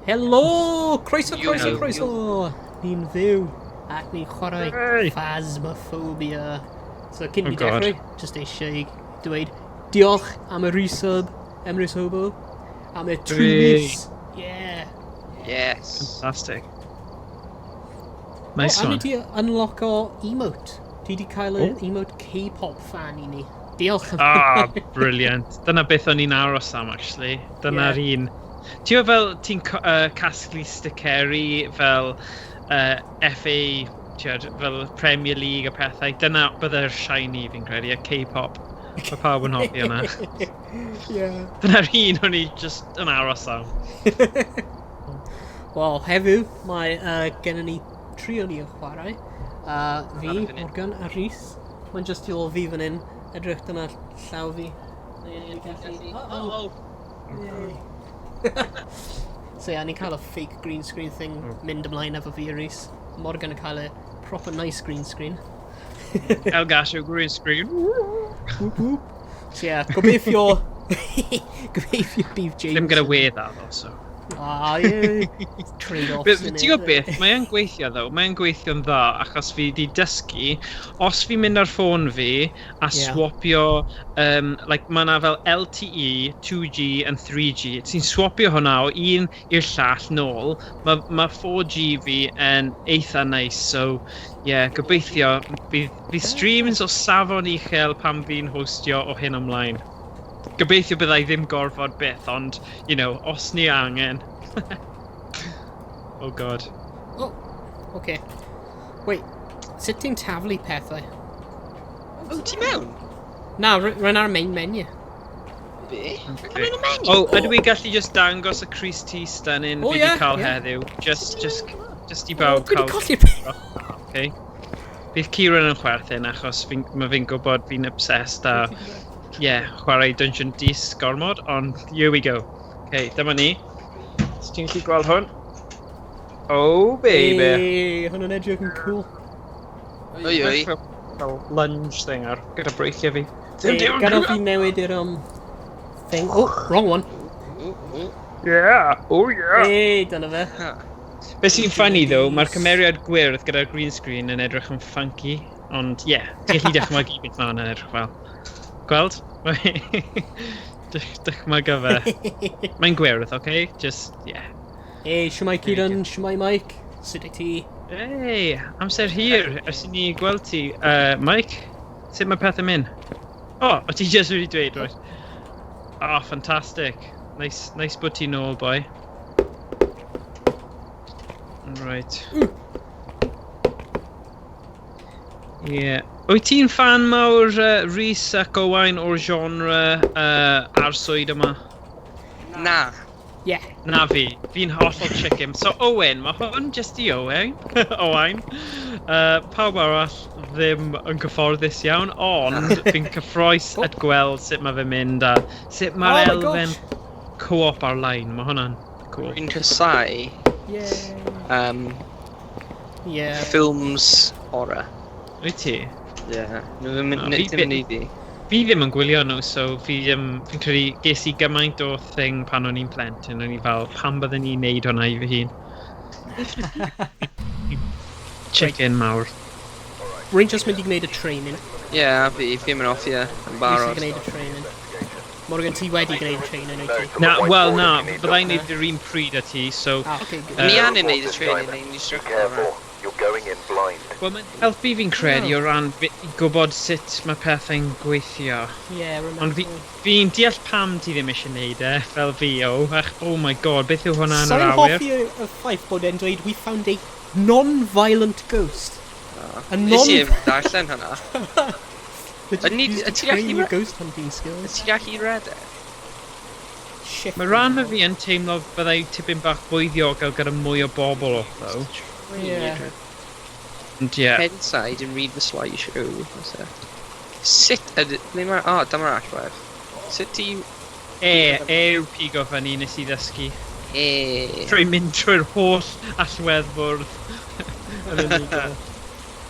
Helo! Croeso! Ni'n fyw ac ni'n chwarae Phasmophobia. So cyn ni dechrau, jyst eisiau dweud diolch am y resub, Emrys Hobo, am y 2 weeks. Yeah! Yes. Fantastic. Nice one. A ni di unlock o emote. Ti di cael y emote K-pop fan I ni. Diolch. Brilliant. Dyna beth o'n i'n aros am, actually. Dyna'r un. Ti'n fel ti'n casglu sticeri fel FA, fel Premier League a pethau. Dyna bydde'r shiny fi'n credu, a K-pop. Mae pawb yn hoffi yna. Dyna'r un o'n i just yn aros am. Wel, heddiw, mae gennym ni trio ni o chwarae. Fi, Morgan a Rhys. Mae'n just i ôl fi fan hyn. Edrych dyna llaw fi. So ni'n cael y fake green screen thing mynd ymlaen efo fi a Rhys. Morgan yn cael y proper nice green screen. El Gasio green screen. So gobeithio... gobeithio bydd James... Ddim gyda we dda ddo, so... trade-offs in it. Ti'n gwybod beth, mae'n gweithio ddo, mae'n gweithio'n dda achos fi di dysgu, os fi'n mynd ar ffôn fi a swapio, like mae yna fel LTE, 2G and 3G, ti'n swapio hwnna o un i'r llall nôl, mae 4G fi yn eitha nice, so gobeithio, bydd streams o safon uchel pan fi'n hostio o hyn ymlaen. Gobeithio byddai ddim gorfod byth, ond, os ni angen. Oh god. Oh, okay. Wait, sut ti'n taflu pethau? Ti mewn? Na, rhan ar main menu. Be? Okay. Ydw i gallu just dangos y Crys T-stan fi di cael heddiw? Just I bawb cael... Okay. Bydd Kieran yn chwerthin achos mae fi'n gwybod fi'n obsessed a... chwarae Dungeon Dis gormod, ond here we go. Okay, dyma ni. Os ti'n gallu gweld hwn? Oh, baby! Hwn yn edrych yn cool. Oi. Fel lunge thing ar gyda breichiau fi. Gadael fi newid i'r thing. Oh, wrong one. Yeah, oh yeah! Dyna fe. Be sy'n funny though, mae'r cymeriad gwyrdd gyda'r green screen yn edrych yn funky, ond ti'n gallu dychmygu beth mae'n edrych fel. Gweld? Dychmyga fe. Mae'n gwyrdd, okay? Just, Shwmai Kieran, shwmai Mike. Sut I ti? Amser hir, ers I ni gweld ti. Mike, sut mae pethau mynd? O ti just wedi dweud, right? Fantastic. Nice bod ti nôl, boy. Right. Wyt ti'n fan mawr Rhys ac Owain o'r genre arswyd yma? Na. Na fi. Fi'n hollol chicken. So Owain, mae hwn just I Owain. Owain. Pawb arall ddim yn cyfforddus iawn, ond fi'n cyffroes at gweld sut mae fe'n mynd a sut mae'r elfen co-op ar-lein. Mae hwnna'n cool. Fi'n cysau ffilms horror. Wyt ti? Fi ddim yn gwylio nhw, so fi'n credu ges I gymaint o thing pan o'n i'n plentyn, o'n I fel, pan byddwn i'n neud hwnna I fy hun. Chicken mawr. Rwy'n just mynd I gwneud y training. Fi'n mynd off yn barod. Rwy'n gwneud y training. Morgan, ti wedi gwneud y training, wyt ti? Na, byddai'n neud yr un pryd a ti, so... Ni angen neud y training, ni'n strictly yma. You're going in blind. Wel, mae'n helpu fi'n credu o ran gwybod sut mae pethau'n gweithio. Ond fi'n deall pam ti ddim eisiau neud fel fi oh my god, beth yw hwnna yn yr awyr? Sa'n hoffi y ffaith bod e'n dweud, we found a non-violent ghost. Nes i'n darllen hwnna. Ti'n gallu ghost hunting skills? Ti'n gallu redeg? Mae rhan o fi yn teimlo byddai tipyn bach fwy ddiogel gyda mwy o bobl ddo. Head inside and read the slideshow. Sut ble mae'r... dyma'r allwedd. Sut ti... yw pigo fyny nes I ddysgu. Trwy mynd trwy'r holl allwedd bwrdd.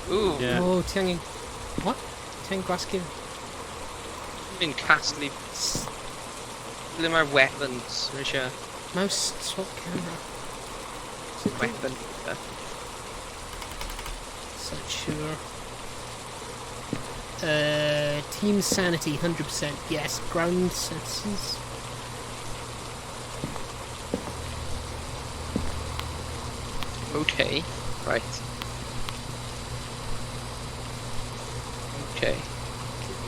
Ti angen... What? Ti angen gwasgu? Fi'n casglu... Ble mae'r weapons, Rhys? Mouse swap camera. weapon. So sure. Team sanity, 100%. Yes. Ground senses. Okay, right. Okay.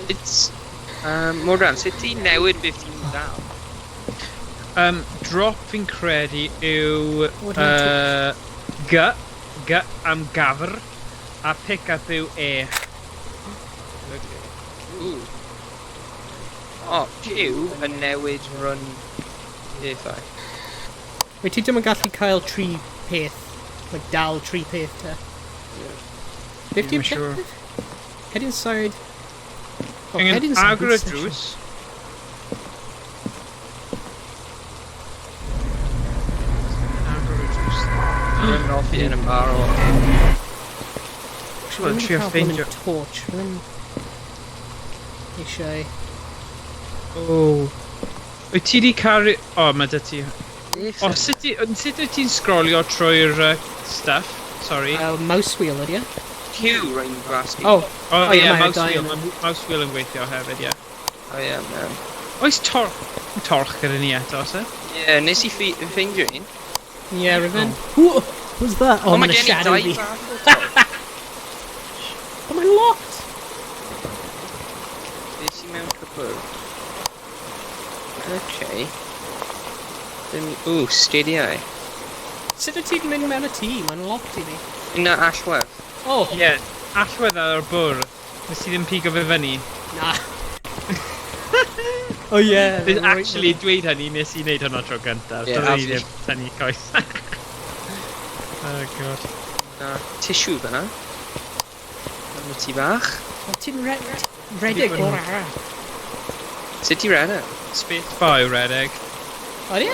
It's... Morgan, sut ti'n newid beth ti'n dal? Drop fi'n credu yw G am gafr a pick up yw E. Okay. Ooh. Oh, Q yn newid run pethau. Wait, ti ddim yn gallu cael tri peth, like dal tri peth te. Yeah. 50 sure. Head inside. Oh, Yng head inside. agor y drws. Run off in and bar off. Actually, I'm trio going to have one ffeindio. in torch. Eisiau. Oh. Wyt ti di caru... O, mae dy ti... Yes. O, sut wyt ti'n scrollio trwy'r stuff? Sorry. Mouse wheel ydy e? Q rhaid gwasgu. Oh, O, ie, ie, mae'r mouse dau wheel. yna. Mae mouse wheel yn gweithio hefyd, ie. Oh yeah, man. Oes torch gyda ni eto, oes e? Yeah, nes i ffeindio un. yeah, Riven. Whoa, what's that? Oh, mae'n shadow fi. Oh, mae'n locked! Nes i mewn cwpl. Okay. Ooh, steadiau. Sut wyt ti'n mynd mewn y tŷ? Mae'n locked i fi. Na allwedd. Oh, Ie, allwedd ar bwr. Nes i ddim pigo fe fyny. na. Oh, yeah. Actually, dweud hynny, nes i wneud hwnna tro gyntaf. Ie, Doedd i absolutely. ddim tynnu coes. Oh, god. Na tissue fyna. Yn y tŷ bach. Oh, ti'n redeg o'r ara. Sut i red e? Space bar yw redeg. O, ie?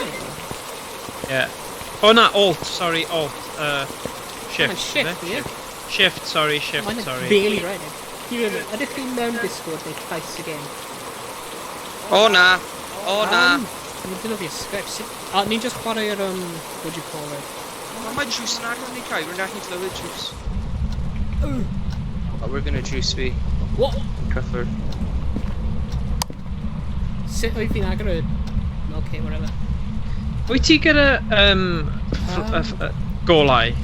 Ie. O na, alt, sorry, alt. Shift. Mae'n shift, is it? ie? Shift, sorry, shift, Mae'n sorry. barely redeg. Ydych chi'n mewn Discord neu llais y game? O na! O na! Ni'n dyn nhw fi script. O, ni'n just chwarae'r, what do you call it? O, mae juice yn agor ni cael. Rwy'n gallu clywed juice. Oh, we're gonna juice fi. What? Cyffwrdd. Sut oedd fi'n agor y... Okay, whatever. Wyt ti gyda golau?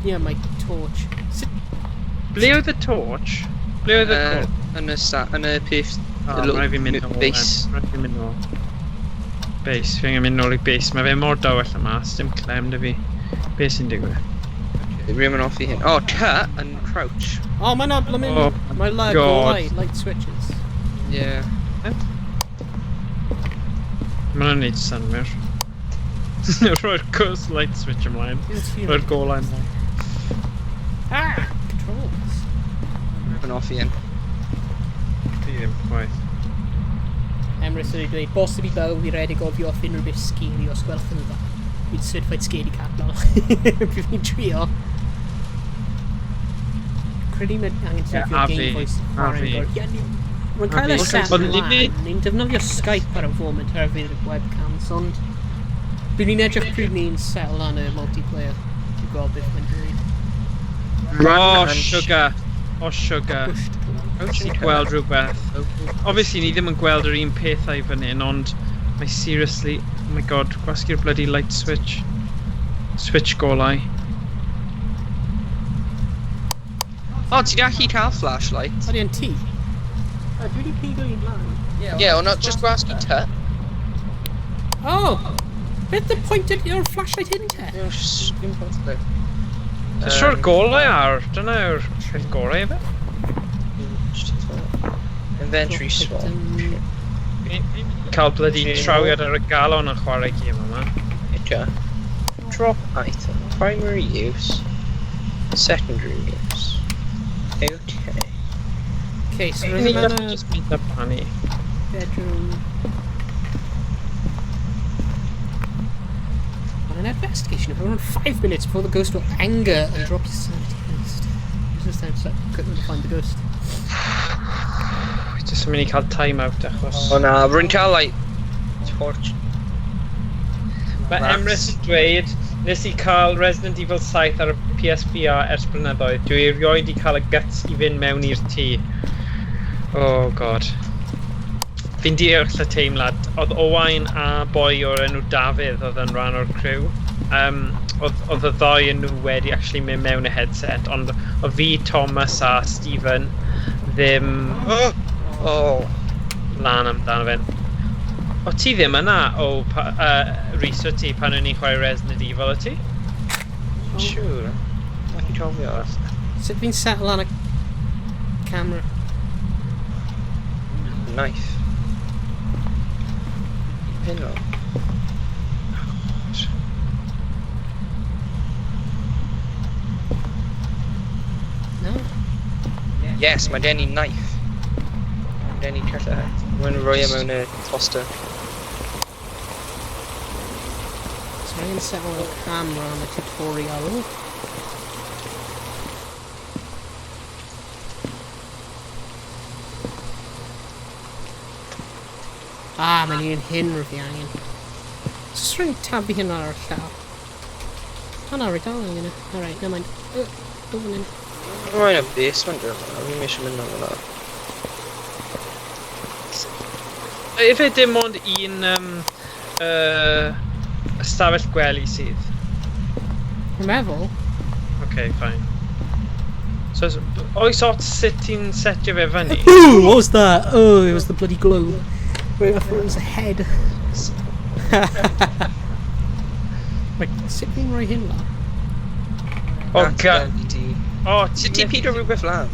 Yeah, my torch. Sut... Ble oedd y torch? Ble oedd y golau? Yn y peth... O, rhaid fi'n mynd nôl. base. Rhaid fi'n mynd nôl. Base, fi angen mynd nôl i base. Mae fe mor dawel yma, dim clem dy fi. Be sy'n digwydd? Rwy'n mynd off i hyn. O, T yn crouch. Oh, mae'n ablymin. Oh, Mae'n God. golau, light switches. Yeah. Mae'n neud synwyr. Rhoi'r cwrs light switch ymlaen. Rhoi'r golau ymlaen. Ah! Controls. Rwy'n mynd off i hyn. Fi ddim chwaith. Emrys wedi dweud, bosib i bawb i redeg ofio off unrhyw beth scary os gwelwch yn y dda. Fi'n certified scaredy cat now. Bydd fi'n trio. Credu mae'n angen sefio game voice chwarae'n gorau. Rwy'n cael y set ymlaen. Ni'n defnyddio Skype ar y foment hefyd y webcams, ond... Bydd ni'n edrych pryd ni'n settle lan y multiplayer. Dwi'n gweld beth mae'n dweud. O, sugar. O, sugar. Ti'n gweld rhywbeth. Obviously, ni ddim yn gweld yr un pethau fan hyn, ond mae seriously, oh my god, gwasgu'r bloody light switch. Switch golau. O, ti'n gallu cael flashlight? Oeddi yn ti? Dwi wedi pigo i'n lan. Yeah, ond just gwasgu T. Oh! Beth the point o'r flashlight hyn te? Dim possible. Just roi'r golau ar, dyna yw'r peth gorau efe? Inventory swap. Cael bloody trawiad ar y galon yn chwarae gêm yma. Okay. Drop item. Primary use. Secondary use. Okay. Okay, so Ni rydym gallu yn y just mynd a plannu. bedroom. On an investigation of around 5 minutes before the ghost will anger and drop his sanity first. Use this time to start equipment to find the ghost. Just yn mynd i cael time out achos... O na, rwy'n cael, like, torch. Mae Max. Emrys yn dweud Nes i cael Resident Evil 7 ar y PSVR ers blynyddoedd. Dwi erioed i cael y guts i fynd mewn i'r tŷ. Oh god. Fi'n diolch y teimlad. Oedd Owain a boi o'r enw Dafydd oedd yn rhan o'r criw. Oedd y ddoi yn nhw wedi actually mynd mewn y headset, ond oedd fi, Thomas a Stephen ddim lan amdano fe. O ti ddim yna Rhys o ti pan o'n i'n chwarae Resident Evil o ti? Siwr. Mae'n i cofio. Sut fi'n settle on y camera? Knife. Hyn o. No? Yes, mae gen i knife. Mae gen i cellau. Mae'n rhoi e mewn y toaster. So I'm going to settle on the camera on the tutorial. Mae'n un hyn rwy'n fi angen. Just rwy'n tabu hyn ar y llaw. Na, rwy'n dal angen e. Alright, never mind. Don't in. Mae'n y basement yma. Fi'n eisiau mynd am yna. Efe dim ond un ystafell gwely sydd? Rwy'n meddwl. Okay, fine. So, oes ot sut ti'n setio fe fyny? Ooh, what was that? Oh, it was the bloody globe. Right, I thought it was a head. Right, sut fi'n rhoi hyn lan? Sut ti'n pido rhywbeth lan?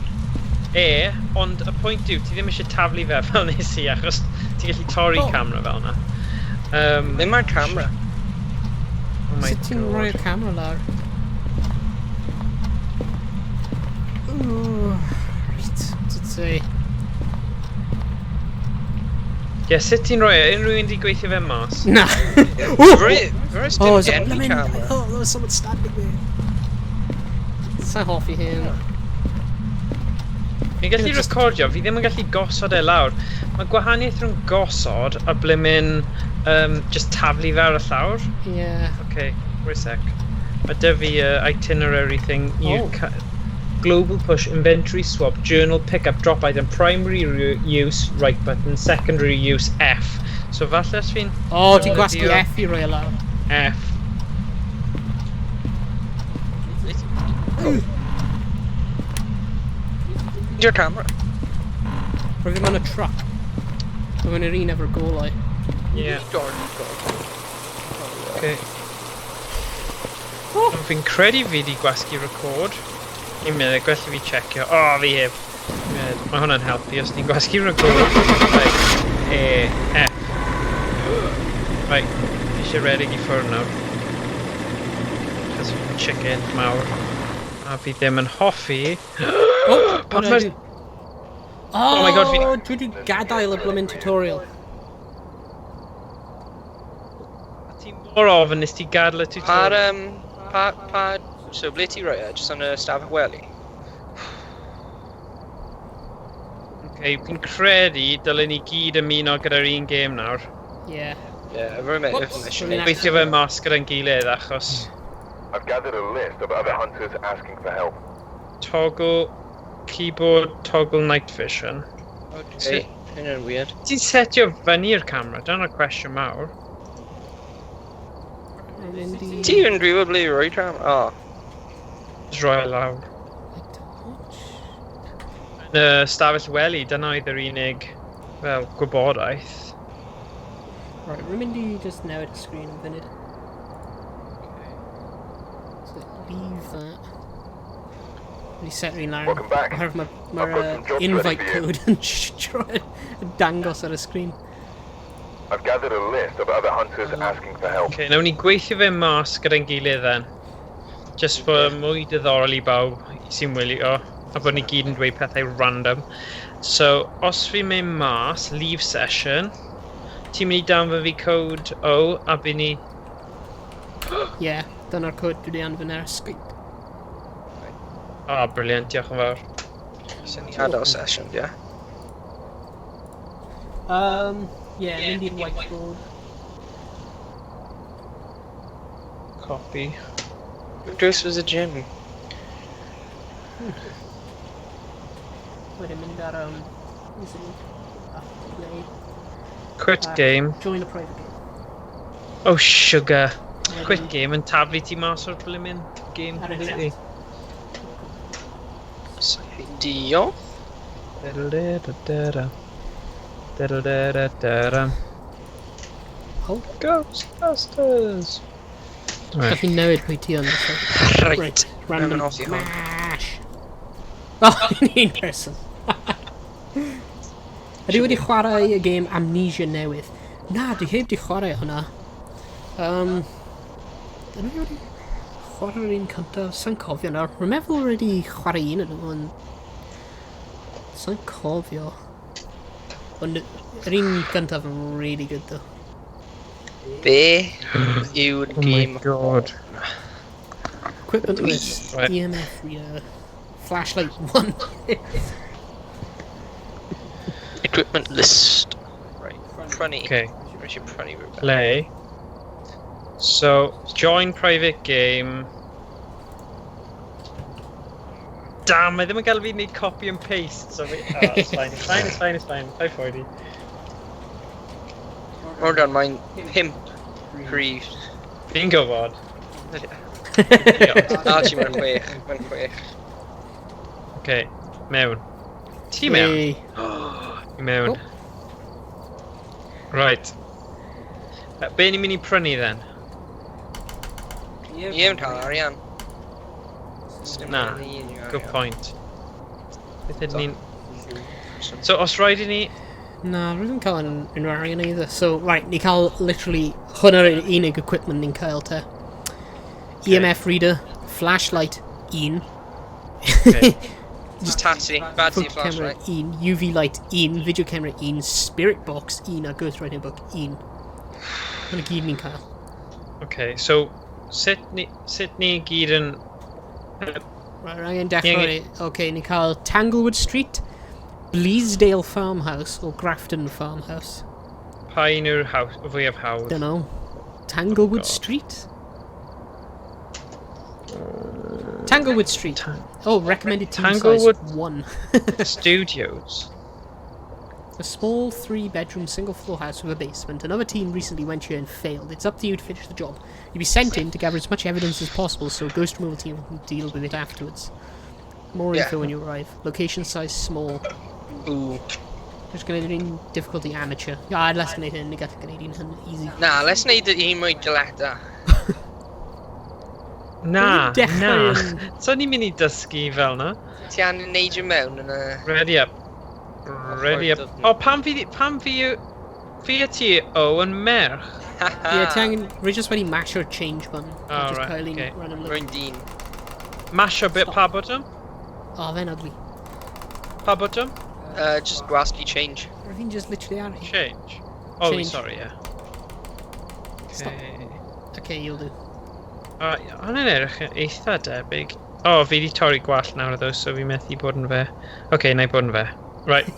Ond y pwynt yw, ti ddim eisiau taflu fe fel nes i, achos ti'n gallu torri camera fel yna. Le mae'r camera? Sut ti'n rhoi y camera lawr? Ooh, right, what's it say? Ie, sut ti'n rhoi e? Unrhyw un di gweithio fe mas? Na! Rhys dim gen i camera. Oh, there was someone standing there. Sa'n hoffi hyn. Fi'n gallu recordio, fi ddim yn gallu gosod e lawr. Mae gwahaniaeth rhwng gosod a blymyn just taflu fe ar y llawr. Yeah. Okay, wait a sec. Mae dy fi itinerary thing. Global push, inventory swap, journal pickup, drop item, primary use, right button, secondary use, F. So falle os fi'n... Oh, ti'n gwasgu F i roi lawr. F. Your camera? Rwy'n fi mewn y truck. Rwy'n yr un efo'r golau. Yeah. God. Okay. Fi'n credu fi di gwasgu record. Un munud, gwell fi checio. O, fi heb. Mae hwnna'n helpu os ni'n gwasgu record. Right. F. Right. Fi eisiau redig i ffwrdd nawr. Cos chicken mawr. A fi ddim yn hoffi. Oh my god, dwi wedi gadael y blymyn tutorial. Ti mor ofyn nes ti gadael y tutorial? So ble ti roi e? Just yn y stafell wely? Okay, fi'n credu dylen ni gyd ymuno gyda'r un gêm nawr. Yeah. Yeah, rwy'n meddwl. Gweithio fe mas gyda'n gilydd achos... I've gathered a list of other hunters asking for help. Toggle keyboard, toggle night vision. Okay, hynny'n weird. Ti'n setio fyny'r camera? Dyna'r cwestiwn mawr. Ti yn rhywbeth ble i roi camera? Just rhoi lawr. Yn y stafell wely, dyna oedd yr unig, fel, gwybodaeth. Right, rwy'n mynd I just newid y screen yn funud. So leave that. Really set rwy'n lawr. Welcome back. Mae'r invite code yn dangos ar y screen. I've gathered a list of other hunters asking for help. Okay, nawn ni gweithio fe mas gyda'n gilydd then. Just for mwy diddorol I bawb sy'n wylio, a bod ni gyd yn dweud pethau random. So, os fi'n mynd mas, leave session, ti'n mynd I danfod fi code O, a by ni... Yeah, dyna'r code dwi wedi anfon ar y sgwyd. Brilliant, diolch yn fawr. Sy'n ni adael session, yeah? Yeah, mynd i'r whiteboard. copy. This was a gym. Wait a minute, that, is it play? Quit game. Join the private game. Oh, sugar. Wedyn- Quit game and taflu ti mas o'r blimmin game Ar y completely. Dio. Da-da-da-da-da. Da-da-da-da-da. Oh, Ghostbusters! Right. I've been newid pwy ti ond. Right. Random Random off you, hon. smash. Oh, un person. Ydy wedi chwarae y game Amnesia newydd? Na, dwi heb di chwarae hwnna. Dyn nhw wedi chwarae'r un cyntaf, sa'n cofio nawr. Rwy'n meddwl wedi chwarae un yn nhw, ond sa'n cofio. Ond yr un gyntaf yn really good though. Be yw'r game? Oh my god. Equipment list, Right. EMF reader, flashlight 1. Equipment list. Right. Prunny. Okay. Where's your prunny room? Play. So, join private game. Damn, I ddim yn gael fi wneud copy and paste. So it's fine, it's fine, it's fine, it's fine. 540. Hold on, mae'n pimp criw. Fi'n gwybod. Na, ti mae'n chwech. Mae'n chwech. Okay, mewn. Ti mewn? Hey. Ti mewn. Right. Be ni'n mynd i prynu then? Ie, yn cael arian. Na, good point. Beth ydyn ni'n... So, os rhaid i ni... Na, rwy'n cael yn arian either. So, right, ni cael literally hwnna'r unig equipment ni'n cael te. EMF reader, flashlight 1. Okay. Just taxi, battery Photo camera flashlight. 1, UV light 1, video camera 1, spirit box 1 a ghostwriting book 1. Hwna gyd ni'n cael. Okay, so sut ni gyd yn... Right, rhaid dechrau. Okay, ni'n cael Tanglewood Street, Bleasdale Farmhouse or Grafton Farmhouse. Pa un yw'r fwyaf hawdd? Dunno. Tanglewood God. Street? Tanglewood Street. Oh, recommended team Tanglewood size 1. Studios. A small 3-bedroom single-floor house with a basement. Another team recently went here and failed. It's up to you to finish the job. You'll be sent in to gather as much evidence as possible so a ghost removal team can deal with it afterwards. More info when you arrive. Location size small. Ooh. Just gonna do difficulty amateur. Ah, less gonna hyn, nag gonna hyn easy. Na, let's neud un mwy galeta. Na, Dechrau na. yn- So ni'n mynd i dysgu fel na? Ti an neud yn mewn yn y... Ready up. Ready up. O, pam fi a ti o yn merch? Yeah, ti angen... Rwy just wedi masho'r change button. Oh, Just right, cael un okay. random look. Rwy'n dyn. Masho bit pa bottom? Oh, fe'n ugly. Pa bottom? Just gwasgu change. Or fi'n just literally ar hi. Change. Oh, Change. sorry, yeah. Stop. Okay. Okay, you'll do. Ond yn edrych yn eitha debyg. O, fi di torri gwall nawr o ddo, so fi methu bod yn fe. Okay, na i bod yn fe. Right.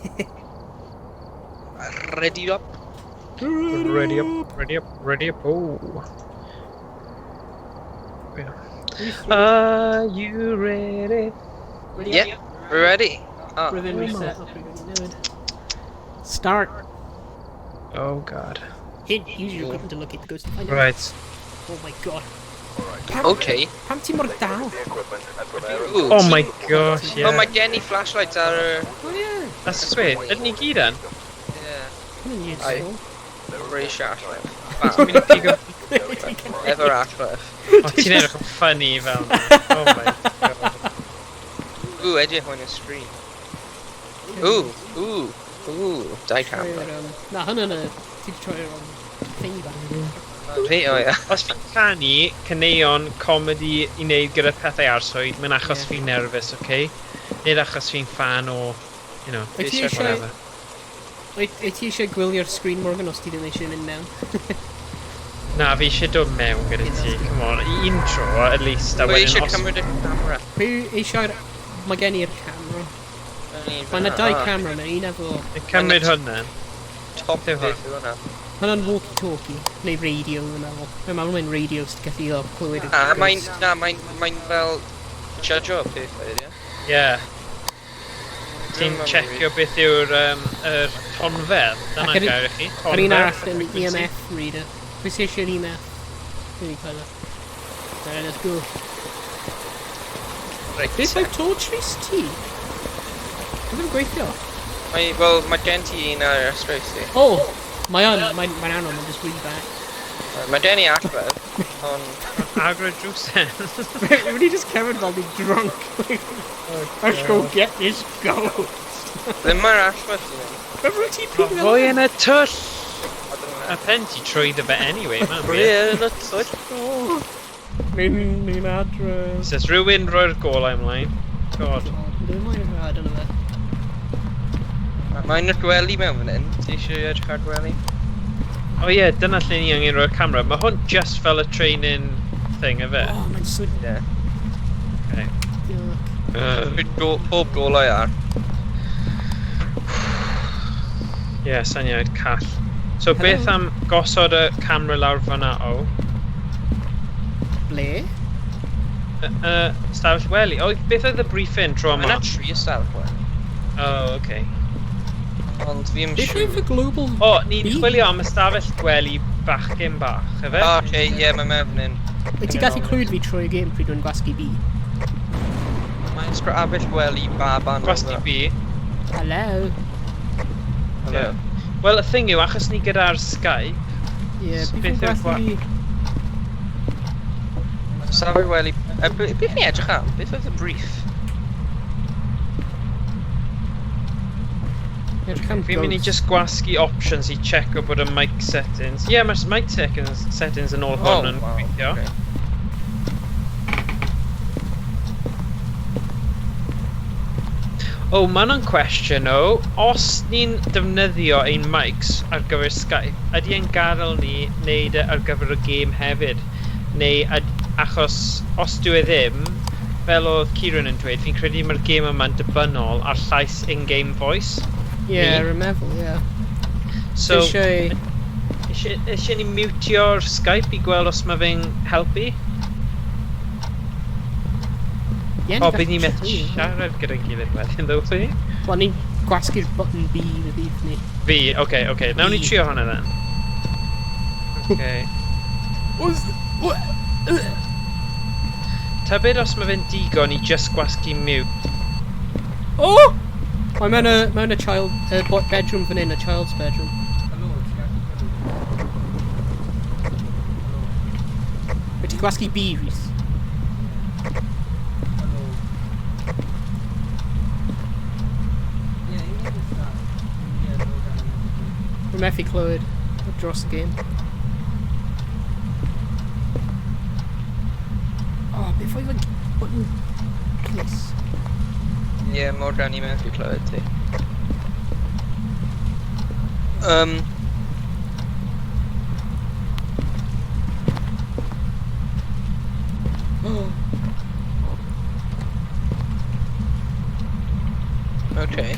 Ready up. Ready up, ready up, ready up. Oh. Are you ready? Yeah, we're ready. Oh. Ribbon reset. Start. Oh god. Hint, use your equipment to locate the ghost and find out. Right. Oh my god. Okay. Pam ti mor dal? The equipment and prepare a Ooh, Oh my gosh, yeah. Oh, mae gen i flashlights ar y... Oh yeah. That's sweet. Ydyn ni gyd yn? Yeah. Hwna'n Aye. useful. Very sharp. Ti'n mynd i pigo... Ever Atcliffe. O, ti'n edrych yn funny fel na. Oh my god. Ooh, edrych o'n y screen. Ooh, dau camera. Na, hwnna'n y... Ti'n troi'r thingy bang. Fi, o ia. Os fi'n canu caneuon comedy i wneud gyda pethau arswyd, mae'n achos fi'n nervous, okay? Nid achos fi'n fan o, you know, Wyt ti eisiau... whatever. Wyt ti eisiau gwylio'r screen Morgan os ti ddim eisiau mynd mewn? Na, fi eisiau dod mewn gyda ti, come on, intro at least, a Pwy wedyn eisiau os... cymryd y camera? Pwy eisiau'r... Mae gen i'r camera. Mae yna dau camera, mae un efo... Cymryd hwnna. Top Lle beth yw hwnna. Hwna'n walkie-talkie, neu radio yn meddwl. Mae'n meddwl mae'n radio sydd gallu o clywed y Mae'n fel judge o beth oedd, ie? Ie. Ti'n checio beth yw'r tonfedd, dyna'n gair i chi? Yr un arall yn EMF reader. Pwy sy'n eisiau'r EMF? Dwi'n cael o. Alright, let's go. Beth yw torch Rhys ti? Dwi'n gweithio? Wel, mae gen ti un ar ysgrifennu ti. O! Mae'n anodd, mae'n just really bad. Mae gen i Hydref, ond... Agro drwsen. When he just came while being drunk. Let's go get this goat. Ddim mae'r Hydref ti. Remember ti pryd fel? Fwy yn y twll! A pen ti trwyddo fe anyway, man. Fwy yn y twll. Ni'n adre. Says rhywun roi'r golau ymlaen. God. Dwi'n mynd i rhaid yna fe. Mae'n y gwely mewn fan hyn. Ti eisiau edrych ar gwely? O ie, dyna lle ni angen roi'r camera. Mae hwn just fel y training thing, efe? O, mae'n sŵn. Ie. Okay. Pob golau ar. Ie, syniad call. So beth am gosod y camera lawr fan'na o? Ble? Stafell wely. O, beth oedd y briefing tro yma? Mae'n a 3 ystafell gwely. O, oce. Ond fi yn Beth yw fy global... O, ni'n chwilio am ystafell gwely bachgen bach, efe? O, oce, ie, mae mewn fan hyn. Wyt ti gallu clywed fi trwy'r gêm pryd dwi'n gwasgu bi? Mae'n ysgrifennu gwely baban. Gwasgu bi. Hello. Hello. Wel, y thing yw, achos ni gyda'r Skype... Ie, beth beth yw'r yw'n gwasgu bi? Ystafell gwely... Beth ni edrych am? Beth oedd y brief? Fi'n mynd i just gwasgu options i check o bod y mic settings. Ie, mae'r mic settings yn ôl hwn yn gweithio. O, mae yna'n cwestiwn o, os ni'n defnyddio ein mics ar gyfer Skype, ydy e'n gadael ni wneud e ar gyfer y gêm hefyd? Neu, achos os dwi e ddim, fel oedd Kieran yn dweud, fi'n credu mae'r gêm yma'n dibynnol ar llais in-game voice. Ie, rwy'n meddwl, ie. So, eisiau ni mutio'r Skype i gweld os mae fe'n helpu? O, bydd ni'n methu siarad gyda'n gilydd wedyn, ddo fi? Wel, ni'n gwasgu'r button B y bydd ni. Fi, oce. Nawn ni trio hwnna then. Oce. Tybed os mae fe'n digon i just gwasgu mute. O! Mae mewn y child bedroom fan hyn, y child's bedroom. Wyt ti gwasgu B, Rhys? Rwy'n methu clywed dros y gêm. O, beth oedd yn button clis? Ie, mor gan i methu clywed ti. Okay.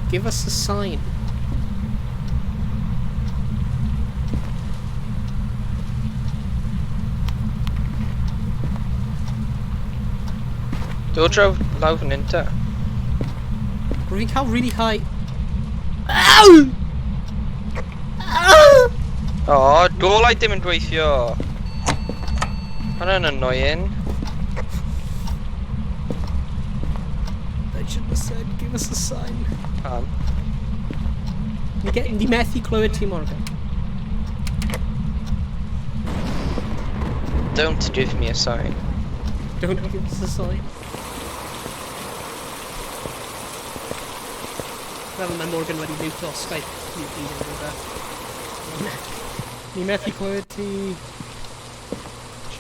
Give us a sign. Dod draw lawr fan hyn ta. Rwy'n cael really high... Ow! Ow! O, golau dim yn gweithio. Hwna'n annoying. I shouldn't have said, give us a sign. Pam? Ni methu clywed ti, Morgan. Don't give me a sign. Don't give us a sign. Fel mae Morgan wedi mute o Skype. Ni methu clywed ti.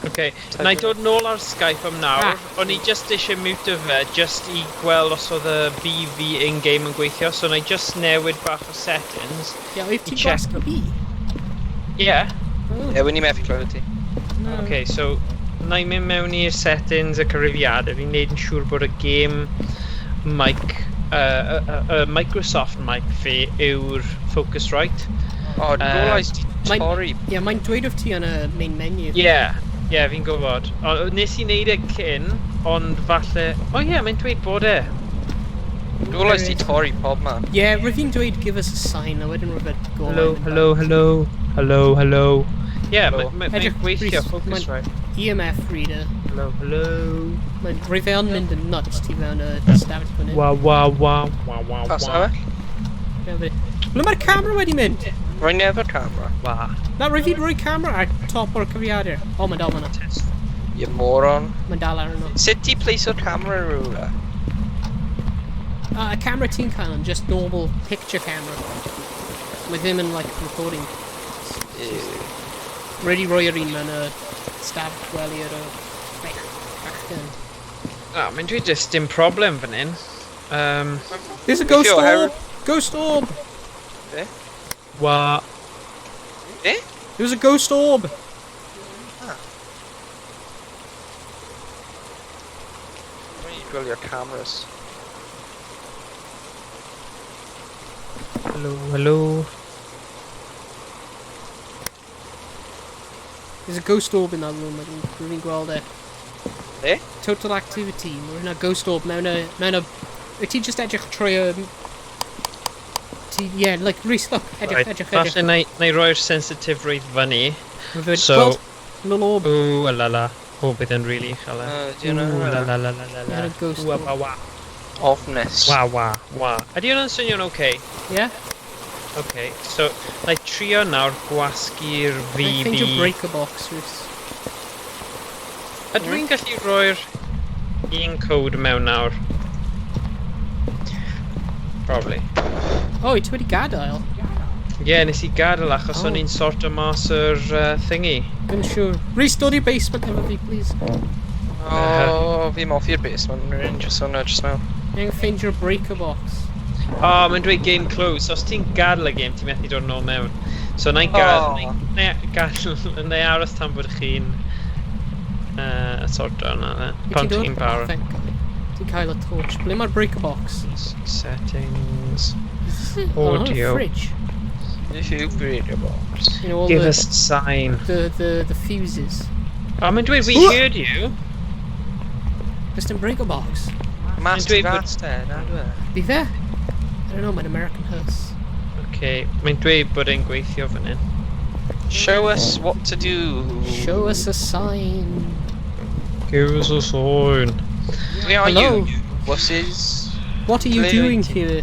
Okay, na I dod nôl ar Skype am nawr. O'n i just eisiau mute fe, just i gweld os oedd y BV in-game yn gweithio, so na I just newid bach o settings. Ie, wyt ti'n gwasgu B? Ie. Ie, wy'n i methu clywed ti. Okay, so na I mynd mewn i'r settings y cyfrifiadau, fi'n neud yn siŵr bod y game mic, Microsoft mic fi yw'r Focusrite. O, gwlais di torri. Ie, mae'n dweud wrth ti yn y main menu. Ie, fi'n gwybod. Nes i neud e cyn, ond falle... O ie, mae'n dweud bod e. Gwlais di torri pob man. Ie, roedd hi'n dweud give us a sign, a wedyn roedd e Hello. Ie, mae'n gweithio Focusrite. EMF reader. Hello. Mae'n rhoi fe yn mynd yn nuts ti fewn y stafell fan hyn. Wow. Pas arall? Ble mae'r camera wedi mynd? Roi nefo'r camera. Wow. Na, roi fi'n rhoi camera ar top o'r cyfriadur. O, mae'n dal fan'na. You moron. Mae'n dal ar yno. Sut ti place o'r camera rhywle? A camera ti'n cael yn just normal picture camera. With him in like recording. Ready roi yr un mewn y stafell gwely ar y bachgen. Mae'n dweud just dim problem fan hyn. There's a ghost orb! Ghost orb! Wa... There's a ghost orb! Gwylio'r cameras. Hello. There's a ghost orb in that room, rwy'n gweld e. Total activity, mae yna ghost orb mewn y... Wyt ti just edrych trwy y... Yeah, like, Rhys, look, edrych. Falle na i roi'r sensitif rate fyny. So... Little orb. Ooh, la. O, bydd yn really uchel e. Do you know? La. Ghost orb. Offness. Wa. Ydy hwnna'n swnio'n okay? Yeah? Okay, so, na i trio nawr gwasgu'r I think VB. you'll break a box, Rhys. Ydw i'n gallu roi'r un code mewn nawr? Probably. O, i ti wedi gadael? Ie, nes i gadael achos o'n i'n sorto mas yr thingy. Dwi'n siŵr. Rhys, dod i'r basement efo fi, please. O, fi moffi'r basement. Rwy'n just hwnna just mewn. Ni'n ffeindio'r breaker box. O, mae'n dweud game close. Os ti'n gadael y game, ti'n methu dod nôl mewn. So, na i gadael... Na i aros tan bod chi'n... sorto hwnna, pan ti'n barod. Ti'n cael y torch. Ble mae'r breaker box? Settings... Audio. Fridge. If you breaker box. You know, all Give the, us a sign. The fuses. O, mae'n dweud, we heard you. Just in breaker box. Master Vast na dwi? Be fe? I don't know, mae'n American hearse. Okay, mae'n dweud bod e'n gweithio fan hyn. Show us what to do. Show us a sign. Give us a sign. Where are Hello? you wusses? What are you doing here?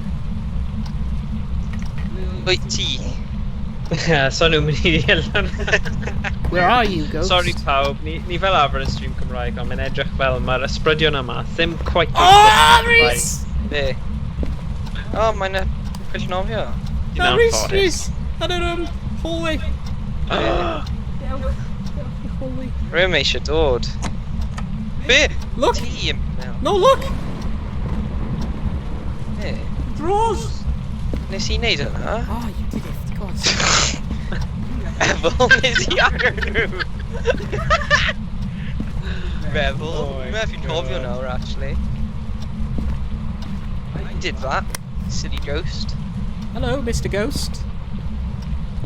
Wait, tea. So nhw'n mynd i ddilyn. Where are you, ghost? Sorry pawb, ni fel arfer yn stream Cymraeg, ond mae'n edrych fel mae'r ysbrydion yma ddim quite... Oh, Rhys! Be? O, mae'n ffrill nofio. No, Rhys! Yn yr hallway. Hallway. Rwy'n eisiau dod. Be? Look! Tea No, look! Be? Drawers! Nes i neud yna? Oh, you did it, for God's sake. Efo, nes i agor nhw. Meddwl. Dwi'n meddwl fi'n cofio nawr, actually. I did that. Silly ghost. Hello, Mr. Ghost.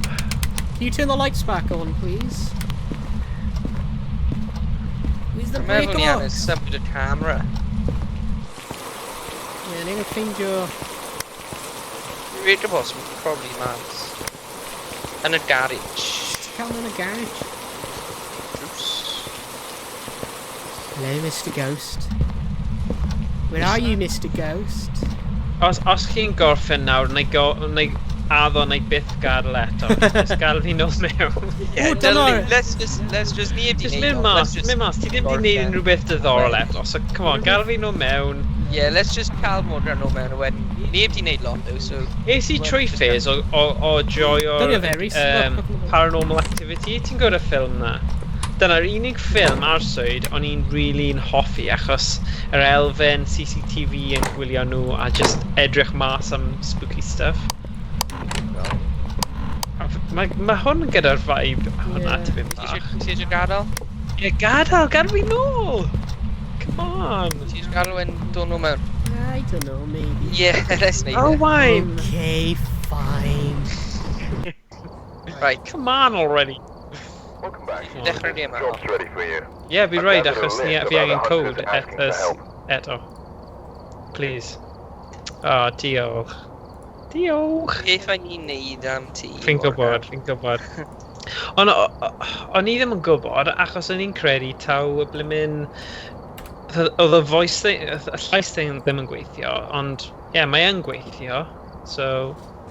Can you turn the lights back on, please? Where's the Dwi'n breaker meddwl ni angen box? symud y camera. Yeah, ni'n ffeindio... Breaker box probably mad. Yn y garage. Cael yn y garage. Oops. Hello, Mr. Ghost. Where are you, Mr. Ghost? Os chi'n gorffen nawr, na i addo na i byth gadael eto. Just gadael fi nôl mewn. Yeah, dyna- let's just need Just mynd mas, ti ddim wedi neud unrhyw beth diddorol eto, so come on, gadael fi nôl mewn. Yeah, let's just cael mod ar nhw mewn a wedyn. Neb di neud lot though, so... Es i trwy ffes o joio Dyna fe, Rhys. Paranormal Activity, ti'n gwybod y ffilm na? Dyna'r unig ffilm ar swydd o'n i'n really'n hoffi achos yr elfen CCTV yn gwylio nhw a just edrych mas am spooky stuff. Mae hwn gyda'r vibe hwnna tipyn bach. Ti eisiau gadael? Ie, gadael fi nôl! Come on! Ti eisiau gadael wedyn dod nhw mewn? I don't know, maybe. Yeah, let's make it. Owain! Okay, fine. Right. Come on already. Welcome back. Dechrau gêm ar Job's ready for you. Yeah, be I've right, gathered a achos ni list fi of angen other code hunters asking for help. eto. Please. Oh, diolch. Diolch. Beth o'n i'n neud am ti? Fi'n gwybod, fi'n gwybod. Ond o'n i ddim yn gwybod, achos o'n i'n credu taw y blimin... Oedd y voice thing, y llais thing ddim yn gweithio, ond ie, mae yn gweithio, so,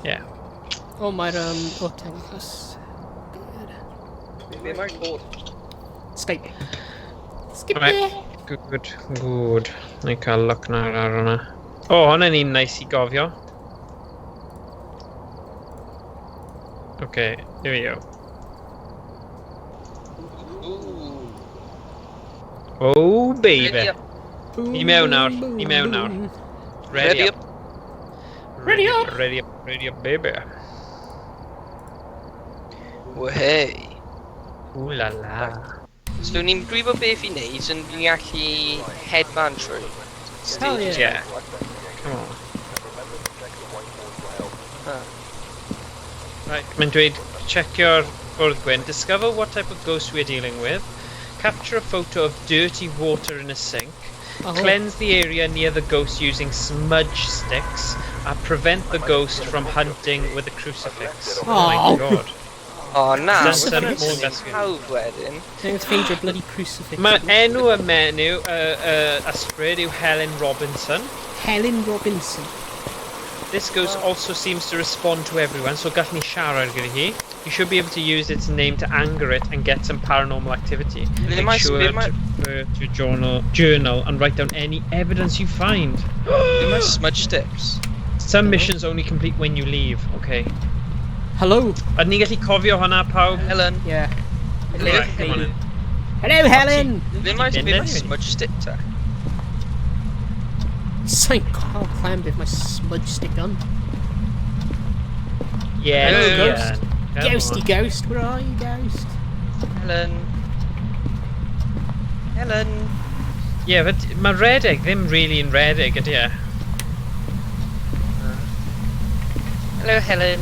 ie. O, mae'r, o, Tengus. Be mae'r cod? Skype. Skip Right. Good, good. Ni'n cael look na ar hwnna. O, hwnna'n un neis i gofio. Okay, here we go. Oh, baby. I mewn nawr, i mewn nawr. Ready up. Ready up. Ready up, ready up, baby. Wehei. Ooh la la. So ni'n brifo beth i neud, so ni'n gallu headman trwy. Hell yeah. Yeah. Come on. Right, mae'n dweud, check your bwrdd gwyn, discover what type of ghost we're dealing with, capture a photo of dirty water in a sink, cleanse the area near the ghost using smudge sticks, and prevent the ghost from hunting with a crucifix. Oh my god. O na, Crucifix. pawb wedyn. Dwi'n ffeindio bloody crucifix. Mae enw y menyw, ysbryd yw Helen Robinson. Helen Robinson. This ghost also seems to respond to everyone, so gall ni siarad gyda hi. You should be able to use its name to anger it and get some paranormal activity. Make sure to refer to journal and write down any evidence you find. Be mae smudge sticks. Some missions only complete when you leave. Okay. Hello. Ydyn ni'n gallu cofio hwnna, pawb? Helen. Yeah. Right, come on in. Hello, Helen. Be mae smudge stick ta? Saint God, climb with my smudge stick gun. Yeah, Hello, yeah. ghost. Come Ghosty on. ghost, where are you, ghost? Helen. Helen. Yeah, but mae redeg ddim really yn redeg, ydy e? Hello, Helen.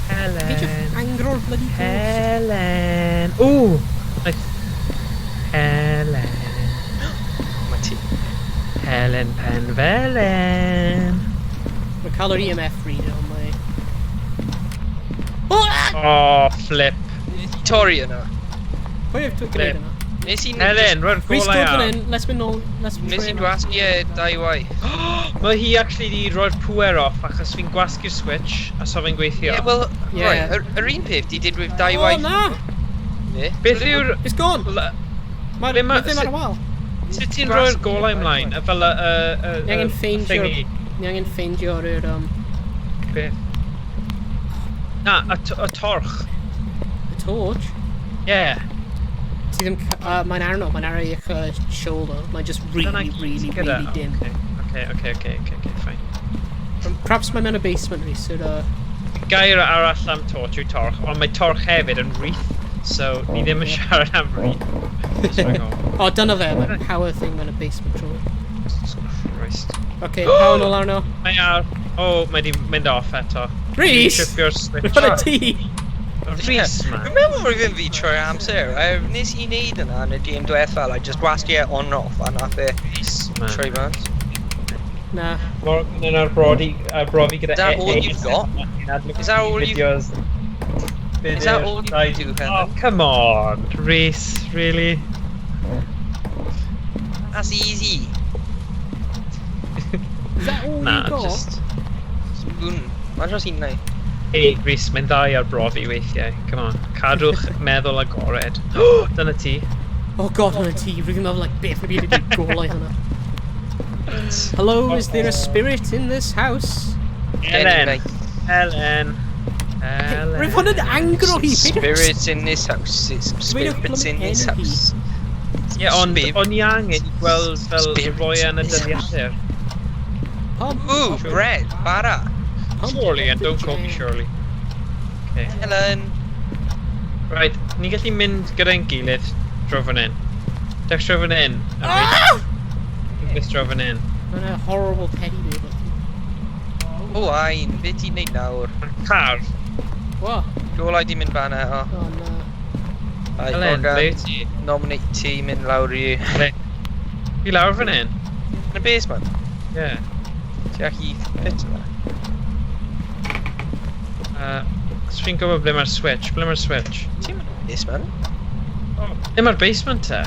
Did you Helen. anger or bloody ghost? Helen. Ooh! Like, Helen. Mae ti. Helen Penfelen. Mae cael yr EMF reader on my... Oh! Oh, flip. Torri yna. Pwy yw'r dwi'n gwneud yna? Nes i'n... Helen, roi'r Rhys, golau dod fan ar. hyn, let's mynd nôl, let's mynd Nes i'n trwy gwasgu e dau waith. Mae hi actually di roi'r pwer off achos fi'n gwasgu'r switch a so fe'n gweithio. Ie, wel, Yeah. right, yr un peth di digwydd dau Oh, waith. na! Ie. Beth yw'r... It's gone! Mae Be ma- ddim ar y wal. Sut ti'n roi'r golau ymlaen? Fel y... Ni angen ffeindio'r... thingy? Ni angen ffeindio'r... Beth? Na, y torch. Y torch. Yeah. Ti ddim... Mae'n arno, mae'n ar eich shoulder. Mae'n just really, really, really dim. Okay, fine. Perhaps mae'n mewn y basement, Rhys, yr... Gair arall am torch yw torch, ond mae torch hefyd yn wreath, so ni ddim yn siarad am wreath. O, dyna fe, mae'n power thing mewn y basement trwy. Christ. Okay, power nôl arno. Mae ar... O, mae di mynd off eto. Rhys! Tripio'r switch. What a tea! Rhys, man. Dwi'n meddwl bod fi'n fi trwy'r amser. Nes i wneud yna yn y dyn diwethaf, I just wasgu e on off, a nath e Rhys, man. trwy bant. Na. Morgan yn arbrofi gyda... Is that all you've got? Is that all you- videos. Is that all you can do, Oh, Helen? come on, Rhys, really? That's easy. Is that all Nah, you got? just... Spoon. Mae'n dros un neu. Hey, Rhys, mae'n dda i arbrofi weithiau. Come on, cadwch meddwl agored. Dyna ti. Oh god, hwnna'n ti. Rwy'n meddwl, like, beth fi wedi golau hwnna. Hello, is there a spirit in this house? Helen. Helen. Rwy'n hwnna'n angro hi. Spirits in this house. It's spirits in this house. Ie, ond o'n i angen i gweld fel roi yn y dyddiadur. Ooh, bread. Bara. Surely, and don't call me Shirley. Okay. Helen. Right, ni gallu mynd gyda'n gilydd dro fan hyn. Dewch dro fan hyn. Gwyth dro fan hyn. Mae'n a horrible teddy bear. Owain, be ti'n neud nawr? Car. What? Golau di mynd fan eto. O na. Calan, ble ti? Nominate ti mynd lawr i... Ble? I lawr fan hyn? Yn y basement? Ie. Ti ac i pit yma? Os fi'n gwybod ble mae'r switch, ble mae'r switch? Ti'n mynd yn y basement? Ble mae'r basement te?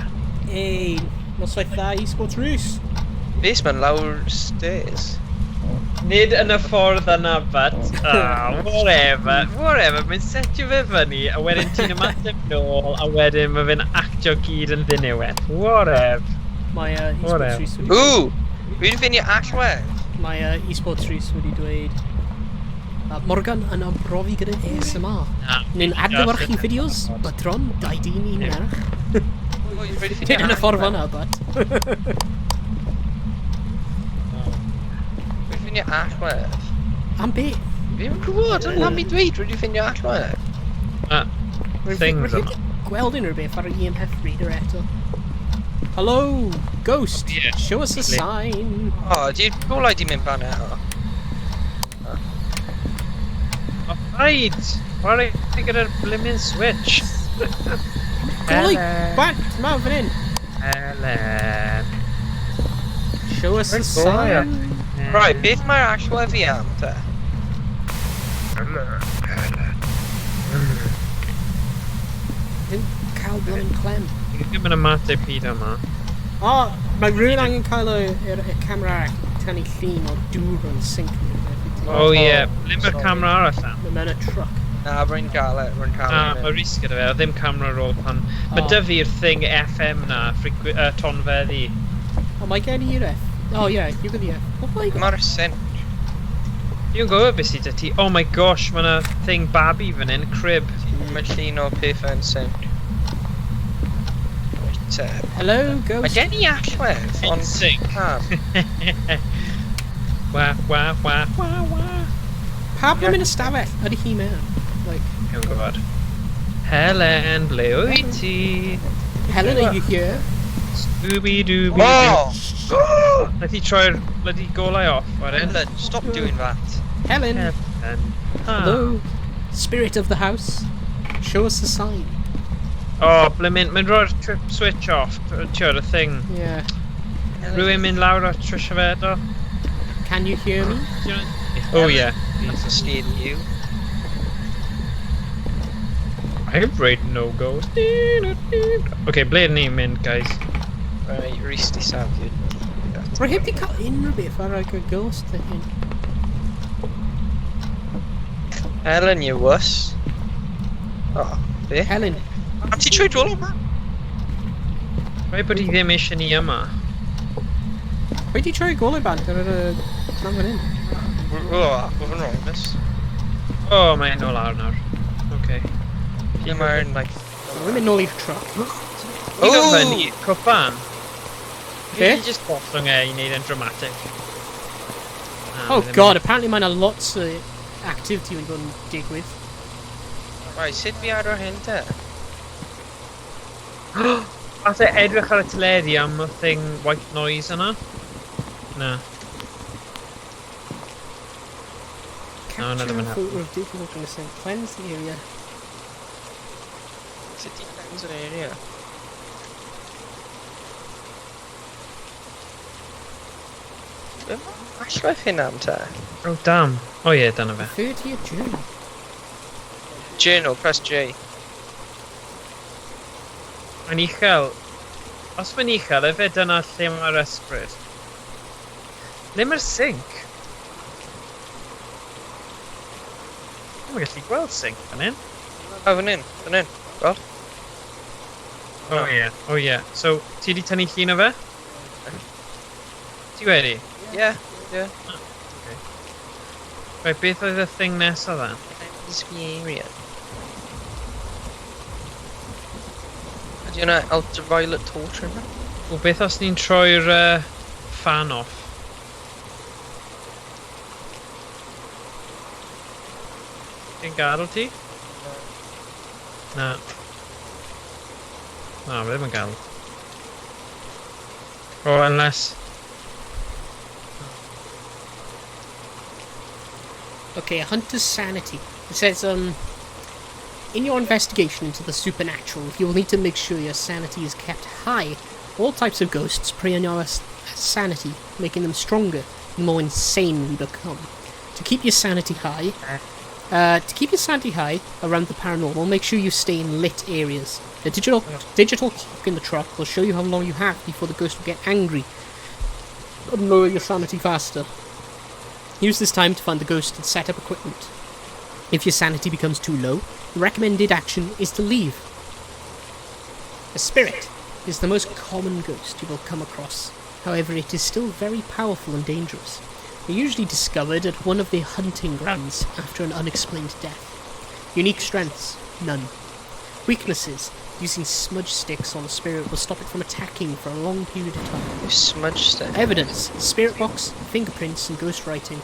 Ei, noswaith dda i sports Rhys. Basement lawr stairs. Nid yn y ffordd yna, but... whatever, mae'n setio fe fyny, a wedyn ti'n ymateb nôl, a wedyn mae fe'n actio gyd yn ddiniwed. Whatever. Mae eSports Rhys wedi... Ww! Fi wedi ffindio allwedd. Mae eSports Rhys wedi dweud... Morgan yn ambrofi gyda ASMR. Ni'n adlewyrchu fideos, bydron, 2 dyn, 1 merch. Nid yn y ffordd fanna, but... Wedi ffindio allwedd. Am be? Fi'n gwybod, yn am i dweud wedi ffindio allwedd. Things yma. Gweld unrhyw beth ar y EMF reader eto. Hello, ghost. Yeah. Show us a sign. O, di'r golau di mynd fan eto. Rhaid! Chwarae gyda'r blimmin switch. Golau, bant, ma fan hyn. Helen. Show us a sign. Right, beth mae'r allwedd fi am, te? Dwi'n cael blwyddyn clem. Dwi'n mynd ymateb hyd yma. O, mae rhywun angen cael y camera tan i llun o dŵr yn sync. O ie, ble mae'r camera arall am? Mae mewn y truck. Na, rwy'n cael e, Mae Rhys gyda fe, o ddim camera ar ôl pan... Mae dy fi'r thing FM na, tonfeddi. O, mae gen i'r F. O ie, you've got the F. Oh my god. Mae'r syn. Dwi'n gwybod beth sydd â ti. Oh my gosh, mae yna thing babi fan hyn, crib. Mae llun o pethau yn syn. Hello, Mae ghost. gen i allwedd, ond... Sync. Wah, wah, wah, wah, wah. Pa ble mynd y stafell? Ydy hi mewn? Like... Dwi'n gwybod. Helen, ble wyt ti? Helen, are you here? Scooby-Dooby. Oh! Let ti troi'r golau off, wedyn. Helen, stop doing that. Helen. Helen. Hello. Spirit of the house. Show us a sign. O, ble mynd roi'r trip switch off, tiwr, y thing. Yeah. Rwy'n mynd lawr o trwysio fe eto. Can you hear me? Oh yeah. That's a scared you. Hybrid no-go. Okay, ble ni'n mynd, guys? Right, Rhys di safio. Rwy heb di cael unrhyw beth ar y ghost hyn. Helen, you wuss. O, be? Helen. Am ti trwy drwy'n yma? Rhaid bod i ddim eisiau ni yma. Pwy di troi golau bant ar y man fan hyn? O, oedd yn wrong, miss. O, mae'n nôl lawr nawr. Okay. Lle mae'n, like... Rwy'n mynd nôl i'r truck. I got fyny, cwpan. Be? Fi just bollwng e i wneud yn dramatic. Oh god, apparently mae'n a lots o activity wedi bod yn digwydd. Right, sut fi ar o'r hyn te? Fath e edrych ar y teledu am y thing white noise yna? Na. No, na ddim yn Capture a photo of digital dressing. Cleanse the area. Sut di cleanse yr area? Be mae allwedd hyn am te? Oh damn. O ie, dyna fe. 30th June. Journal, press J. Mae'n uchel. Os mae'n uchel, efe dyna lle mae'r ysbryd. Le mae'r sink? Mae'n gallu gweld sink fan hyn. O, fan hyn, gweld? O ie, o ie. So, ti wedi tynnu llun o fe? Ti wedi? Ie. Right, beth oedd y thing nesaf then? Cleanse the area. Ydy yna ultraviolet torch yna? O, beth os ni'n troi'r fan off? Ti'n gadw ti? Na. Na, fe ddim yn gadw. O, unless... Okay, a hunter's sanity. It says, In your investigation into the supernatural, you will need to make sure your sanity is kept high. All types of ghosts prey on your sanity, making them stronger the more insane we become. To keep your sanity high around the paranormal, make sure you stay in lit areas. The digital clock in the truck will show you how long you have before the ghost will get angry and lower your sanity faster. Use this time to find the ghost and set up equipment. If your sanity becomes too low, the recommended action is to leave. A spirit is the most common ghost you will come across. However, it is still very powerful and dangerous. They're usually discovered at one of the hunting grounds after an unexplained death. Unique strengths? None. Weaknesses? Using smudge sticks on a spirit will stop it from attacking for a long period of time. Smudge sticks? Evidence: spirit box, fingerprints, and ghost writing.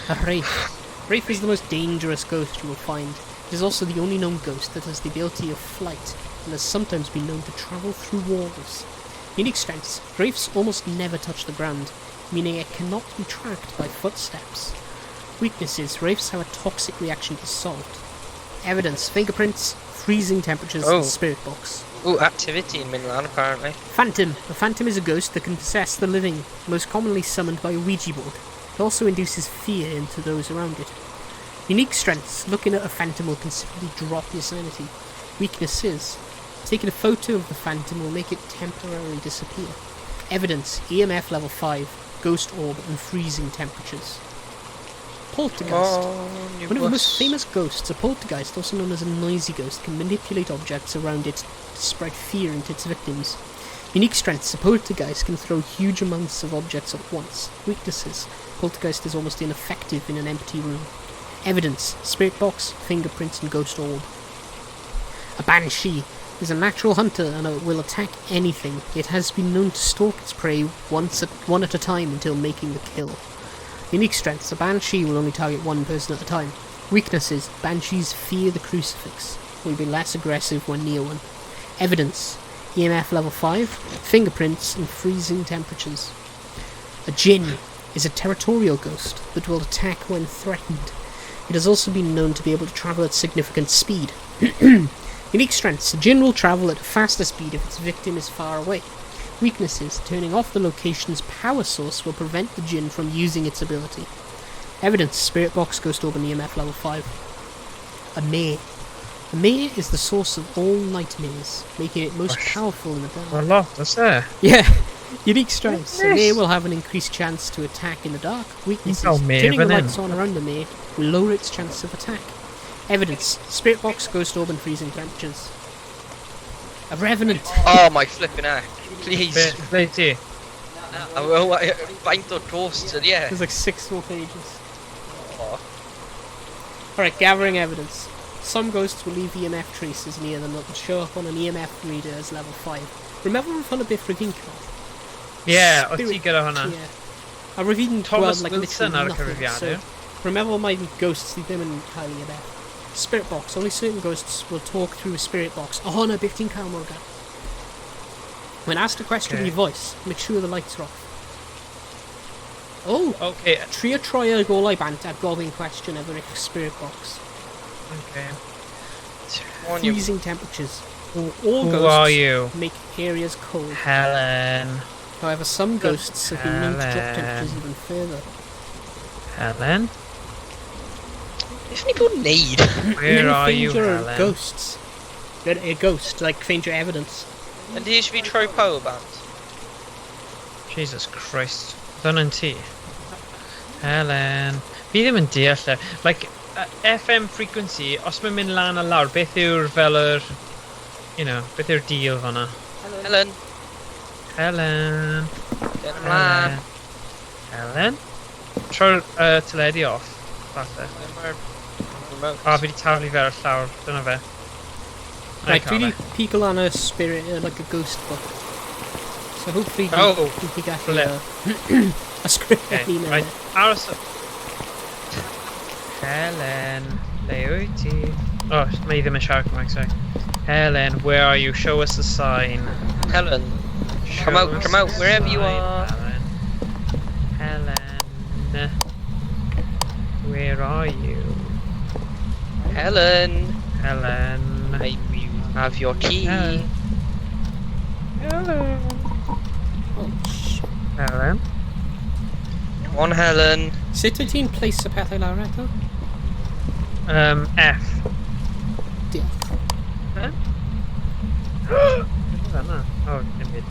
A wraith. Wraith is the most dangerous ghost you will find. It is also the only known ghost that has the ability of flight, and has sometimes been known to travel through walls. Unique strengths: wraiths almost never touch the ground, meaning it cannot be tracked by footsteps. Weaknesses: wraiths have a toxic reaction to salt. Evidence: fingerprints, freezing temperatures, and spirit box. Ooh, activity in Milan apparently. Phantom. A phantom is a ghost that can possess the living, most commonly summoned by a Ouija board. It also induces fear into those around it. Unique strengths: looking at a phantom will considerably drop your sanity. Weaknesses: taking a photo of the phantom will make it temporarily disappear. Evidence: EMF level 5, ghost orb, and freezing temperatures. Poltergeist. One of the most famous ghosts, a poltergeist, also known as a noisy ghost, can manipulate objects around it to spread fear into its victims. Unique strengths: a poltergeist can throw huge amounts of objects at once. Weaknesses: poltergeist is almost ineffective in an empty room. Evidence: spirit box, fingerprints, and ghost orb. A banshee is a natural hunter and it will attack anything. It has been known to stalk its prey one at a time until making the kill. Unique strengths: a banshee will only target one person at a time. Weaknesses: banshees fear the crucifix, will be less aggressive when near one. Evidence: EMF level 5, fingerprints, and freezing temperatures. A jinn is a territorial ghost that will attack when threatened. It has also been known to be able to travel at significant speed. Unique strengths: a jinn will travel at a faster speed if its victim is far away. Weaknesses: turning off the location's power source will prevent the jinn from using its ability. Evidence: spirit box, ghost orb, and EMF level 5. A mae'r. A mae'r is the source of all nightmares, making it most powerful in the dark. A lot, that's there. Yeah. Unique strengths: a mae'r will have an increased chance to attack in the dark. Weaknesses: turning the lights on around the mae'r will lower its chance of attack. Evidence: spirit box, ghost orb, and freezing temperatures. A revenant. Oh my flipping heck. Please. Please. Faint o toast, yeah. There's like 6 more pages. Oh. Alright, gathering evidence. Some ghosts will leave EMF traces near them that will show up on an EMF reader as level 5. Remember rhywun beth rydyn cael? Yeah, o ti gyda hwnna. Yeah. A rydyn Thomas like Wilson ar y nothing, cyfrifiadur. so remember my ghosts sydd ddim yn cael ei ebeth. Spirit box. Only certain ghosts will talk through a spirit box. O hwnna, beth ti'n cael, Morgan? When asked a question with your voice, make sure the lights are off. Oh! Okay. Trio troi'r golau bant a gofyn question efo eich spirit box. Okay. Freezing temperatures. All Who ghosts are you? make areas cold. Helen. However, some ghosts have been known to drop temperatures even further. Helen? If ni bod neud. Where are you, Find your Helen? ghosts. A ghost, like find your evidence. And di eisiau fi troi power band? Jesus Christ. Done yn ti. Helen. Fi ddim yn deall e. Like, FM frequency, os mae'n mynd lan a lawr, beth yw'r fel yr... You know, beth yw'r deal fanna? Helen. Helen. Gen ymlaen. Helen? Tro'r teledu off. Falle. Mae'r remote. O, fi wedi taflu fe ar y llawr. Dyna fe. Right, really peekle on a spirit, like a ghost book. So hopefully you can get a script Okay, right. Aros... Helen, le wyt ti? Oh, mae ddim yn siarad Cymraeg, sorry. Helen, where are you? Show us a sign. Helen. Come out, wherever you are. Helen. Where are you? Helen. Helen. May you have your key? Helen. Oh, shit. Helen. Come on, Helen. Sut wyt ti'n place y pethau lawr eto? F. Diolch. Oh, timid.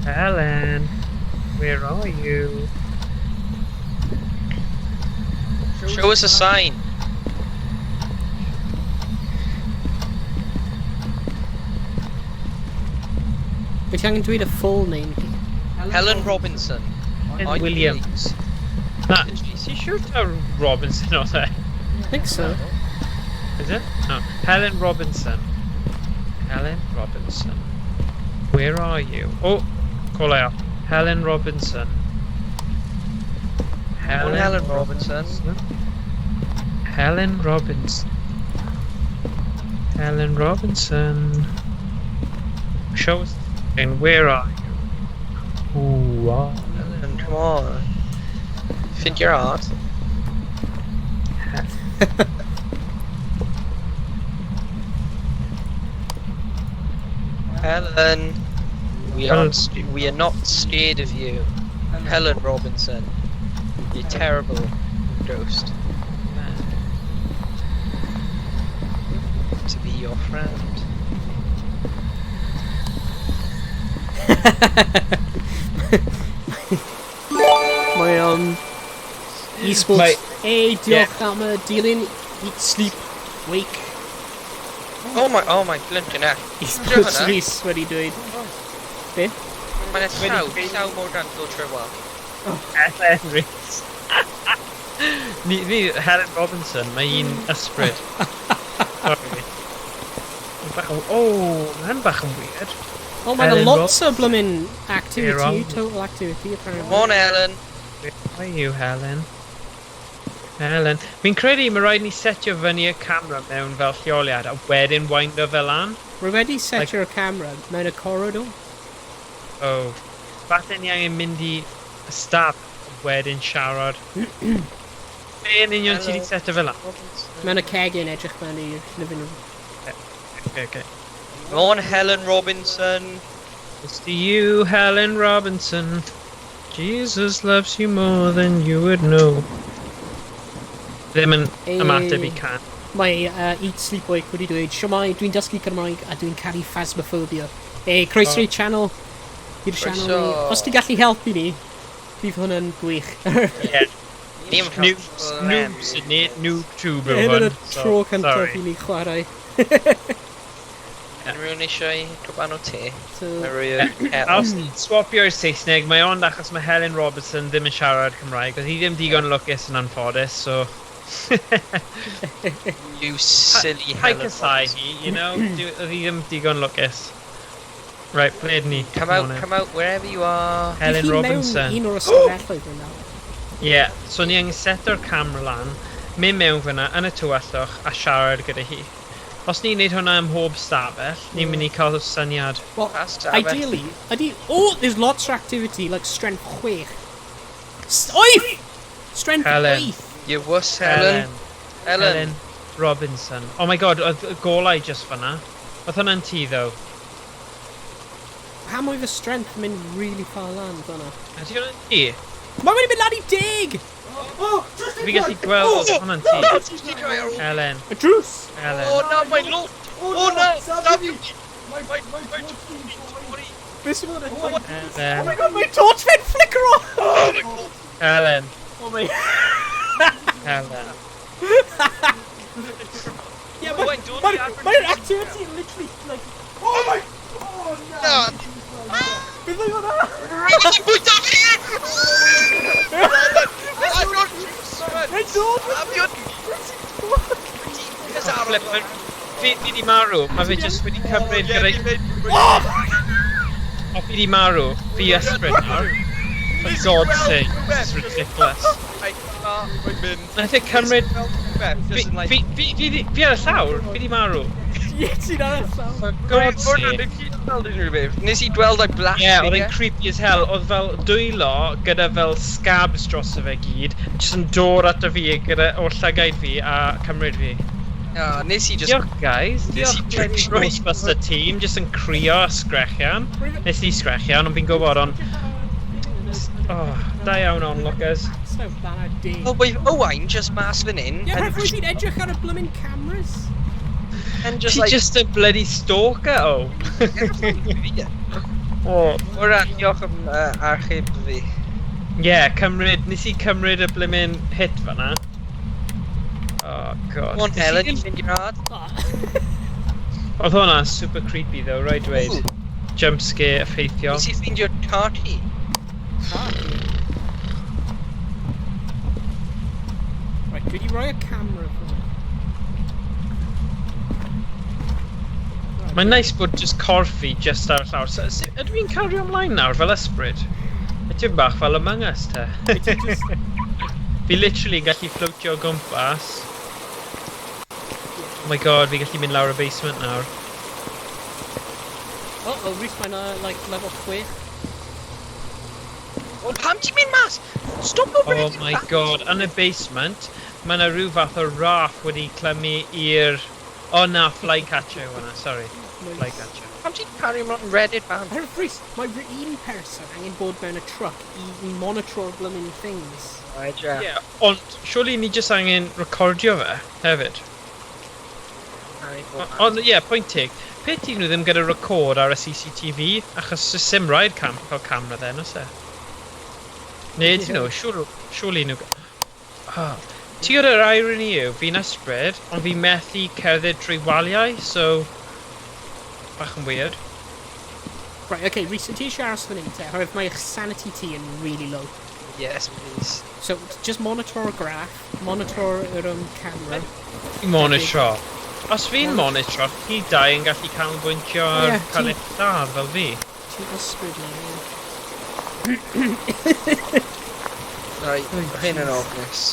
Helen, where are you? Show us a sign. Wyt ti angen dweud y full name hi? Helen Robinson. Are you Williams. Nah, is you sure it's Robinson or that? I think so. Is it? No. Helen Robinson. Helen Robinson. Where are you? Oh, call out. Helen Robinson. Helen Robinson. Helen Robinson. Helen Robinson. Show us. And where are you? Ooh, wow. Helen, come on. Find your art. Helen, we are not scared of you. Helen Robinson, you terrible ghost. To be your friend. Mae esports. Hey, diolch am y dilyn. Eat, sleep, wake. Oh my blinking heck. Esports Rhys wedi dweud. Be? Mae'n llaw mor gan ddod trwy wal. Helen Rhys. Ni Helen Robinson, mae un ysbryd. Sorry. Mae'n bach yn weird. Oh, mae'n lots o blymyn activity, total activity, apparently. Come on, Helen. Where are you, Helen? Helen. Fi'n credu mae rhaid ni setio fyny y camera mewn fel lleoliad a wedyn wind o fel lan. Rwy wedi setio'r camera mewn y corridor. Oh. Falle ni angen mynd i y stab a wedyn siarad. Be yn union ti wedi setio fel lan? Mewn y cegin edrych mewn i'r living room. Okay. Come on, Helen Robinson. It's to you, Helen Robinson. Jesus loves you more than you would know. Ddim yn ymateb I can. Mae Eat Sleep Wake wedi dweud, siomai, dwi'n dysgu Cymraeg a dwi'n caru Phasmophobia. Croeso i'r channel. I'r channel ni. Os ti'n gallu helpu ni, bydd hwnna'n gwych. Noobs yn ni, noob tuber Hyn hwn. yn y tro cyntaf I ni chwarae. Yn rhywun eisiau cwpan o te. Os ni'n swapio'r Saesneg, mae ond achos mae Helen Robertson ddim yn siarad Cymraeg, oedd hi ddim digon lwcus yn anffodus, so... You silly Helen Robinson. You know, oedd hi ddim digon lwcus. Right, pled ni. Come out, wherever you are. Helen Robinson. Un o'r ysgrifennoedd yna. Yeah, so ni angen seto'r camera lan, mynd mewn fyna yn y tywyllwch a siarad gyda hi. Os ni'n neud hwnna ym mhob stafell, ni'n mynd I cael syniad. Well, ideally, there's lots of activity, like strength 6. Oif! Strength 8. You wuss, Helen. Helen Robinson. Oh my god, oedd y golau just fyna. Oedd hwnna'n ti, though. Pam oedd y strength yn mynd really far lan fyna? Ydy hwnna'n ti? Mae'n mynd I mynd lan I 10! Fi gallu gweld hwnna'n ti. Helen. Y drws! Helen. Oh no, my lord! Oh no! Stop you! Beth sy'n mynd? Oh Helen. my god, my torch vent flicker off! Oh my god! Helen. Oh my... Helen. Yeah, my activity literally, like... Oh my... Oh no! Beth yw hwnna? Ti'n bwyta fi! My dod! Fi di marw, mae fe just wedi cymryd gyda... O, fi di marw, fi ysbryd nawr. For God's sake, this is ridiculous. Nath e cymryd... Fi ar y llawr, fi di marw. Ie, ti'n ar y llaw. For God's sake. Nes I gweld like black Yeah, oedd e'n creepy as hell. Oedd fel dwylo gyda fel scabs dros y fe gyd, jyst yn dod at y fi gyda o llygaid fi a cymryd fi. Nes i just... Diolch guys, Nes i diolch Ghostbuster team, jyst yn crio sgrechian. Nes i sgrechian, ond fi'n gwybod ond... da iawn onlookers. So fan a day. Oh, wait, Owain just mas fan hyn. Yeah, rwy'n fi'n edrych ar y blymyn cameras. And just She's like... just a bloody stalker, oh. Wra, diolch am archib fi. Yeah, nes i cymryd y blymyn hit fanna. Oh god. One Ellen, ti'n fynd i'r rad? Oedd hwnna super creepy though, right dweud. Jump scare effeithiol. Nes i fynd i'r tarty. Right, dwi wedi rhoi y camera fan. Mae'n nice bod just corffi just ar y llawr. Ydw i'n cario ymlaen nawr fel ysbryd? Ydw i'n bach fel Among Us te. Fi literally gallu floatio o gwmpas. Oh my god, fi gallu mynd lawr y basement nawr. Oh, Rhys, mae'n like level 6. O, pam ti'n mynd mas? Stop o Oh my god, yn y basement, mae yna rhyw fath o raff wedi clymu i'r... Oh na, flycatcher yw hwnna, sorry. Flycatcher. Pam ti'n cario ymlaen Reddit fan? Rhys, mae un person angen bod mewn y truck I monitor blooming things. Yeah, ond surely ni jyst angen recordio fe, hefyd. Ond ie, point tig. Peth i nhw ddim gyda record ar y CCTV, achos y Cymraeg cael camera then, os e? Neu ydyn nhw, surely nhw... Ti gyda'r irony yw, fi'n ysbryd, ond fi methu cerdded trwy waliau, so... Bach yn weird. Right, okay, Rhys, ti eisiau aros fan hyn te, oherwydd mae'ch sanity ti yn really low. Yes, please. So, just monitor y graph, monitor yr camera. Monitor. Os fi'n monitor, chi dau yn gallu canolbwyntio ar cael eich lladd fel fi. Ti'n ysbryd na, Right, hyn yn ofnus.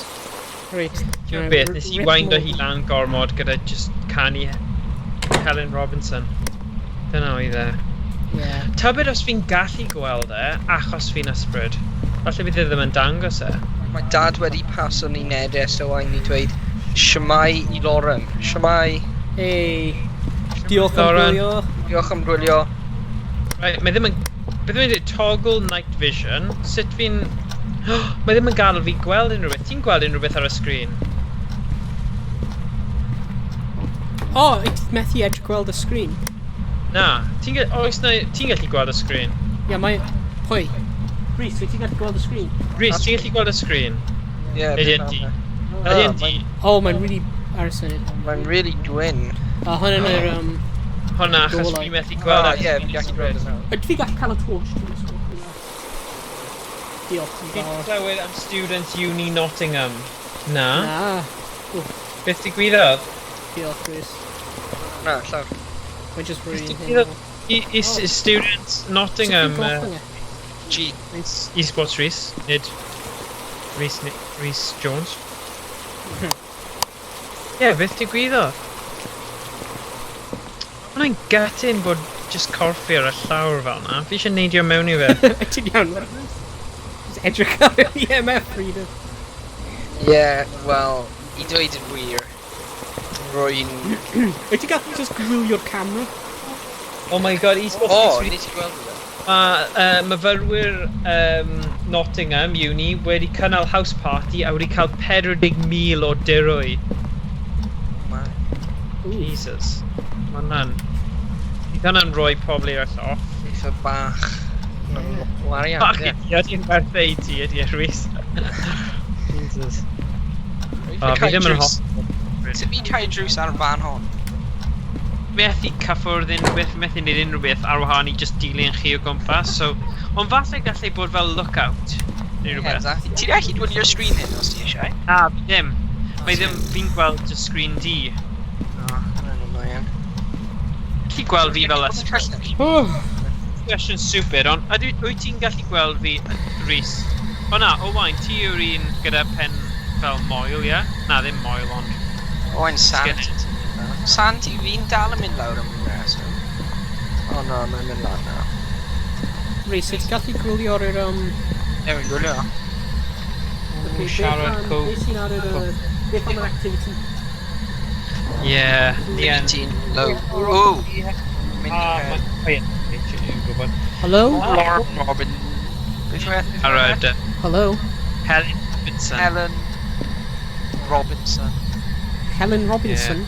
Right. Ti'n beth, nes I weindo hi lan gormod gyda just canu Calan Robinson. Dyna oedd e. Yeah. Tybed os fi'n gallu gweld e, achos fi'n ysbryd. Falle bydd e ddim yn dangos e. Mae dad wedi paso ni nedes o Owain I dweud Siamai I Loren. Siamai. Hey. Diolch am gwylio. Diolch am gwylio. Right, mae ddim yn... Beth mae'n dweud, toggle night vision. Sut fi'n... Mae ddim yn gadael fi gweld unrhyw beth. Ti'n gweld unrhyw beth ar y sgrin? Oh, ti'n methu edrych gweld y sgrin? Na. Ti'n gallu gweld y sgrin? Ie, mae... Pwy? Rhys, wyt ti'n gallu gweld y sgrin? Rhys, ti'n gallu gweld y sgrin? Ie, Ydyn di. Ydyn di. Oh, mae'n really arson. Mae'n really dwi'n. Hwn yn yr... Hwna, achos fi methu gweld Ie, fi gallu gweld y Ydw fi gallu cael y torch? Diolch yn Fi'n fawr. clywed am Students Uni Nottingham. Na? Na. Beth digwyddodd? Diolch, Rhys. Na, llawr. Mae'n just really... I Students Nottingham... G. Esports Rhys, nid Rhys Jones. Ie, beth digwyddodd? Mae'n gutting bod just corffi ar y llawr fel na. Fi eisiau neidio mewn I fe. Ti'n iawn, edrych ar y EMF reader. Ie, wel, I dweud yn wir. Rwy'n... Wyt ti'n gallu just gwylio'r camera? Oh my god, esports O, Rhys. ni ti gweld yna? Myfyrwyr Nottingham Uni wedi cynnal house party a wedi cael 40,000 o dirwy. Jesus. Mae hwnna'n... Bydd hwnna'n rhoi pobl i'r off. Eitha bach. Warian, Bach idiot i'n werth ei ti, ydi Rhys. Jesus. Fi ddim yn hoff. Sut fi'n cael drws ar y fan hon? Methu cyffwrdd unrhyw beth, methu neud unrhyw beth ar wahân I just dilyn chi o gwmpas, so... Ond falle gallai bod fel lookout, neu rhywbeth. Ti'n gallu dod i'r screen hyn os ti eisiau? Na, fi ddim. Mae ddim fi'n gweld y screen D. Gallu gweld fi fel ysbryd. Question stupid, ond wyt ti'n gallu gweld fi, Rhys? O na, Owain, ti yw'r un gyda pen fel moel, ie? Na, ddim moel, ond... Owain sant. Sant I fi'n dal yn mynd lawr am y reswm. O no, mae'n mynd lawr na. Rhys, wyt ti'n gallu gwylio'r yr... Ewn, gwylio. Siarad cool. Beth sy'n ar yr... Beth am yr activity? Ie. 15 low. Ooh! Hello? Lauren Robin. Arad. Hello? Helen Robinson. Helen Robinson. Helen Robinson?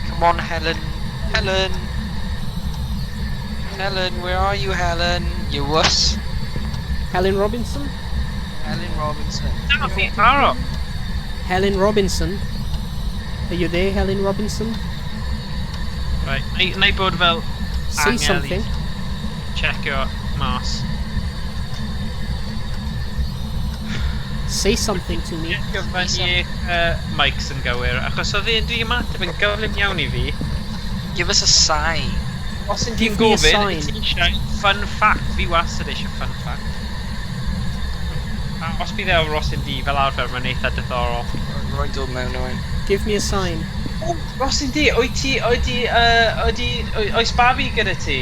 Come on, Helen. Helen. Helen, where are you, Helen? You wuss. Helen Robinson? Helen Robinson. Helen Robinson? Are you there, Helen Robinson? Right, na I bod fel Say angel something. I checio mas. Say something to me. Checio fyny mics yn gywir, achos oedd dwi'n ymateb yn gyflym iawn I fi. Give us a sign. Os yn Give ti'n me a gofyn, sign. ti'n eisiau fun fact, fi wastad eisiau fun fact. A os bydd e o Rosin D fel arfer, mae'n eitha diddorol. Rwy'n dod mewn Owain. Give me a sign. Rosin D, oes babi gyda ti?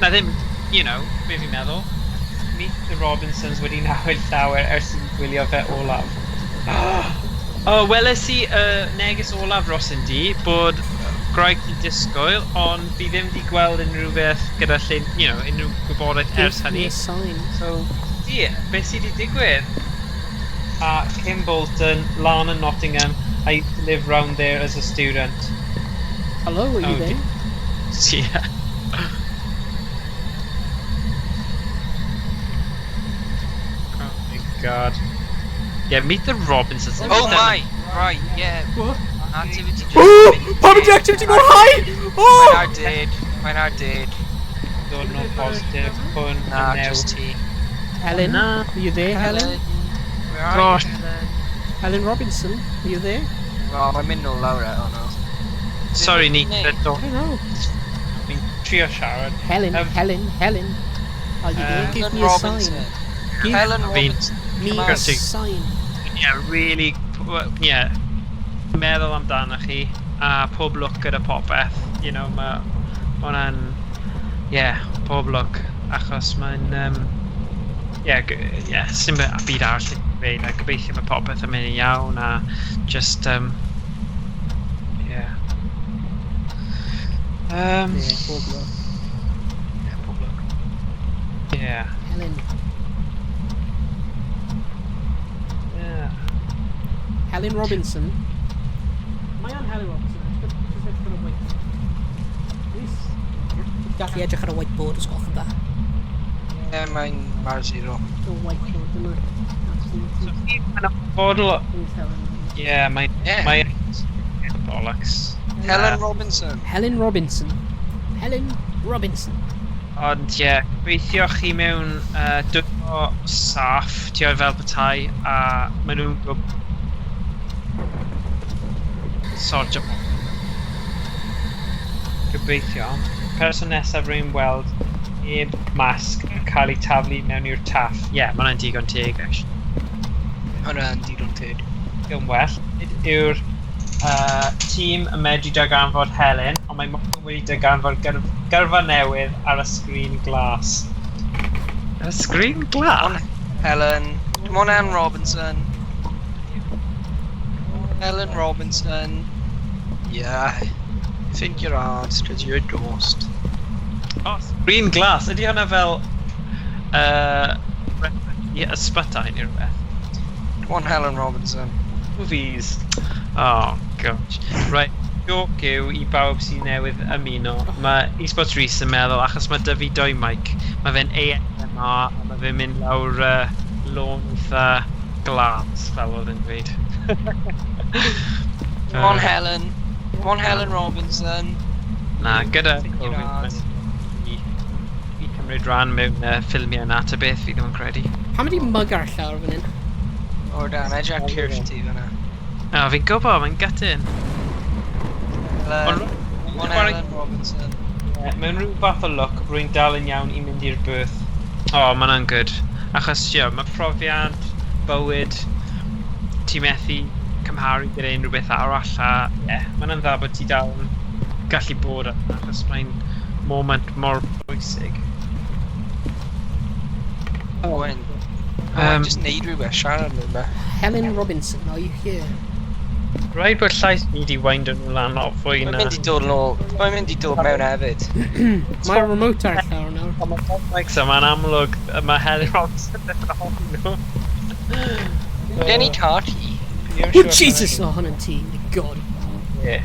Na ddim, you know, be fi'n meddwl. Meet the Robinsons wedi newid llawer ers i'n gwylio fe olaf. Weles I neges olaf Rosin D bod graig I disgwyl, ond fi ddim wedi gweld unrhyw beth gyda lle, you know, unrhyw gwybodaeth ers Give me hynny. a sign. So, beth sydd wedi digwydd? Kim Bolton, Lana Nottingham, I used to live round there as a student. Hello, are you there? Yeah. Oh my god. Yeah, meet the Robinsons. Oh my! Right, yeah. What? Activity just Oh! finished. Public activity more high! When Oh! I did. When I did. Don't know positive, fun, Nah, and just tea. Helen, Nah. are you there, Helen? Where are Gosh. you, Helen? Helen Robinson, are you there? Oh, I'm in no Laura, oh no. Sorry, Name? Nick, I don't know. fi'n trio siarad. Helen, Um, Helen. Are you there? Give Helen me a Robinson. sign. Give Helen Fi'n- Robinson. me Come a on. sign. Yeah, really, yeah. Meddwl amdano chi, a pob look gyda popeth, you know, mae hwnna'n, yeah, pob look, achos mae'n, sy'n byd arall I dweud, a gobeithio mae popeth yn mynd yn iawn, a just, yeah. Yeah, pob look. Yeah, pob look. Yeah. Helen. Yeah. Helen Robinson. Mae o'n Helen Robinson. Just edrych ar y white. Rhys. Gallu edrych ar y whiteboard os gwelwch yn dda. Yeah, mae'n Mar Zero. Y whiteboard yma. So, mae'n bodol, Who's Helen? yeah, mae'n, Yeah. mae'n, bollocks. Helen Robinson. Helen Robinson. Helen Robinson. Ond ie, gobeithio chi mewn dwrno saff, ti oedd fel petai, a maen nhw'n sortio. Gobeithio. Person nesaf rwy'n weld heb masg yn cael ei taflu mewn i'r taff. Ie, yeah, mae'n digon teg, actually. Hwna'n digon teg. Yn well. Nid yw'r tîm yn medru darganfod Helen, ond mae Morgan wedi darganfod gyrfa newydd ar y sgrin glas. Ar y sgrin glas? Helen. Come on, Helen Robinson. Helen Robinson. Yeah. I think you're hard, because you're a ghost. O, sgrin glas. Ydy hwnna fel ysbytai neu rhywbeth? Come on, Helen Robinson. Movies. Oh, gosh. Right, joc yw I bawb sy'n newydd ymuno. Mae eSports Rhys yn meddwl, achos mae dy fi doi mic, mae fe'n ASMR, a mae fe'n mynd lawr lôn eitha glas, fel oedd yn dweud. Come on, Helen. Come on, Helen Robinson. Na, gyda Think you're hard. I cymryd rhan mewn ffilmiau na, ta beth fi ddim yn credu. Pam ydi mug ar llawr fan hyn? O'r dan, edrych ar Kirsty fyna. O, fi'n gwybod, mae'n gutting. Helen. Come on, Helen Robinson. Mewn rhyw fath o look, rwy'n dal yn iawn I mynd i'r booth. O, mae hwnna'n good. Achos, mae profiad, bywyd, ti methu cymharu gyda unrhyw beth arall, a mae hwnna'n dda bod ti dal yn gallu bod yna, achos mae'n moment mor bwysig. Owain. Owain, just neud rhywbeth, siarad nhw yma. Helen Robinson, are you here? Rhaid bod llais ni wedi wind nhw lan off fwy Mae'n na. mynd i dod nôl. Mae'n mynd i dod mewn hefyd. Mae'r remote ar llawr nawr. Like so, mae'n amlwg, mae Heddiw Robson yn hoffi nhw. Gen i car key. Oh Jesus! O, hwnna'n ti, my god. Ie.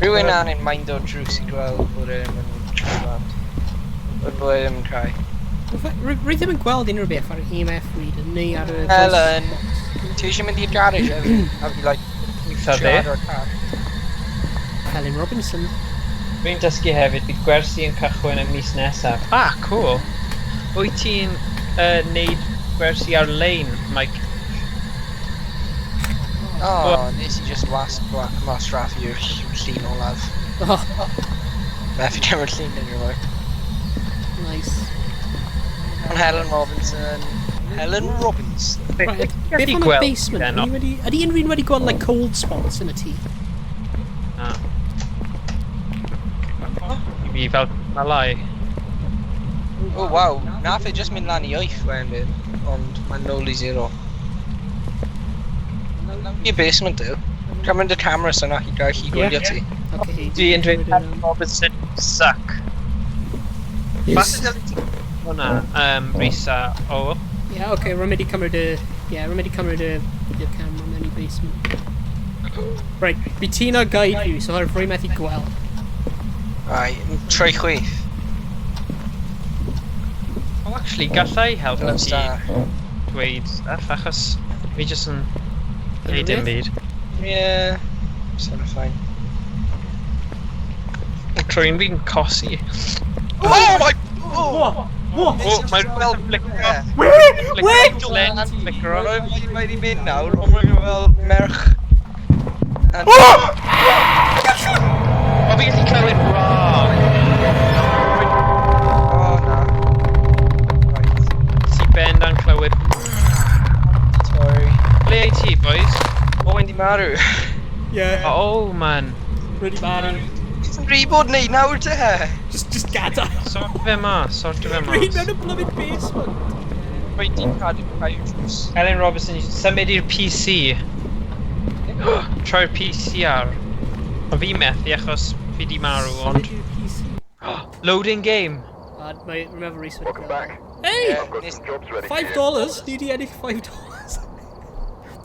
Rhywun anyn mind o drws i gweld bod e'n trwad. Bod e'n crai. Rwy ddim yn gweld unrhyw beth ar y EMF reader, neu ar y... Helen, ti eisiau mynd i'r garage hefyd? A fi, like, Eitha fe. siarad o'r car. Helen Robinson. Rwy'n dysgu hefyd, bydd gwersi yn cychwyn y mis nesaf. Ah, cool. Wyt ti'n neud gwersi ar-lein, Mike? O, nes i just wasraffu i'r llun olaf. Oh, Methu cymryd llun yn rhywbeth. nice. Ond Helen Robinson. Helen Robinson. Right, beth am y basement? Ydy unrhyw'n wedi gweld like cold spots yn y tŷ? Na. I fi fel malai. Oh wow, nath e just mynd lan i 8 wedyn byd. Ond mae'n nôl i 0. I basement yw. Gan mynd y camera sy'n i gael chi gwylio ti. Okay, Dwi'n dweud Helen Robinson suck. Falle dylai ti hwnna, Rhys a Owain. yeah, okay, rwy'n mynd i cymryd y... Yeah, rwy'n mynd i cymryd y video camera mewn i basement. Right, fi ti'n o guide yw, so ar rwy'n methu gweld. Ai, troi chwith. Oh, actually, gallai helpu Dylan ti star. dweud stuff, achos fi jyst yn neud dim byd. Yeah, sort of fine. Rwy'n fi'n cosi. Oh my... What? What? Oh, mae'n fel flicker. Wait! Flicker on. Mae wedi mynd nawr, ond mae'n fel merch. O, fi gallu clywed brag. Oh na. Right. Si Ben dan clywed. Sorry. Ble ei ti, boys? Owain di marw. Yeah, Oh, man. really bad. Sy'n rhi bod neud nawr te? Just gadael. Sort fe mas. Rwy'n mewn y blooming basement. Rwy'n di'n cadw cael drws. Helen Robinson, symud i'r PC. Troi'r PC ar. O fi methu achos fi di marw, ond... Loading game. Remember Rhys wedi Welcome back. Hey! I've got some jobs ready for you. $5? Ni di ennill $5.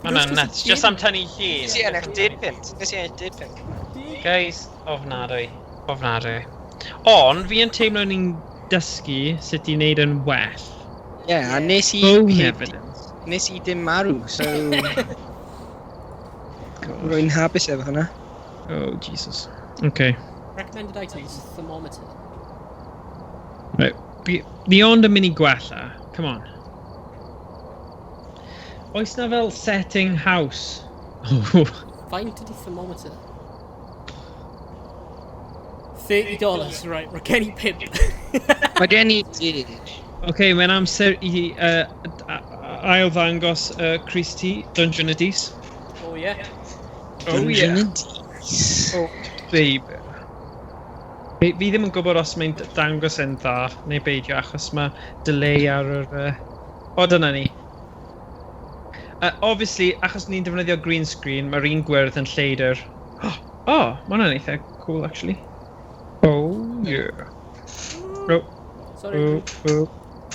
Hwna'n nuts, just am tynnu llun. Nes i ennill did pint. Nes i ennill did pint. Guys, ofnadwy. Ond, fi yn teimlo ni'n dysgu sut i wneud yn well. Ie, a nes i... Bone evidence. Nes i dim marw, so... Rwy'n hapus efo hynna. Oh, Jesus. Okay. Recommended items, thermometer. Right. Beyond y mini gwella, come on. Oes na fel setting house? Faint ydi thermometer? $30, right, mae gen i 5. Mae gen i dig. Okay, mae'n amser i ail ddangos Chris T, Dungeon Edis. Oh yeah. Oh yeah. Oh, babe. Fi ddim yn gwybod os mae'n dangos yn dda, neu beidio, achos mae delay ar yr... O, dyna ni. Obviously, achos ni'n defnyddio green screen, mae'r un gwyrdd yn lleidr. Oh, mae hwnna'n eitha cool, actually. Oh, yeah. Oh, Sorry.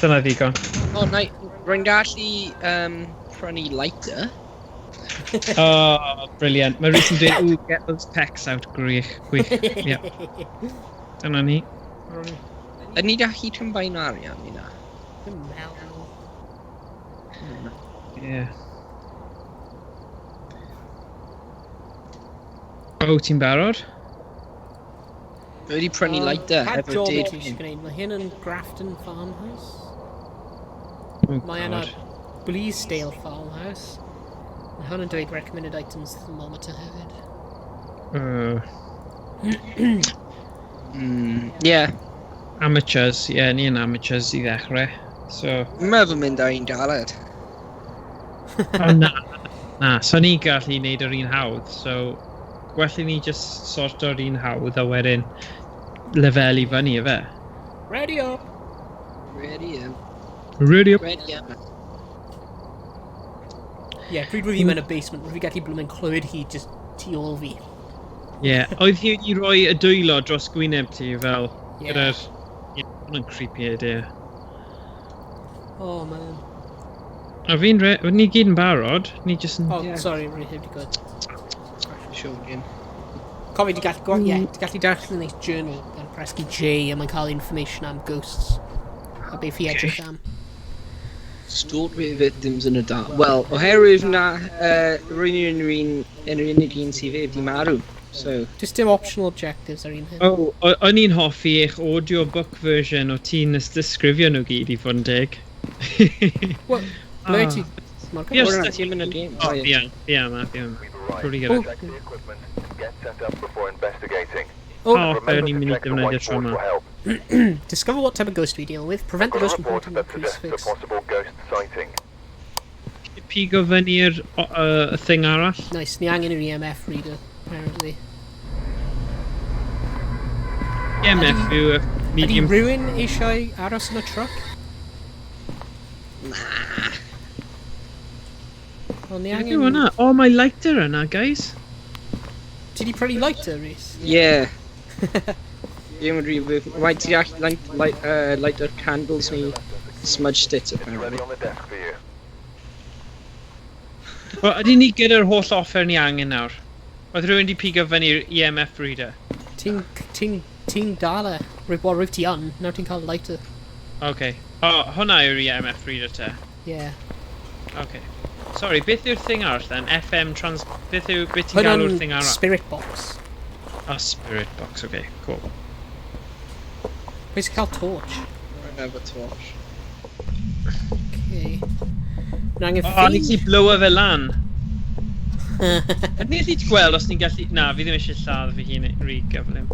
Dyna ddigon. O, rwy'n gallu prynu lighter. Oh, brilliant. Mae Rhys yn dweud, ooh, get those pecs out, gwych. Yeah. Dyna ni. Ydy ni gallu combine arian i na? Yeah. Oh, ti'n barod? Rwy wedi prynu lighter Had efo job did i ti pint. gwneud. Mae hyn yn Grafton Farmhouse. Oh, Mae yna God. Bleasdale Farmhouse. Mae hwn yn dweud recommended items thermometer hefyd. Yeah. Amateurs, yeah, ni yn amateurs i ddechrau. So, Dwi'n meddwl mynd ar un galed. oh, na, so ni gallu neud yr un hawdd, so gwell i ni just sort o'r un hawdd a wedyn lefel i fyny, efe? Ready up! Ready up. Ready up. Ready up. Ie, pryd rwyf fi mewn y basement, rwyf fi gallu blwm yn clywed hi just tu ôl fi. Ie, oedd hi wedi rhoi y dwylo dros gwyneb ti fel... Ie. Gyda'r... Ie, hwnna'n creepy idea. Oh, man. A fi'n ni gyd yn barod, ni jyst yn... Oh, sorry, rwyf heb di gwybod. Show game. Cofio, di gallu darllen eich journal gan presgu J a mae'n cael information am ghosts. A beth fi edrych am. Stort with victims yn y da. Wel, oherwydd na rwy'n yr unig un sydd heb di marw. So... Just dim optional objectives ar un hyn. O, o'n i'n hoffi eich audiobook version o ti'n ysgrifio nhw gyd i fod yn deg. Wel, ble ti? Yes, O'r yna ti'n mynd y game. O, fi am. Pretty good. Check the equipment. Get set up before investigating. O, Remember o'n i'n to mynd i check the defnyddio tro whiteboard yma. for help. Discover what type of ghost we deal with. Prevent the Got a ghost from report haunting the that suggests a crucifix. possible ghost sighting. Pigo fyny'r thing arall. Nice, ni angen yr EMF reader, apparently. EMF yw y Ydy medium... rhywun eisiau aros yn y truck? Wel, ni Yw angen... hwnna? O, mae lighter yna, guys. Ti di prynu lighter, Rhys? Yeah. Dim yn rhywbeth. Mae ti all light o'r candles ni smudged it, It's ready apparently. on the desk for you. Wel, ydy ni gyda'r holl offer ni angen nawr? Oedd rhywun di pigo fyny'r EMF reader? Ti'n dal e. Rwyf ti yn, nawr ti'n cael lighter. OK. O, hwnna yw'r EMF reader te. Yeah. OK. Sorry, beth yw'r thing arall then? FM trans... Beth ti'n galw'r thing arall? Spirit box. Oh, spirit box, OK, cool. Pwy sy'n cael torch? Never torch. Okay. Yn angen O, ni ffin. gallu blowa fe lan. Ydyn ni gallu gweld os ni'n gallu... Na, fi ddim eisiau lladd fi hun rhy gyflym.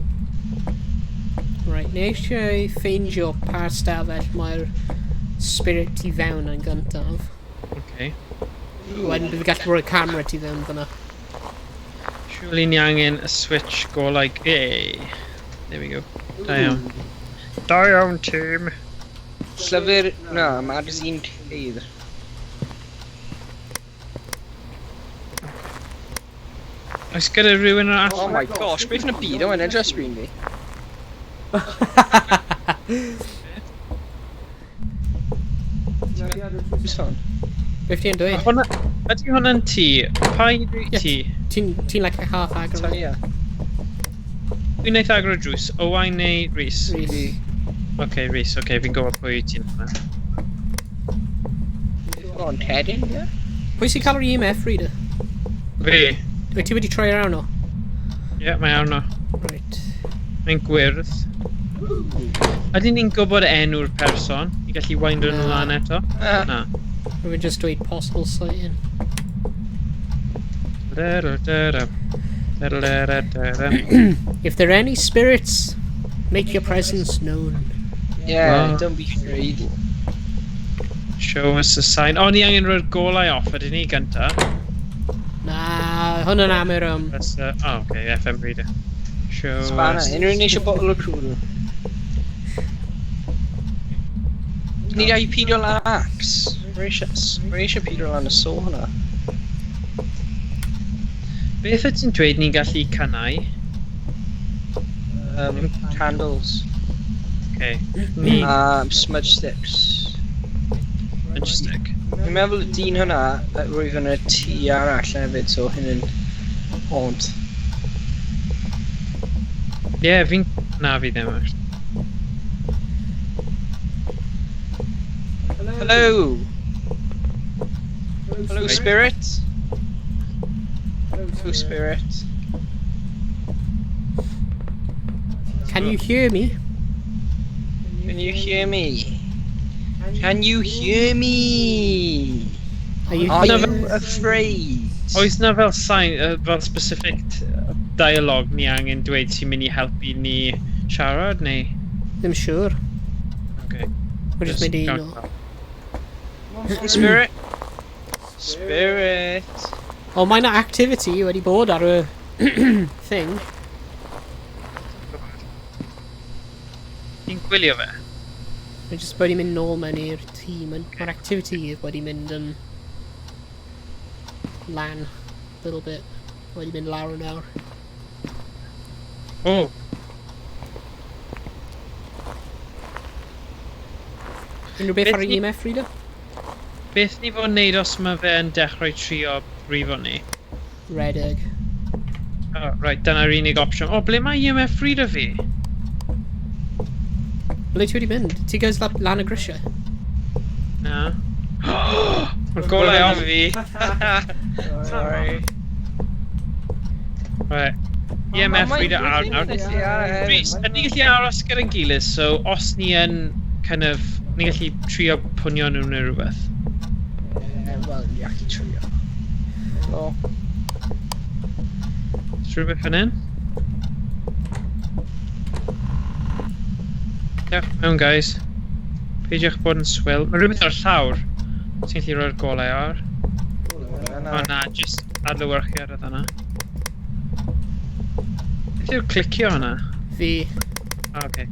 Right, ni eisiau ffeindio pa stafell mae'r spirit ti fewn yn gyntaf. OK. Wedyn bydd fi gallu rhoi camera ti fewn fyna. Surely ni angen y switch go like... Hey. There we go. Da iawn. Da iawn, team. Llyfr... Na, magazine teir. Oes gyda rhywun arall? Oh my gosh, beth yn y byd o'n edrych screen fi? Who's on? Beth ti'n dweud? Ydy hwnna'n ti? Pa ydw Ie. ti? Ti'n like a half agro. Talia. Dwi'n neith agro drws. Owain neu Rhys? Rhys. OK, Rhys. OK, fi'n gwybod pwy ti'n hwnna. On Heddiw, ie? Pwy sy'n cael yr EMF reader? Fi? Wyt ti wedi troi ar o? Ie, mae arno. Right. Mae'n gwyrdd. Ydyn ni'n gwybod enw'r person? I gallu winder nhw lan eto? Na. Rwy'n just dweud possible sighting. If there are any spirits, make your presence known. Yeah, Wow. don't be afraid. Show us a sign. O, ni angen rhoi'r golau off ydyn ni gynta. Na, hwnna'n am yr OK, FM reader. Show Spanna, us... unrhyw un eisiau bottle o crew. Ni rai pidio lan axe. Rwy eisiau pidio lan y so hwnna. Beth ydych ti'n dweud ni'n gallu cannau? Candles. OK. Ni... Smudge sticks. Smudge stick. Dwi'n meddwl y dyn hwnna rwyf yn y tŷ arall hefyd, so hyn yn haunt. Ie, fi'n... Na, fi ddim actually. Hello! Hello, spirit! Hello, spirit. Can you hear me? Can you hear me? Can you hear me? Are you Are here? you afraid? Oes na fel sign, fel specific dialogue ni angen dweud sy'n mynd i helpu ni siarad, neu? Ddim siŵr. OK. We're just mynd i un o. Spirit? Spirit? O, mae na activity wedi bod ar y thing. Ni'n gwylio fe? Mae jyst wedi mynd nôl mewn i'r tîm. Mae'r activity wedi mynd yn... lan. Little bit. Wedi mynd lawr nawr. O! Unrhyw beth ar y EMF reader? Beth ni fod yn neud os mae fe yn dechrau trio brifo ni? Redig. Oh, right, dyna'r unig opsiwn. O, ble mae EMF reader fi? Ble ti wedi mynd? Ti gais lan y grisiau? Na. Mae'r golau off fi. Sorry. Right. EMF reader ar nawr. Rhys, ydy gallu aros gyda'n gilydd, so os ni yn kind of... Ni gallu trio pwnio nhw neu rhywbeth. Wel, ni allu trio. So. Is rhywbeth fan hyn? Dewch mewn, guys. Peidiwch bod yn swil. Mae rhywbeth ar y llawr. Ti'n gallu rhoi'r golau ar. O na, just adlewyrchu ar y ddana. Beth yw'r clicio hwnna? Fi. Okay.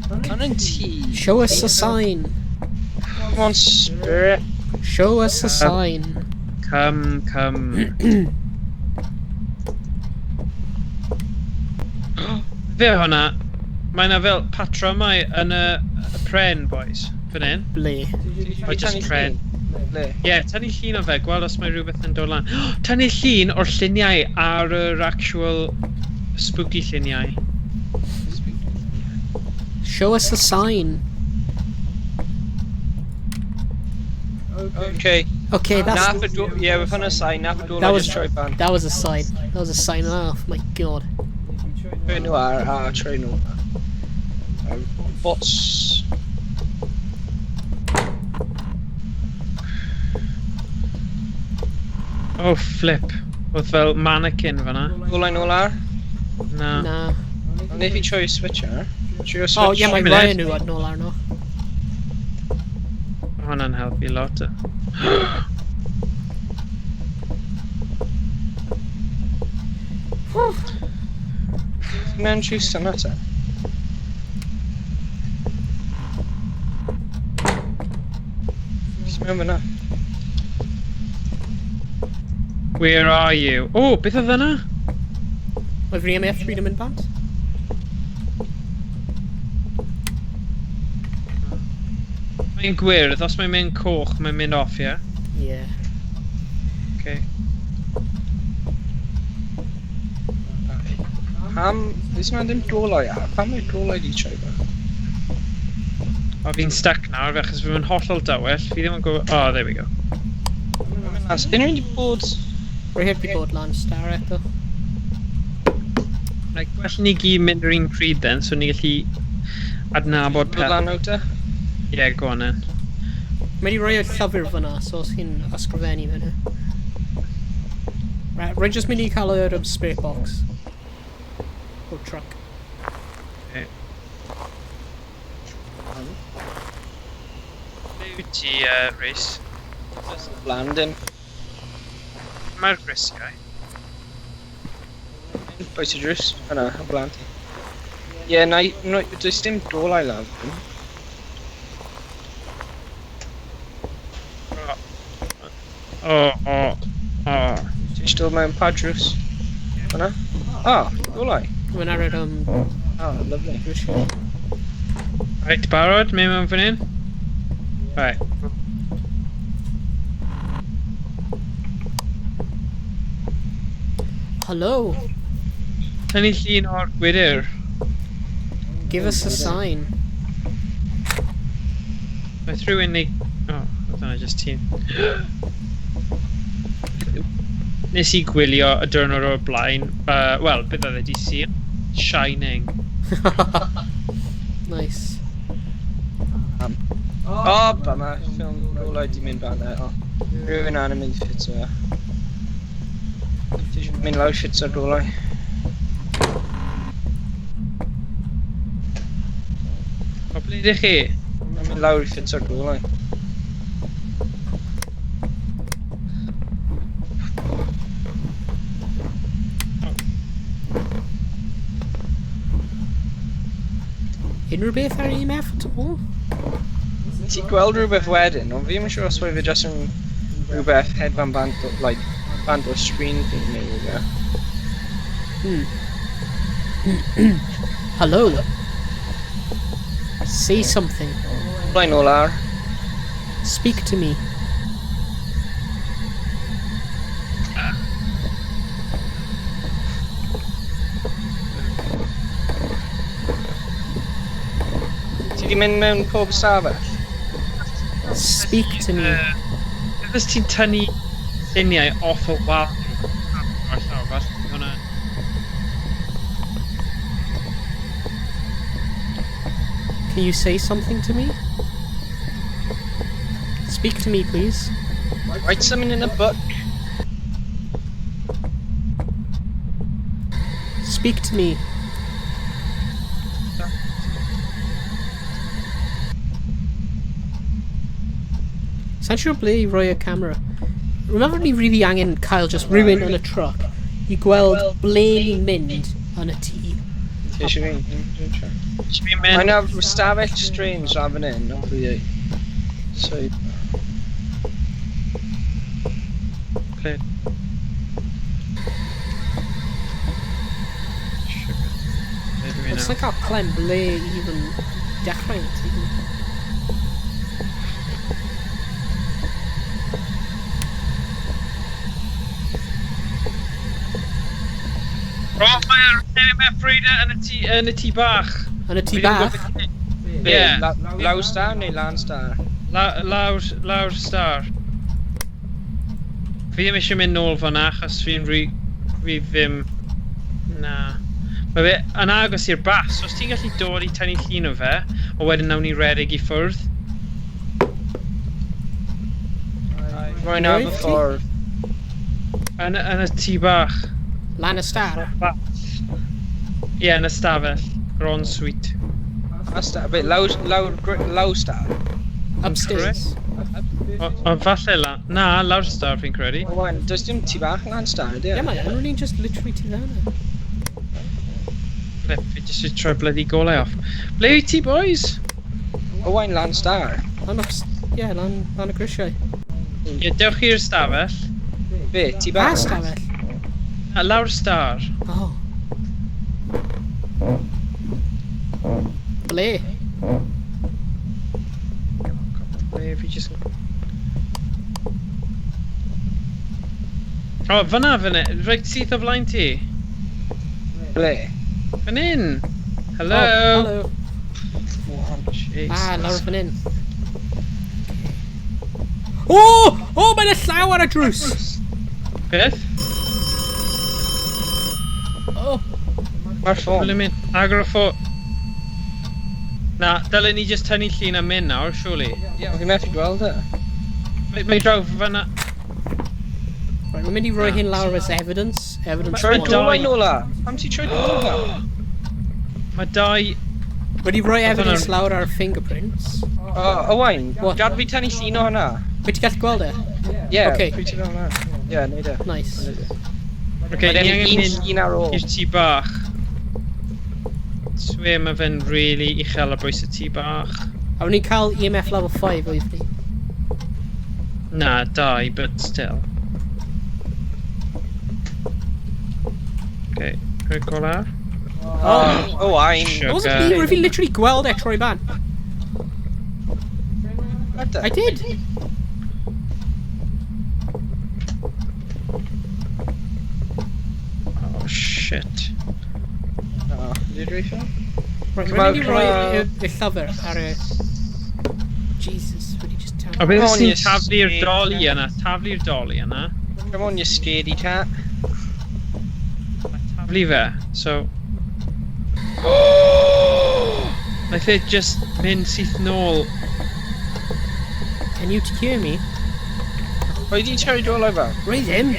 Hwn yn ti. Show us a sign. Come on, spirit. Show us a sign. Come. Fe hwnna. Mae yna fel patrymau yn y pren, boys. Fan hyn. Ble? O, just pren. Le. Ie, tynnu llun o fe, gweld os mae rhywbeth yn dod lan. Tynnu llun o'r lluniau ar yr actual spooky lluniau. Show us a sign. Okay. Okay, that's... Yeah, we've found a sign. That was a sign. That was a sign and a half. My god. No, our train. Bots. Oh, flip. Oedd fel mannequin fanna. Golau nôl ar? Na. Nah. Neu fi troi switch ar? Trio switch. Oh, yeah, mae Ryan nhw ad nôl arno. Hwnna'n helpu lot. Mewn trws yna ta? Sut mewn fyna? Where are you? Oh, beth oedd yna? Mae fy EMF reader mynd bant? Mae'n gwyrdd, os mae'n mynd coch, mae'n mynd off, ie? Yeah. Okay. Ys yma ddim dolau ar? Pam mae dolau di troi fe? O, fi'n stuck nawr, achos fi'n hollol dywell. Fi ddim yn gwybod... Oh, there we go. Unrhyw wedi bod... Rwy heb di bod lan star eto. Like, well ni gyd mynd yr un pryd then, so ni gallu adnabod Bod lan o ta? Yeah, go on then. Mae di roi o'r llyfr fyna, so os chi'n ysgrifennu fyna. Right, rwy'n just mynd i cael yr spirit box. O'r truck. Okay. Ble ti, Rhys? Blandin. Mae'r grisiau. Boes y drws. Yna, y blant. Ie, does dim dolau laf. Oh. Ti'n stod mewn pa drws? Yna? Dolau. Mae'n ar yr Lovely. Right, barod? Mewn mewn fan hyn? Right. Hello. Tynnu llun o'r gwydr. Give us a sign. Mae rhywun neu... Oh, dyna just ti. Nes I gwylio y diwrnod o'r blaen. Wel, beth oedd e di si? Shining. Nice. Bama. Ffilm dolau di mynd ban e. Rhywun anna mynd ffit o. Ti'n mynd lawr ffit o'r dolau. O ble ydych chi? Mynd lawr I ffit o'r dolau. Unrhyw beth ar EMF at all? Ti'n gweld rhywbeth wedyn, ond fi'n siŵr os mae fe jyst yn rhywbeth hedfan bant o, like, bant o screen fi neu rhywbeth. Hello. Say something. Blaen o lawr. Speak to me. Ti di mynd mewn pob stafell? Speak to me. Ydys ti'n tynnu lluniau off o wal? Can you say something to me? Speak to me, please. Write something in a book. Speak to me. Sa'n siŵr ble i roi y camera. Remember ni rili angen cael just rhywun yn y truck i gweld ble ni'n mynd yn y tŷ. Eisiau fi. Mae'n af stafell strange ra fan hyn, o fi ei. So... Play. It's like cael clem ble i even dechrau yn y tŷ. Mae'r EMF reader yn y tŷ bach. Yn y tŷ bach? Ie. Lawr star neu lan star? Lawr star. Fi ddim eisiau mynd nôl fan'na achos fi ddim... Na. Mae fe yn agos i'r bas, so os ti'n gallu dod i tynnu llun o fe, o wedyn nawn ni redeg i ffwrdd. Rwy'n ar y ffordd. Yn y tŷ bach. Lan y star? Ie, yn y stafell. Ron sweet. Lawr star? Upstairs? Ond falle na, lawr star fi'n credu. Owain, does dim tŷ bach lan star, ydy? Ie, mae yn rwy'n just literally tu dda. Flip, fi jyst i troi bloody golau off. Ble yw ti, boys? Owain lan star? Lan y grisiau. Ie, dewch i'r stafell. Be, tŷ bach? A stafell? A lawr star. Oh. Ble? Ble fi jyst... O, fan'na, reit syth o flaen ti. Ble? Fan hyn. Hello. Oh, hello. Jesus. Lawr fan hyn. O, mae'n y llaw ar y drws. Beth? O. Mae'r ffôn. Dylen mynd, agor y ffôn. Na, dylen ni just tynnu llun am mynd nawr, surely. Ie, fi'n methu gweld e. Mae draw fan'na. Right, we're mynd I roi hyn lawr as evidence. Troi dwy nôl a. Pam ti troi dwy nôl a? Mae dau... Wedi roi evidence lawr ar fingerprints. Owain, What? gad fi tynnu llun o hynna. Be ti gallu gweld e? Ie, Okay. pwy ti'n hwnna? Ie, neud e. Nice. Okay, Mae ni gen i angen un mynd llun ar ôl. i'r tŷ bach. Swe mae fe'n really uchel ar bwys y tŷ bach. A wnawn ni cael EMF level 5 oedd ni. Na, 2, but still. Okay, rhaid gola. Owain. Wasn't me? Rwy'n fi literally gweld e troi ban. I did. Oh, shit. Did we show? Right, Come mae'n on, mynd I come roi on. y llyfr ar y... Jesus, wedi just tell. A beth Come on, sy'n you taflu'r scared doli cat. yna? Taflu'r doli yna. Come on, you scaredy cat. Taflu fe, so... Naeth e just mynd syth nôl. Can you hear me? Pwy di torri dwy fe? Raise him.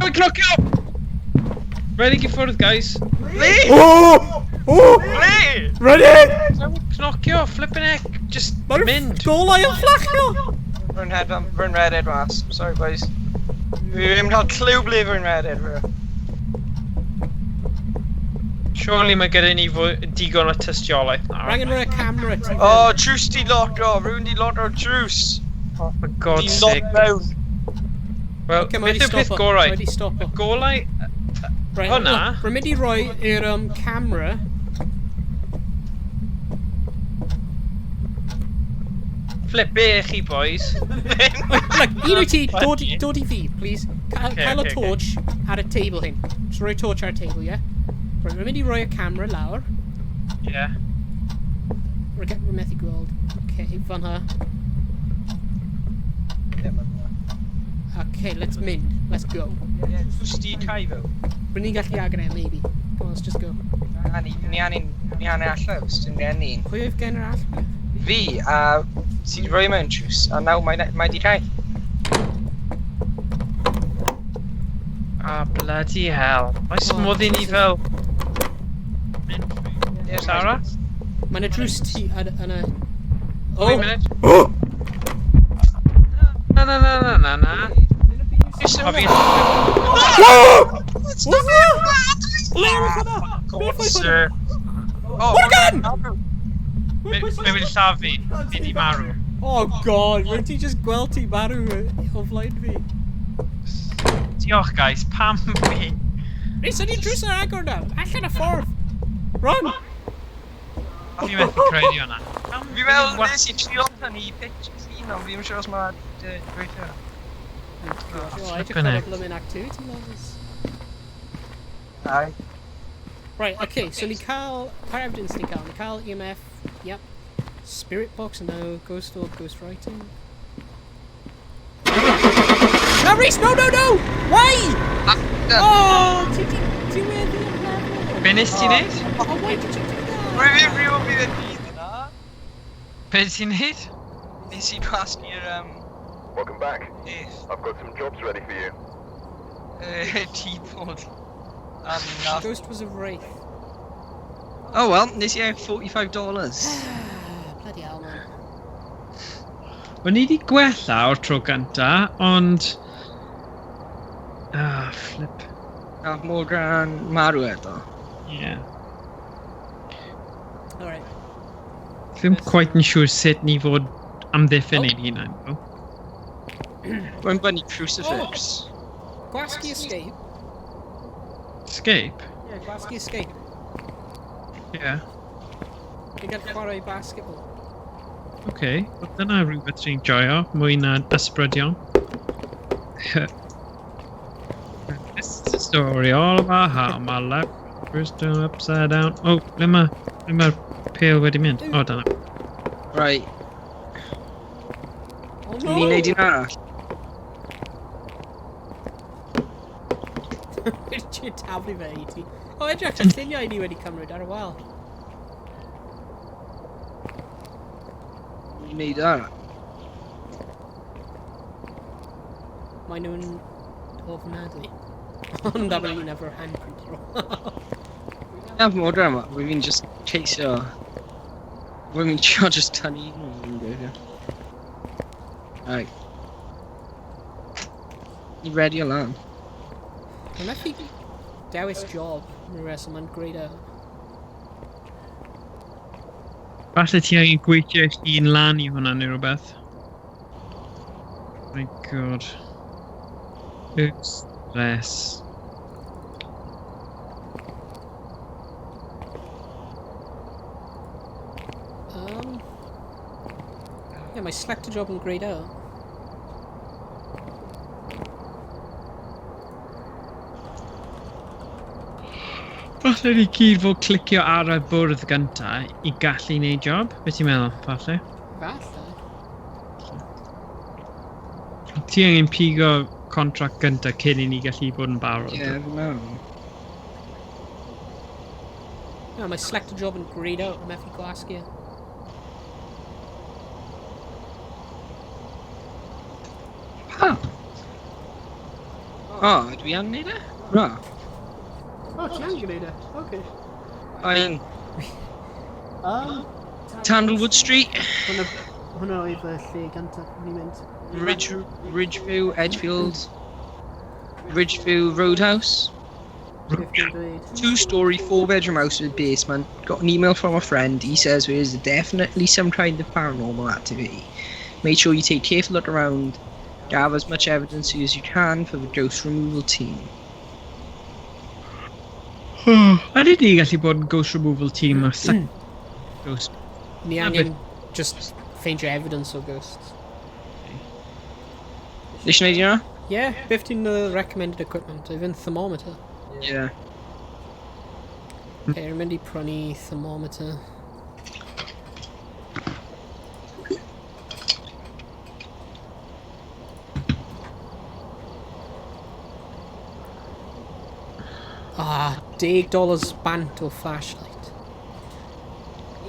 Oh, cnocio! Ready i ffwrdd, guys. Ble? Oh! Ble? Ready! Cnocio, flippin' heck, just mynd. Golau yn fflachio! Fe'n redhead mas. Sorry boys. Fi ddim cael clyw ble fe'n redhead fe. Surely mae gyda ni digon o tystiolaeth nawr. Rhaid yn rhoi y camera. O, trws di lot o. Rwy'n di lot o'r trws. Oh, for God's Ni'n sake. not mewn. Wel, Okay, beth yw'r peth gorau? Wedi stop o. Golau... Right, hwnna? Rwy'n mynd i roi i'r camera. Flip, be chi, boys? Look, un wyt ti, dod I fi, please. Cael y torch ar y table hyn. Just rhoi torch ar y table, yeah? Right, rwy'n mynd i roi y camera lawr. Yeah. Rwy'n methu gweld. Okay, fan ha. Okay, let's mynd. Let's go. Just di cael fel. Rwy'n ni'n gallu agor e, maybe. Come on, let's just go. Ni anna allan, os dwi'n gen un. Pwy oedd gen yr all? Fi, a ti di roi mewn drws, a naw mae di cael. Ah, bloody hell. Oes modd I ni fel... Sarah? Mae'n y drws ti yn y... Wait a minute. Na. A fi... Sir. What again? Fe wedi lladd fi. Fi di marw. Oh god, rwy'n ti just gweld ti marw o flaen fi. Diolch, guys. Pam fi? Rhys, ydy drws yn agor nawr? Allan y ffordd. Run! Fi methu credu hwnna. Fi meddwl nes I trio tan I pictures un, ond fi'n siŵr os mae'n gweithio. I just got a blooming activity levels. Ai. Right, okay, so ni cael... Pa evidence ni cael? Ni cael EMF, yep. Spirit box, no. Ghost orb, ghost writing. No, Rhys, no! Why? Oh, ti wedi ymlaen. Be nes ti neud? Oh, why did you do that? Rwy'n fi'n rhyw o bydd yn bydd yna. Be ti'n neud? Nes I pas i'r Welcome back. beth. I've got some jobs ready for you. T-pod. Ghost was a wraith. Oh well, nes I $45. Bloody hell, man. O'n I wedi gwella o'r tro gynta, ond... Ah, flip. A Morgan marw eto. Yeah. Alright. Ddim quite yn siŵr sut ni fod amddiffyn ein hunain. Rwy'n bunny crucifix. Gwasgu escape. Escape? Yeah, gwasgu escape. Yeah. Fi'n gael chwarae basketball. Okay. Dyna rhywbeth sy'n joio, mwy na ysbrydion. This is a story all about how my life was turned upside down. Oh, le mae'r pêl wedi mynd. O, dyna. Right. Oh Dwi'n ni'n neud un arall. Ti'n taflu fe I ti. O, edrych, y lluniau ni wedi cymryd ar y wal. Ni'n neud arall. Mae nhw'n ofnadwy. Ond am un efo'r handprint ro. Naf Morgan yma, rwy fi'n just ceisio... Rwy fi'n trio just tynnu un nhw'n Right. You ready o lan? Mae'n methu dewis job yn y reswm yn greid o. Falle ti angen gweithio un lan I hwnna neu rhywbeth. My god. Stress. Yeah, mae selector job yn greid o. Falle ni gyd fod clicio ar y bwrdd gynta I gallu neud job. Be ti'n meddwl, falle? Falle. Ti angen pigo contract gynta cyn I ni gallu bod yn barod. Ie, fi'n meddwl. No, mae selector job yn greid o. Mae'n methu gwasgu. Ha! O, dwi an neud e? Ra. O, ti angen gwneud e? Ok. Ein Tandlewood Street. Hwna oedd y lle gyntaf ni'n mynd. Ridgeview, Edgefield. Ridgeview Roadhouse. 2-story, 4-bedroom house with basement. Got an email from a friend. He says there is definitely some kind of paranormal activity. Make sure you take a careful look around. Gather as much evidence as you can for the ghost removal team. Ydy ni gallu bod yn ghost removal team a ghost? Ni angen just ffeindio evidence o ghosts. Nes i wneud yna? Yeah, beth ti'n recommended equipment? Even thermometer. Yeah. Okay, rwy'n mynd i prynu thermometer. Ah, $10 bant o flashlight.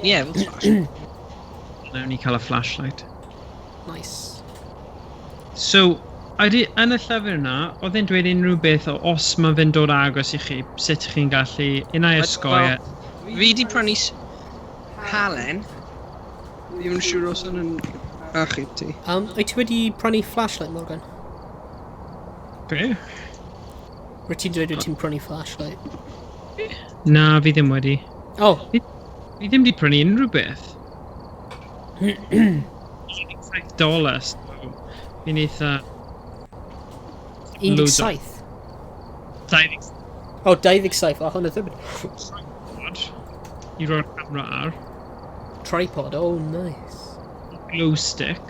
Yeah, fel flash. Nawn ni cael y flashlight. Nice. So, yn y llyfr yna, oedd e'n dweud unrhyw beth o os mae fe'n dod agos i chi, sut chi'n gallu unau ysgoiau? Fi di prynu Calan. Ddim yn siŵr os yn achub ti. Wyt ti wedi prynu flashlight, Morgan? Be? Wyt ti'n dweud wyt ti'n prynu flashlight? Na, fi ddim wedi. Oh. Fi ddim wedi prynu unrhyw beth. $5, so fi'n eitha... 17? 20. O, 27, o hwnna ddim. I roi'r camera ar. Tripod, oh nice. Glow stick.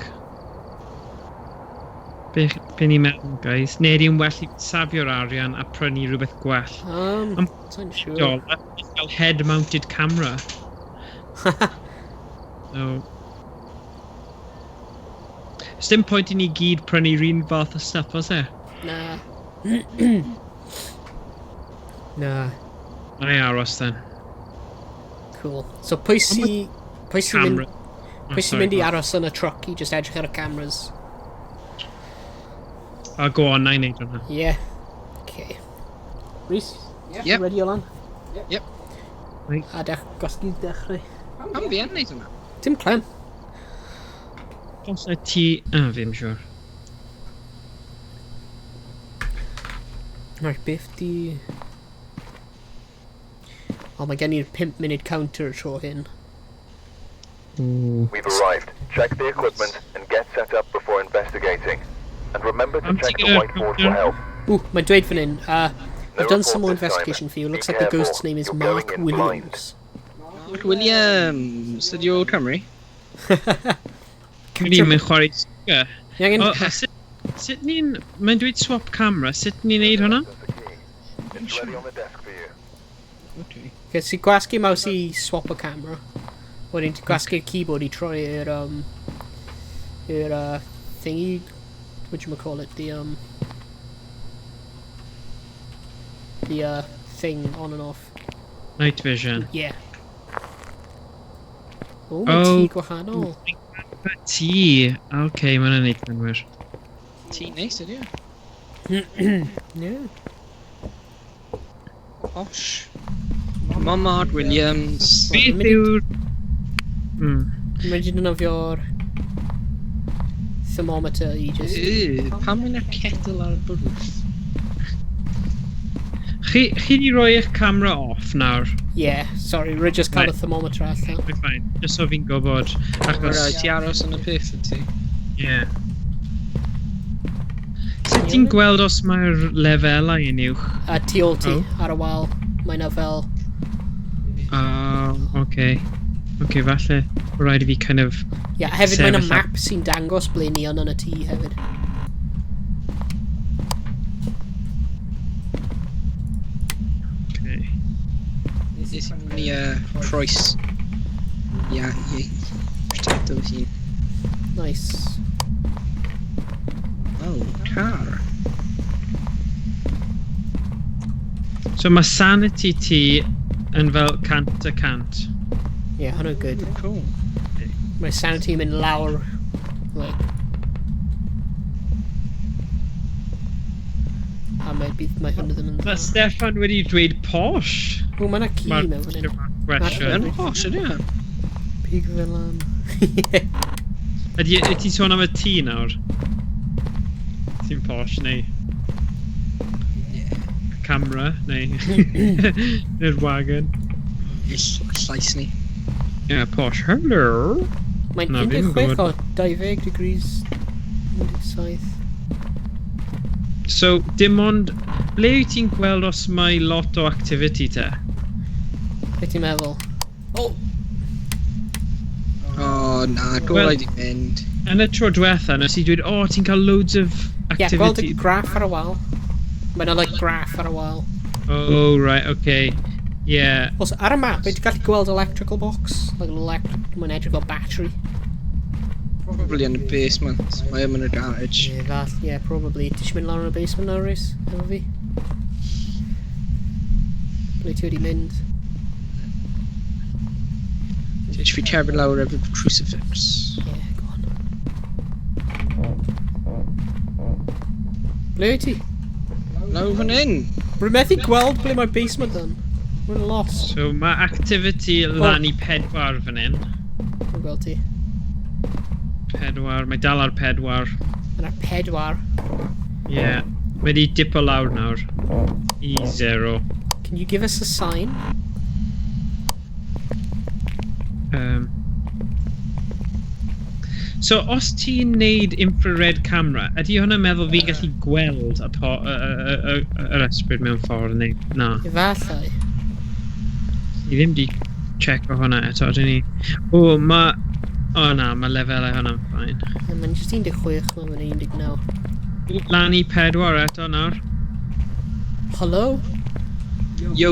Be ni'n meddwl, guys? Neu ydy'n well i safio'r arian a prynu rhywbeth gwell. Sa'n siŵr. I fel head-mounted camera. So... Ys dim pwynt i ni gyd prynu'r un fath o stuff, os e? Na. Na. Na i aros then. Cool. So pwy sy'n Camera. mynd i aros yn y truck i just edrych ar y cameras? I'll go on, na'i neud hwnna. Yeah. Okay. Rhys? Yep. Ready o lan? Yep. A gosgi dechrau. Am fi yn neud hwnna? Dim clem. Os na ti... fi'n siwr. Right, beth di... O, mae gen i'r 5 munud counter tro hyn. We've arrived. Check the equipment and get set up before investigating. And remember to check the whiteboard for help. Ooh, mae'n dweud fan hyn. I've done some more investigation for you. Looks like the ghost's name is Mark Williams. Mark Williams, ydi o Cymru? Cymru mae'n chwarae soccer. Ie, Sut ni'n... Mae'n dweud swap camera, sut ni'n neud hwnna? It's ready on the desk for you. Okay. Okay, so gwasgu mouse i swap y camera. Wedyn ti gwasgu'r keyboard i troi i'r thingy, whatchamacallit, the thing on and off. Night vision. Yeah. O, mae ti gwahanol. Ti. Okay, mae'n neud gynwyr. Ti neis ydi o? Yeah. Posh. Mam Mark Williams. Beth yw'r... Mae'n dyn nofio'r thermometer i just... Pam mae'n kettle ar y bwrdd? Chi di roi eich camera off nawr? Yeah, sorry, rwy just cael y thermometer allan. We're fine, just so fi'n gwybod. Achos... Ti aros yn y peth yn ti? Ie. Sut ti'n gweld os mae'r lefelau yn uwch? A tu ôl ti, ar y wal. Mae na fel... Okay. Okay, falle. Rhaid i fi kind of... Yeah, hefyd mae na map sy'n dangos ble ni yn y tŷ hefyd. Okay. Is ni Croeso. Yeah, protective here. Nice. Oh, car. So mae sanity ti yn fel 100%. Yeah, hwnna good. Cool. Mae sanity yn mynd lawr. Like. A mae hwnna ddim yn... Mae Steffan wedi dweud posh. O, mae na ci mewn fan hyn. Question. Posh ydi o? Pig fel am. Ydy ti'n sôn am y tŷ nawr? Ti'n posh, neu? Camera, neu? Neu'r wagon? Llais ni. Yeah, posh. Hello. Mae'n 16 o 20 degrees 17. So, dim ond... Ble wyt ti'n gweld os mae lot o activity te? Be ti'n meddwl? O! O, na, gorau di mynd. Yn y tro diwetha, nes i dweud, o, ti'n cael loads of activity. gweld y graff ar y wal. Mae'n like graff ar y wal. Oh, right, okay. Yeah. Os ar y map, wedi gallu gweld electrical box. Like, mae'n edrych fel battery. Probably in the basement. Mae yn y garage. Yeah, probably. Ti eisiau mynd lawr yn y basement nawr, Rhys? Efo fi? Ble ti wedi mynd? Ti eisiau fi cerbyn lawr efo crucifix. Yeah, go on. Ble wyt ti? Lawr fan hyn. Rwy'n methu gweld ble mae'r basement yn. Rwy'n lost. So, mae activity lan I 4 fan hyn. Rwy'n gweld ti. 4, mae dal ar 4. Yna 4. Yeah. Mae di dipo lawr nawr. I 0. Can you give us a sign? So, os ti'n neud infrared camera, ydy hwnna'n meddwl fi'n gallu gweld yr ysbryd mewn ffordd neu... Na. Efallai. I ddim di check o hwnna eto, dyn ni. O, mae... O na, mae lefelau hwnna'n ffain. Mae'n just 16, mae'n 19. Lan I 4 eto nawr. Hello? Yo.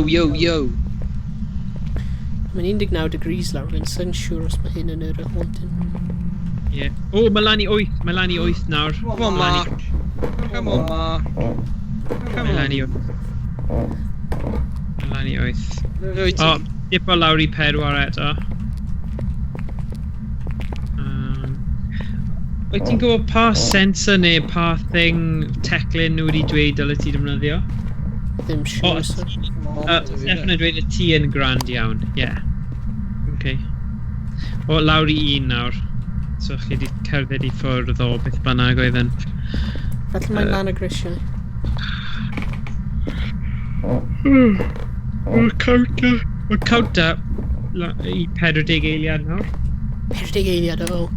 Mae'n 19 degrees lawr, fi'n sy'n siŵr os mae hyn yn yr haunting. Yeah. O, mae lan I 8. Mae lan I 8 nawr. Come on, Mark. Come on, Mark. Mae lan I 8. Mae lan I 8. O, dipo lawr I 4 eto. Wyt ti'n gwybod pa sensor neu pa thing teclyn nhw wedi dweud dyle ti defnyddio? Ddim siŵr, sir. Definitely dweud y ti yn grand iawn, yeah. Okay. O, lawr I 1 nawr. So chi wedi cerdded I ffwrdd o beth bynnag oedd yn... Felly mae'n lan y grisiau. Mae'r counter I 40 eiliad nawr. 40 eiliad o.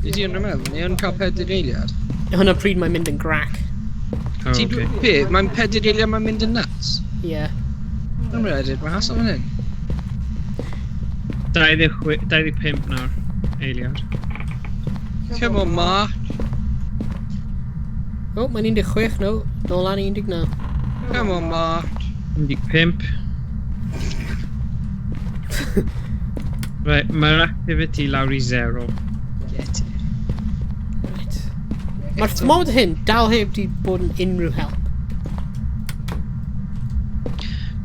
Ydy yn ymwneud? Ni yn cael 4 eiliad? Hwna pryd mae'n mynd yn grac. Ti'n dweud be? Mae'n 4 eiliad mae'n mynd yn nuts? Ie. Yn ymwneud, mae'n hasol fan hyn. 25 nawr eiliad. Come on, Mark. O, mae'n 16 no. Nôl lan I 19. Come on, Mark. 15. Right, mae'r activity lawr I 0. Get it. Right. Mae'r thermometer hyn dal heb di bod yn unrhyw help.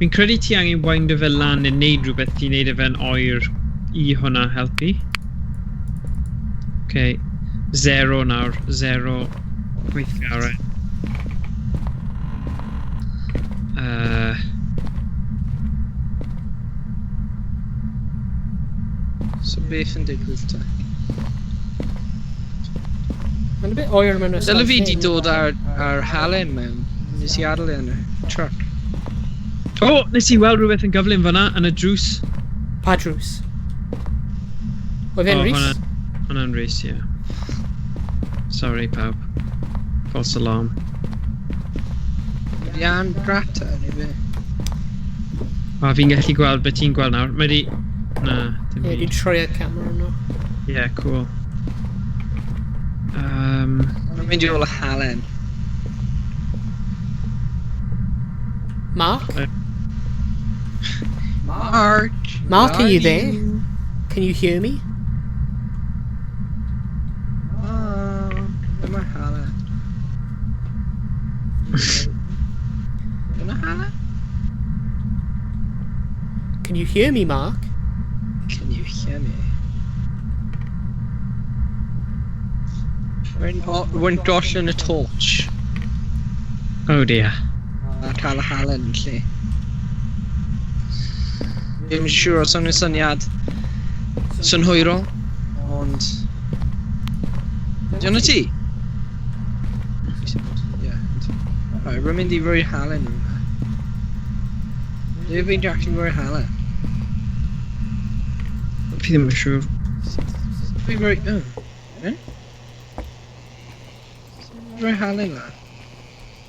Fi'n credu ti angen weindio fe lan neu neud rhywbeth ti'n neud efo'n oer I hwnna helpu. Okay. 0 nawr. 0. Gweithgarau. So beth yn digwydd ta? Mae'n bit oer mewn ystod. Dyle fi di dod ar halen mewn. Nes I adael yn y truck. O! Nes I weld rhywbeth yn gyflym fyna yn y drws. Pa drws? Oedd e'n Rhys? Hwna'n Rhys, ie. Sorry, pawb. False alarm. Ydy an grata neu be? O, fi'n gallu gweld beth ti'n gweld nawr. Mae di... Na, dim Ie, byd. di troi y camera nhw. Yeah, cool. Mae'n mynd I ôl y halen. Mark? Mark! Mark, are you there? Can you hear me? Dyma halen. Dyma halen? Can you hear me, Mark? Can you hear me? We'n gosyn y torch. Oh dear. A cael y halen yn lle. Ddim siŵr os o'n y syniad synhwyrol, ond... Diolch ti? Ie. Rwy'n mynd I roi halen yma. Fi'n actually roi halen. Fi ddim yn siŵr. Dwi roi... Roi halen lan.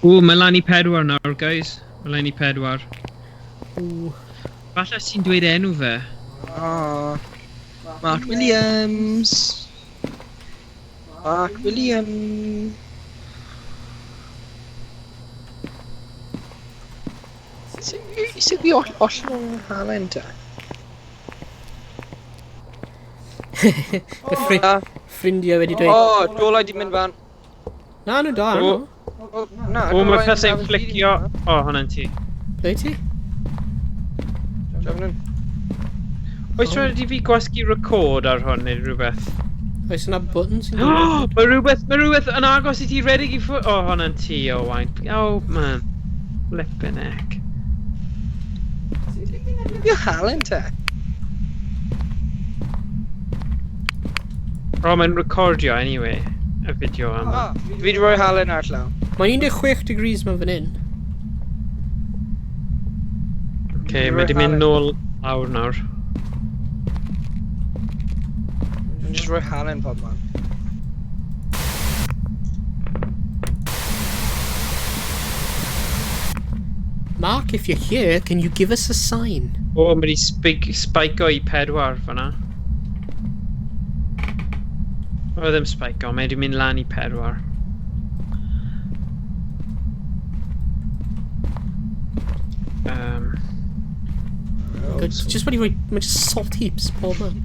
O, mae lan I 4 nawr, guys. Mae lan I 4. Ww. Falle sy'n dweud enw fe. Mark Williams. Mark Williams. Sut fi ollwng halen ta? Ffrindiau wedi dweud... O, dolau di mynd fan. Na, nhw'n da, O. O, na, O, mae dolau pethau'n yn flicio. O, hwnna'n ti. Ble ti? Drefnyn. Oes rhaid I fi gwasgu record ar hwn neu rhywbeth? Oes yna button sy'n Mae rhywbeth yn agos I ti redig I ffwrdd. O, hwnna'n ti, Owain. Oh, man. Flippin' heck. Fi halen ta. O, mae'n recordio anyway. Y fideo yma. Fi wedi rhoi halen ar llaw. Mae'n 16 degrees ma fan hyn. Okay, mae di mynd nôl lawr nawr. Dwi'n just rhoi halen pob man. Mark, if you're here, can you give us a sign? O, mae di spike I 4 fanna. O, ddim spike o, mae di mynd lan I 4. Good. Just what you mae just salt heaps pob man.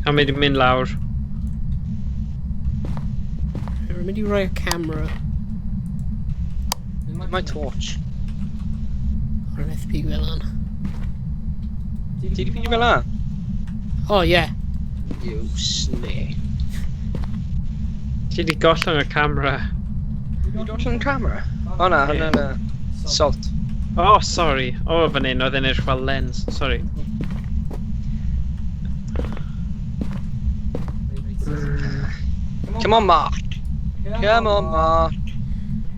A mae di mynd lawr. Rwy'n mynd I roi y camera. My torch. Ar yn FP fel an. Ti di ffeindio fel lan? Oh, yeah. You snake. Ti di gollwng y camera. Ti di ollwng camera? O na, hwnna'n salt. Oh, sorry. O, fan hyn, oedd e'n edrych fel lens. Sorry. Come on, Mark. Come on, Mark.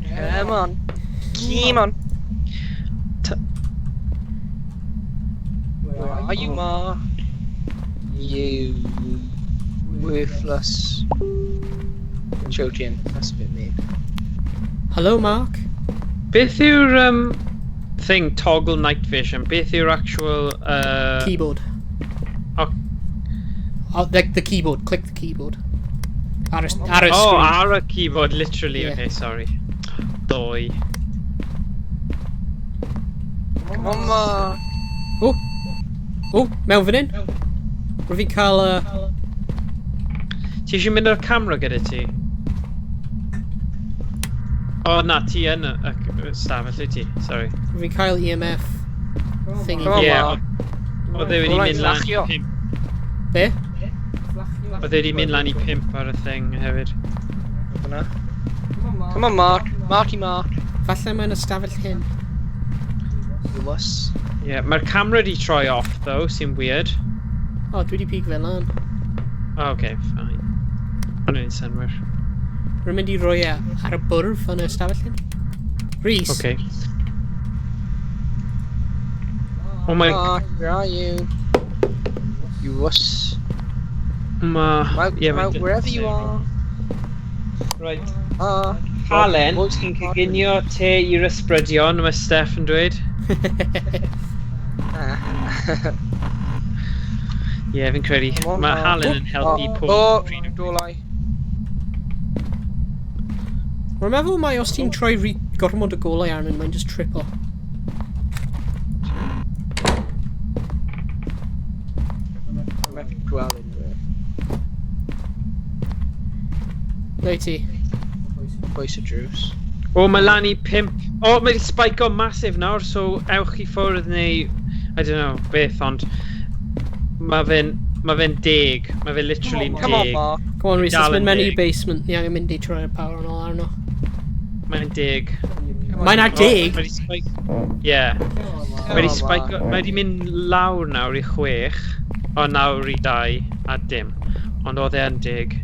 Come on. Come on. Where are you, Mark? You worthless children. That's a bit mean. Hello, Mark. Beth yw'r thing toggle night vision? Beth yw'r actual Keyboard. Oh. Oh, the keyboard. Click the keyboard. Ar y screen. Oh, ar y keyboard, literally. Yeah. Okay, sorry. Doi. Come on, Mark. Oh! Oh, mewn fan hyn. Rwy'n fi'n cael Ti eisiau mynd o'r camera gyda ti? O, na, ti yn y stafell I ti, sorry. Rwy'n fi'n cael EMF thingy. Come on, Ie, Mark. oedd e wedi Dolau mynd lan I fflachio. 5. Be? Oedd e wedi mynd lan I 5 ar y thing hefyd. Hwnna. Come on, Mark. Marky Mark. Falle mae'n ystafell hyn. You wuss. Ie, mae'r camera di troi off, though, sy'n weird. O, dwi wedi pig fel lan. Oh, okay, fine. Hwna'n synwyr. Rwy'n mynd I roi ar y bwrf yn y ystafell hyn. Rhys. Okay. Oh my... Mark, where are you? You wuss. Yeah, Come out wherever you are. Right. Halen, ti'n coginio te i'r ysbrydion, mae Steph yn dweud. Ie, fi'n credu. Mae Halen yn helpu pob. O, dolau. Rwy'n meddwl mai os ti'n troi gormod o golau arnyn, mae'n just tripo. Mae'n gweld unrhyw. Ble ti? Boes y drws. O, mae lan I 5. O, mae di spike o massive nawr, so ewch I ffwrdd neu... I don't know, beth, ond... Mae fe'n 10. Mae fe literally yn 10. Come on, Mark. Come on, Rhys, let's Dal yn mynd mewn i'r 10. basement. Ni angen mynd I troi'r power yn ôl arno. Mae'n 10. Mae'n ar 10? Mae di spike... Ie. Mae di spike... Mae di mynd lawr nawr I 6. O, nawr I 2 a dim. Ond oedd e yn 10.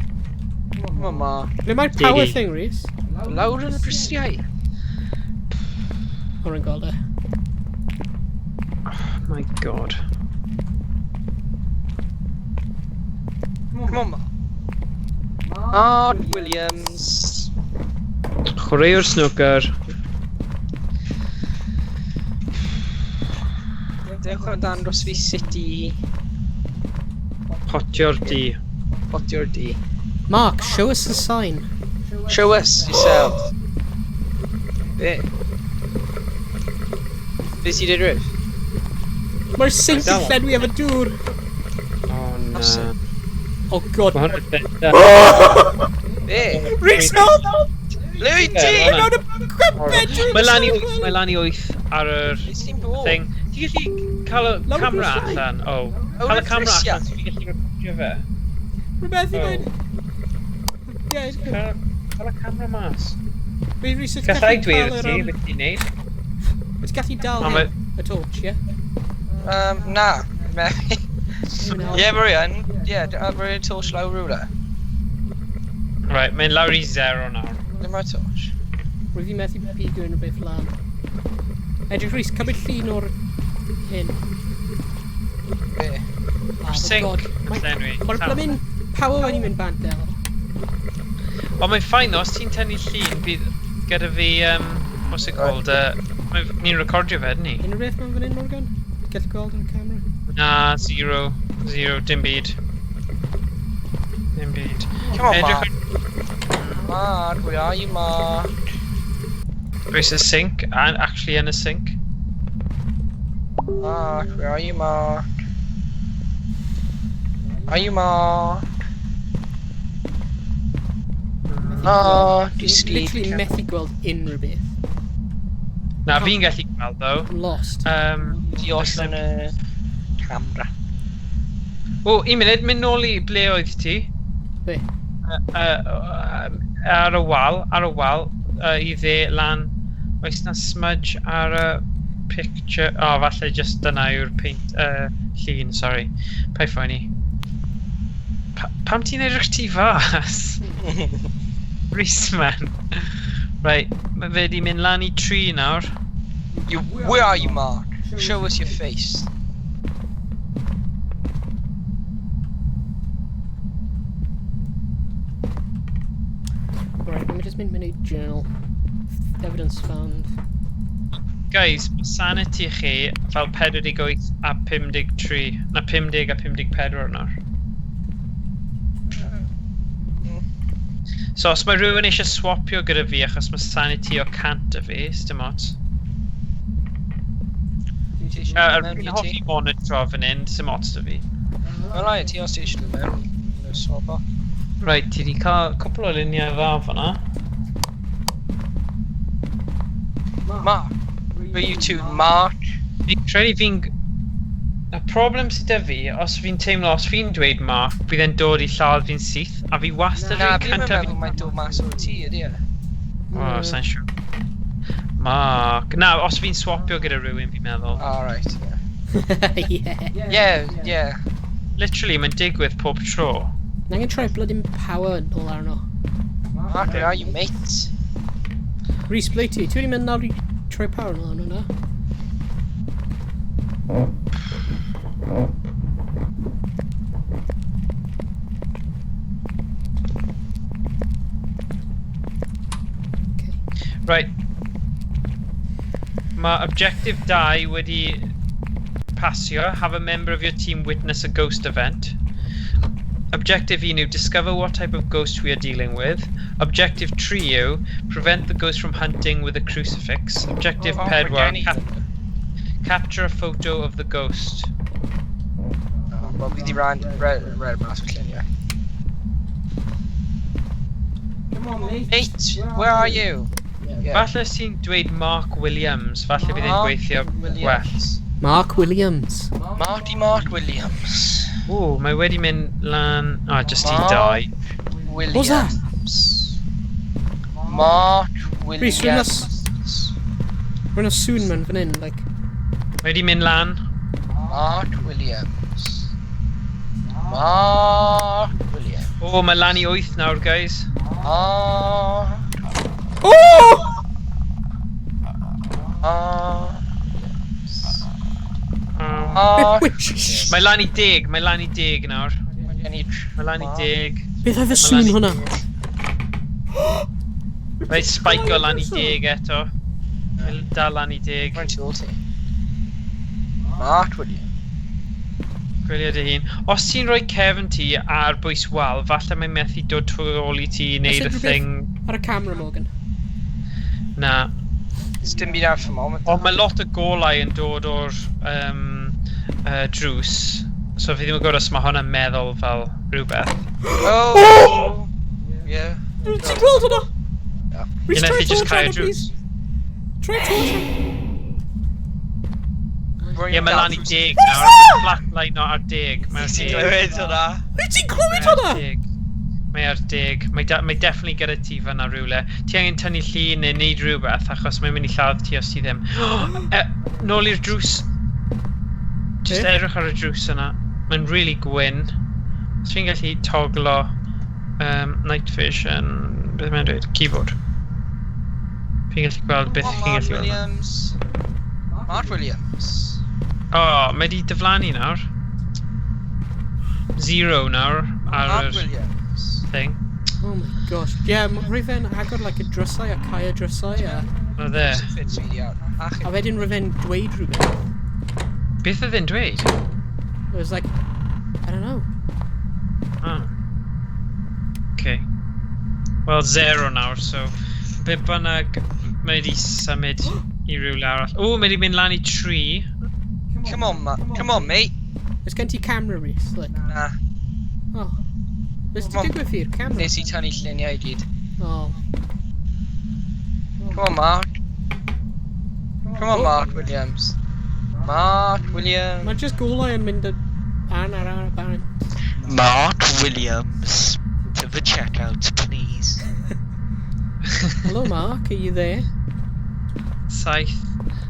Come on, Mark. Ble mae'r power Didi. thing, Rhys? Lawr yn y grisiau. O, rwy'n gweld e. Oh my god. Come on, Mark Williams. Chwaraewr snooker. Dewch ar dan dros fi sut i Potio'r di. potio'r di. Mark, show us the sign. Show us yourself. Be? Be sydd i'r rhyf? Mae'r sink yn llenwi efo dŵr. Oh na. Oh god. Mae hwnna'n benda. Be? Rhys, help! Louis T! Mewn y bedroom! Mae lan i 8 ar yr Be sy'n bod? thing. Ti'n gallu cael y camera allan? O. Cael y camera Christian. allan, ti'n gallu recordio fe? Rhywbeth i ddweud. Ie, Cael y camera mas. Rhys, it's Gallai gallu dweud dal ti, beth ti'n neud? It's gallu dal O, hyn, y torch, ie? Na. Ie, Marian. Ie, Marian torch lawr rhywle. Right, mae'n lawr i 0 nawr. Ble mae'r torch? Rwy'n fi methu bigo unrhyw beth lan. Edrych Rhys, cymryd llun o'r hyn. Be? Sync. Mae'r blymyn power wedi mynd bant del. Ond mae'n ffain os ti'n tynnu llun, bydd gyda fi, what's it called, ni'n recordio fe, ni? Unrhyw beth mewn fan hyn, Morgan? Gallu gweld yn y camera? Na, 0, dim byd. Dim byd. Come on, Mark. Mark, where are you, Mark? Rhys y sink, and actually in a sink. Mark, where are you, Mark? Are you, Mark? No, Dwi'n disgyn. literally methu gweld unrhyw beth. Na, fi'n gallu gweld, though. I'm lost. Dios yn y camera. O, un munud, mynd nôl i ble oedd ti? Be? Ar y wal, i dde lan. Oes na smudge ar y picture? O, falle just dyna yw'r paint, llun, sorry. Pai ffoni. Pam ti'n edrych ti fas? Rhys, man. Right, mae fe di mynd lan i 3 nawr. Where are you, Mark? Show us your face. Right, let me just mynd mewn i journal. Evidence found. Guys, mae sanity chi fel 48 a 53. Na 50 a 54 nawr. So os mae rhywun eisiau swapio gyda fi achos mae sanity o 100 y fi, dim ots. Rwy'n hoffi monitro fan hyn, dim ots dy fi. Wel, ai, ti os ti eisiau dod mewn. Swap o. Right, ti wedi cael cwpl o luniau dda fan'na. Mark, where you two, Mark? Credu fi'n... Y problem sydd â fi, os fi'n teimlo, os fi'n dweud Mark, bydd e'n dod i lladd fi'n syth, a fi wastad Na, fi'n fi'n cyntaf meddwl mae'n dod mas o'r tŷ, ydi e? O, sa'n siŵr. Mark... Na, os fi'n swapio gyda rhywun, fi'n meddwl. Alright, Yeah. yeah. Literally, mae'n digwydd pob tro. Na angen troi blood in power nôl arno. Mark, where are you, mate? Rhys, ble ti? Ti wedi mynd nawr i troi power nôl arno na? Right. Mae objective 2 wedi pasio. Have a member of your team witness a ghost event. Objective 1, discover what type of ghost we are dealing with. Objective 3, prevent the ghost from hunting with a crucifix. Objective 4, capture a photo of the ghost. Wel, fi di ran red mas o'r lluniau. Mate, where are you? Falle os ti'n dweud Mark Williams, falle bydd e'n gweithio well. Mark Williams. Mark Williams. O, mae wedi mynd lan... O, just i 2. What's that? Mark Rhys, Williams. Rwy'n o sŵn man fan hyn, like... Mae wedi mynd lan. Mark Williams. Mark Williams. O, mae lan i 8 nawr, guys. Mark. Oh! Mark. Mae lan i 10, mae lan i 10 nawr. Mae lan i 10. Beth oedd y sŵn hwnna? Mae spike o lan i 10 eto. Mae dal lan i 10. Mae'n tu ôl ti. Mark William. Gwylio dy hun. Os ti'n rhoi cefn ti ar bwys wal, falle mae'n methu dod tu ôl i ti i wneud y thing. Ar y camera, Morgan. Na. Dim byd ar thermometer. Ond mae lot o golau yn dod o'r drws. So fi ddim yn gwybod os mae hwnna'n meddwl fel rhywbeth. Oh! Yeah. Ti'n gweld hwnna? Rhys, try just cau y drws. Try torch. Ie, mae lan i 10 nawr. Flatline o ar 10. Mae'r 10. Glywed hwnna. Wyt ti'n clywed hwnna? Mae ar 10. Mae definitely gyda ti fan'na rhywle. Ti angen tynnu llun neu neud rhywbeth achos mae'n mynd i lladd ti os ti ddim. Nôl i'r drws. Just edrych ar y drws yna. Mae'n really gwyn. Os fi'n gallu toglo night vision. Beth mae'n dweud? Keyboard. Fi'n gallu gweld beth fi'n gallu gweld. Mark Williams. O, mae di diflannu nawr. 0 nawr ar yr thing. Oh my gosh. Yeah, rwy'n fe'n agor like y drysau a cau y drysau a... O dde. A wedyn rwy'n fe'n dweud rhywbeth. Beth oedd e'n dweud? It was like, I don't know. Oh. Okay. Wel, 0 nawr, so... Be bynnag mae di symud i rywle arall. O, mae di mynd lan i 3. Come on, mate. Oes gen ti camera, Rhys? Na. Oh. Beth ti'n digwydd i'r camera? Nes i tynnu lluniau i gyd. Oh. Come on, Mark. Come on, Mark Williams. Mark Williams. Mae just golau yn mynd ar barn. Mark Williams. To the checkout, please. Hello, Mark. Are you there? 7.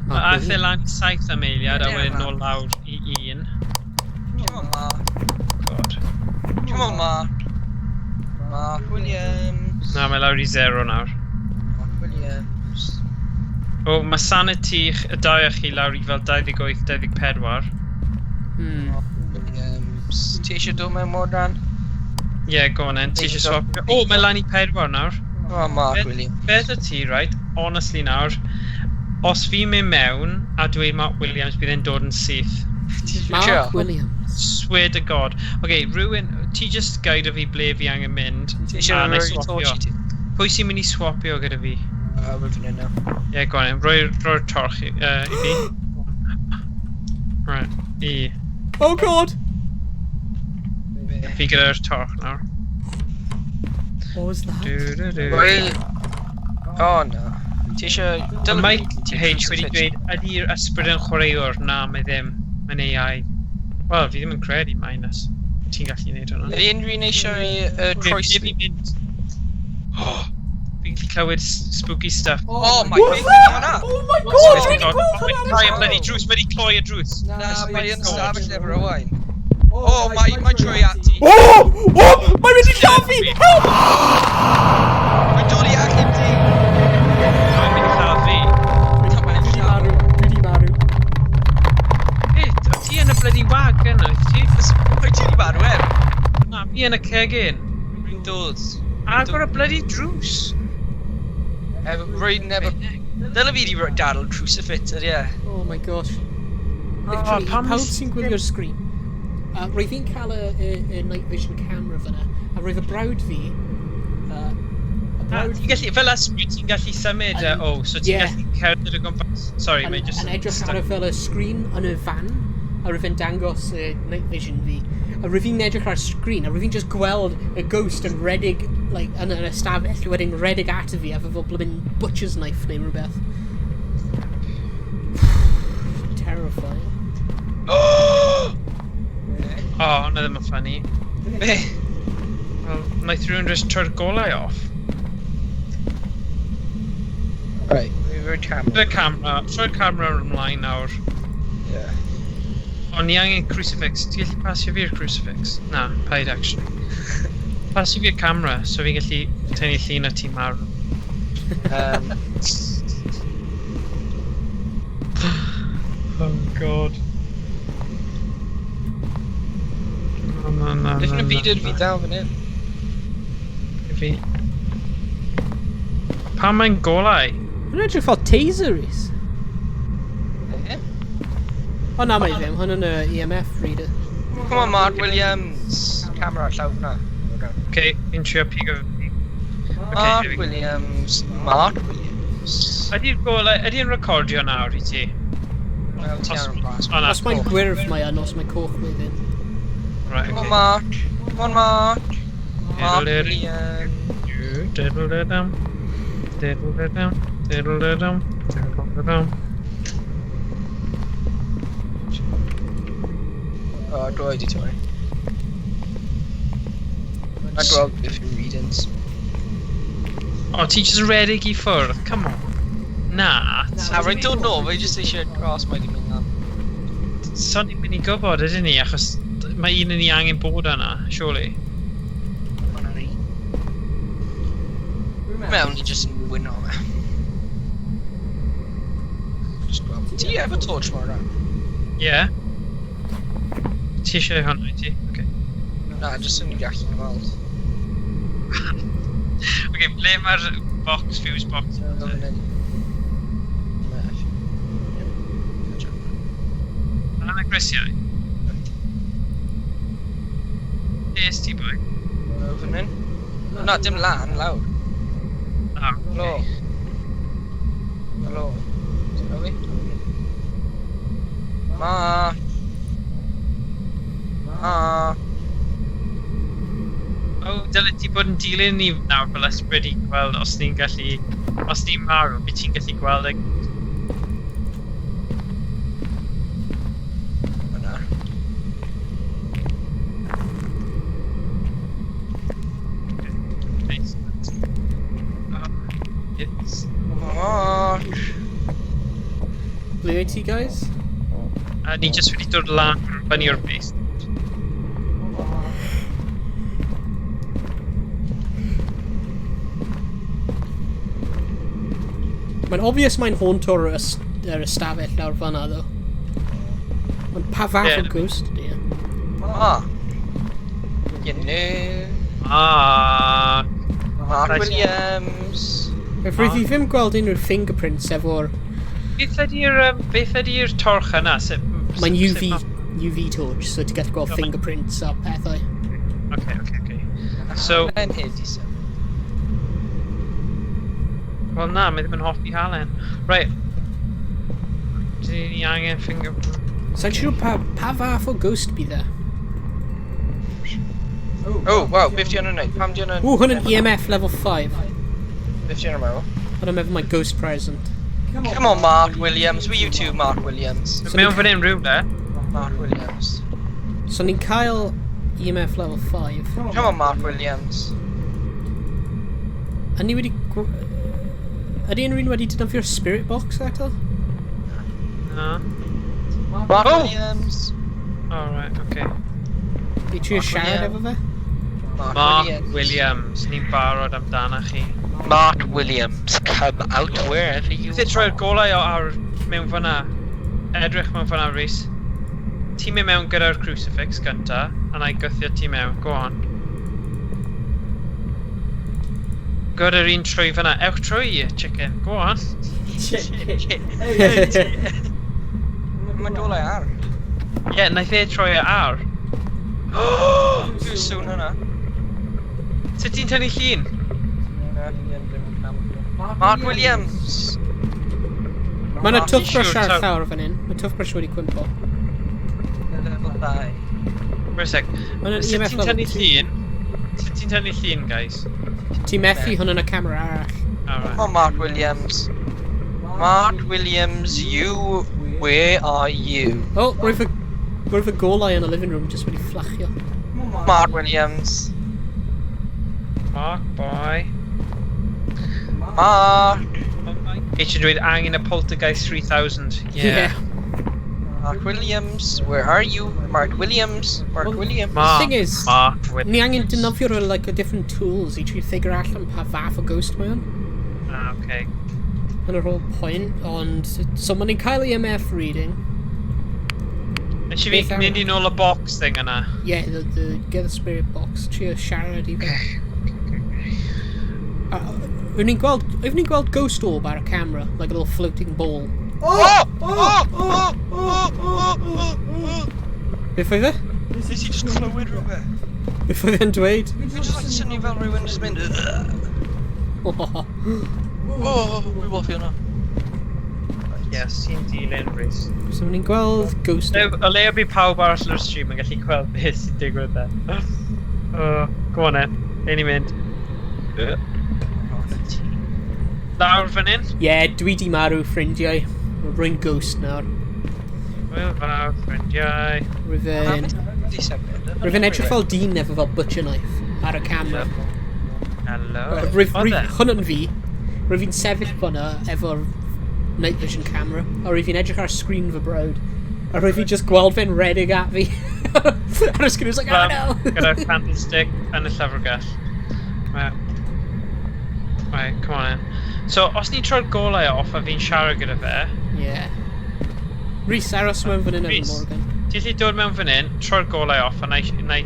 Mae aeth e lan i 7 am eiliad a wedyn nôl lawr i 1. Come on, Mark. God. Come on, Mark. Mark Williams. Na, mae lawr i 0 nawr. Mark Williams. O, mae sanity y dau o chi lawr i fel 28-24. Mark Williams. Ti eisiau dod mewn mod ran? Ie, go on then. Ti eisiau swapio? O, mae lan i 4 nawr. Come on, Mark Williams. Beth o ti, right? Honestly nawr. Os fi'n mynd mewn a dweud Mark Williams bydd e'n dod yn syth. Mark Williams. Swear to God. Okay, rhywun, ti just gaid o fi ble fi angen mynd. Ti eisiau rhoi torch i ti? Pwy sy'n mynd i swapio gyda fi? Rwy'n fynd yna. Ie, go on, roi'r torch i fi. Right, i. Oh God! Fi gyda'r torch nawr. What was that? Rwy'n... Oh, no. Ti eisiau... Mae Mike H wedi dweud, ydy'r ysbryd yn chwaraewr? Na, mae ddim. Mae'n AI. Wel, fi ddim yn credu minus. Ti'n gallu gwneud hwnna. Ydy unrhyw un eisiau i croeso? Fi'n mynd. Fi'n gallu clywed spooky stuff. Oh my god, hwnna! Oh my God! Dwi wedi gweld Mae'n hwnna! cloi y bloody drws, mae'n cloi y drws. Na, mae'n ystafell efo Owain. Oh, mae'n troi at ti. Oh! Oh! Mae'n mynd i lladd fi! Help! Mae'n dod i achub ti. Mae'n mynd i lladd fi. Dwi di marw. O ti yn y bloody wagon, oedd ti? Mae'n ti di marw er? Na, fi yn y cegin. Rwy'n dod. Agor y bloody drws. Rwy'n efo... Dyla fi di dadl crucifix, ie. Oh my gosh. Oh, Literally, pam pawb sy'n gwylio'r sgrin. Roedd fi'n cael y night vision camera fyna, a roedd y brawd fi... Ti'n gallu, fel ysbryd ti'n gallu symud so ti'n gallu cerdded o gwmpas. Sorry, mae jyst... Yn edrych ar y fel y sgrin yn y fan, a roedd fi'n dangos y night vision fi. A roedd fi'n edrych ar y sgrin, a roedd fi'n just gweld y ghost yn redig, like, yn y stafell, wedyn redig at fi, a fe fel blymyn butcher's knife neu rhywbeth. Terrifying. Oh, hwnna ddim yn funny. Be? Wel, wnaeth rhywun just troi'r golau off. Right, we're camera. Troi'r camera ymlaen nawr. Yeah. Ond ni angen crucifix. Ti'n gallu pasio fi'r crucifix? Na, paid actually. Pasio fi'r camera, so fi'n gallu tynnu llun o ti marw. Oh god. Na. If yn y byd ydw fi dal fan hyn. Fi. Pan mae'n golau? Mae'n edrych fel taser, Rhys. Ie. O na, mae ddim. Hwn yn y EMF reader. Come on, Mark Williams. Camera llaw na. Okay, fi'n trio pigo fi. Mark Williams. Mark Williams. Ydy'n golau, ydy'n recordio nawr i ti? Wel, ti ar y blas. O na. Os mae'n gwyrf mae yn, os mae coch mae ddim. Right, Come on, okay. Mark. Come on, Mark. Mark Diddle-diddle. Williams. Diddle-diddle-dum. Diddle-diddle-dum. Diddle-diddle-dum. Diddle-diddle-dum. O, dro i di torri. A gweld beth yw'r readings. O, ti jyst redig i ffwrdd? Come on. Na. A rwy'n dod nôl, fe jyst eisiau gros mae di mynd am. Son i'n mynd i gwybod, ydyn ni, achos mae un yn ni angen bod yna, surely. Mewn i jyst yn wyno fe. Just gweld. Ti efo torch mor ran? Ie. Ti eisiau hwnna i ti? Okay. Na, jyst yn gallu gweld. Okay, ble mae'r box, fuse box? Yna'n y grisiau? Yes, ti boi? Fan hyn? Na, dim lan, lawr. Ah, Helo. Helo. Ti'n fi? Ma. Ma. O, dyle ti bod yn dilyn ni nawr fel ysbryd i gweld os ni'n gallu... Os ni'n marw, bydd ti'n gallu gweld y... Yna. Nice. It's... Mark. Ble wyt ti, guys? A ni jyst wedi dod lan fyny o'r base. Mae'n obvious mae'n hauntor yr ystafell lawr fan'na, ddo. Mae'n pa fath o ghost, di. Ma. You know. Ah. Mark Right. Williams. Fe rydw i ddim gweld unrhyw fingerprints efo'r... Beth ydy'r torch yna? Mae'n UV torch, so ti'n gallu gweld fingerprints a pethau. Okay. So... Yn hyd i sef. Wel na, mae ddim yn hoffi halen. Right. Dyn ni angen fingerprint. Sa'n siŵr pa fath o ghost bydd e? Oh, wow, beth di yna'n neud? Pam di yna'n... Ww, hwn yn EMF level 5. Beth di yna'n meddwl? Hwn yn meddwl mae ghost present. Come on, Mark Williams. Were you too, Mark Williams? Mewn fan hyn rhywle. Mark Williams. So ni'n cael EMF level 5. Come on, Mark Williams. A ni wedi... Ydy unrhyw un wedi defnyddio'r spirit box eto? No. Mark Oh! Williams. Alright, okay. I trio siarad efo fe? Mark Williams, ni'n barod amdana chi. Mark Williams, come out wherever you Beth troi'r golau ar mewn fan'na? Edrych mewn fan'na, Rhys. Ti'n mynd mewn gyda'r crucifix gynta, a na i gythio ti mewn. Go on. Gyda'r un trwy fan'na. Ewch trwy, chicken. Go on. Mae dolau ar. Ie, naeth e troi ar. Too soon hwnna. Sut ti'n tynnu llun? Mark Williams. Mae yna Mark, toothbrush siŵr, ar taw- llawr fan hyn. Mae toothbrush wedi cwympo. Level 2. For a sec. Mae yna'n Sut EMF ti'n level tynnu 2. llun? Sut ti'n tynnu llun, guys? Ti'n methu hwn yn y camera arall. Alright. Come on, Mark Williams. Mark Williams, where are you? O, roedd fy golau yn y living room jyst wedi fflachio. Mark Williams. Mark, boy. Mark. Eisiau dweud angen y Poltergeist 3000. Yeah. Mark Williams, where are you? Mark Williams. Mark Well, Williams. Mark, thing is, Mark with... Ni angen defnyddio like, different tools I trio figure allan pa fath o ghost mae o'n. Ah, okay. Yn yr whole point, ond... So mae ni'n cael EMF reading. Nes i fi mynd i nôl y box thing yna. Yeah, get the spirit box. Trio siarad i fe. We've ni'n gweld ghost orb ar y camera, like a little floating ball. Beth oedd e? Nes i just clywed rhywbeth. Beth oedd e'n dweud? Fi just like syni fel rhywun just mynd... Fi woffi hwnna. Yes, ti'n dilyn, Rhys. So ni'n gweld ghost orb. O leia bydd pawb arall yn y stream yn gallu gweld beth sy'n digwydd there. Go on then, ein ni'n mynd. Lawr fan hyn? Yeah, dwi di marw ffrindiau. Rwy'n ghost nawr. Hwyl fawr, ffrindiau. Rwy'n edrych fel dyn efo fel butcher knife ar y camera. Hello. Hwnnw yn fi. Rwy'n fi'n sefyll fyna efo'r night vision camera. A rwy'n fi'n edrych ar sgrin fy brawd. A rwy'n fi'n just gweld fe'n redig at fi. Ar y sgrin, it's like, oh no! Gyda'r candlestick yn y llyfrgell. Right, come on in. So, os ni'n troi'r golau off a fi'n siarad gyda fe... Yeah. Rhys, aros mewn fan hyn yn Morgan. Ti'n gallu dod mewn fan hyn, troi'r golau off a na i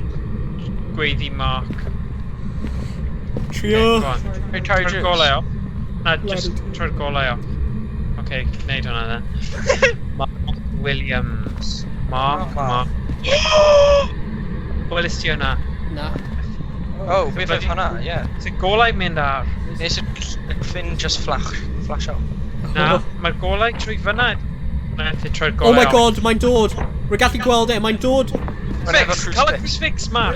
gweiddi Mark. Trio! Troi'r golau off. Na, just troi'r golau off. OK, gwneud hwnna then. Mark Williams. Mark. Welis ti hwnna? Na. Oh, beth oedd hwnna, ie. Sy'n golau mynd ar. Nes y ffyn just flash out. Na, mae'r golau trwy fyna. Na, ti troi'r golau off. Oh my god, mae'n dod! Rwy'n gallu gweld e, mae'n dod! Cael y crucifix, Mark!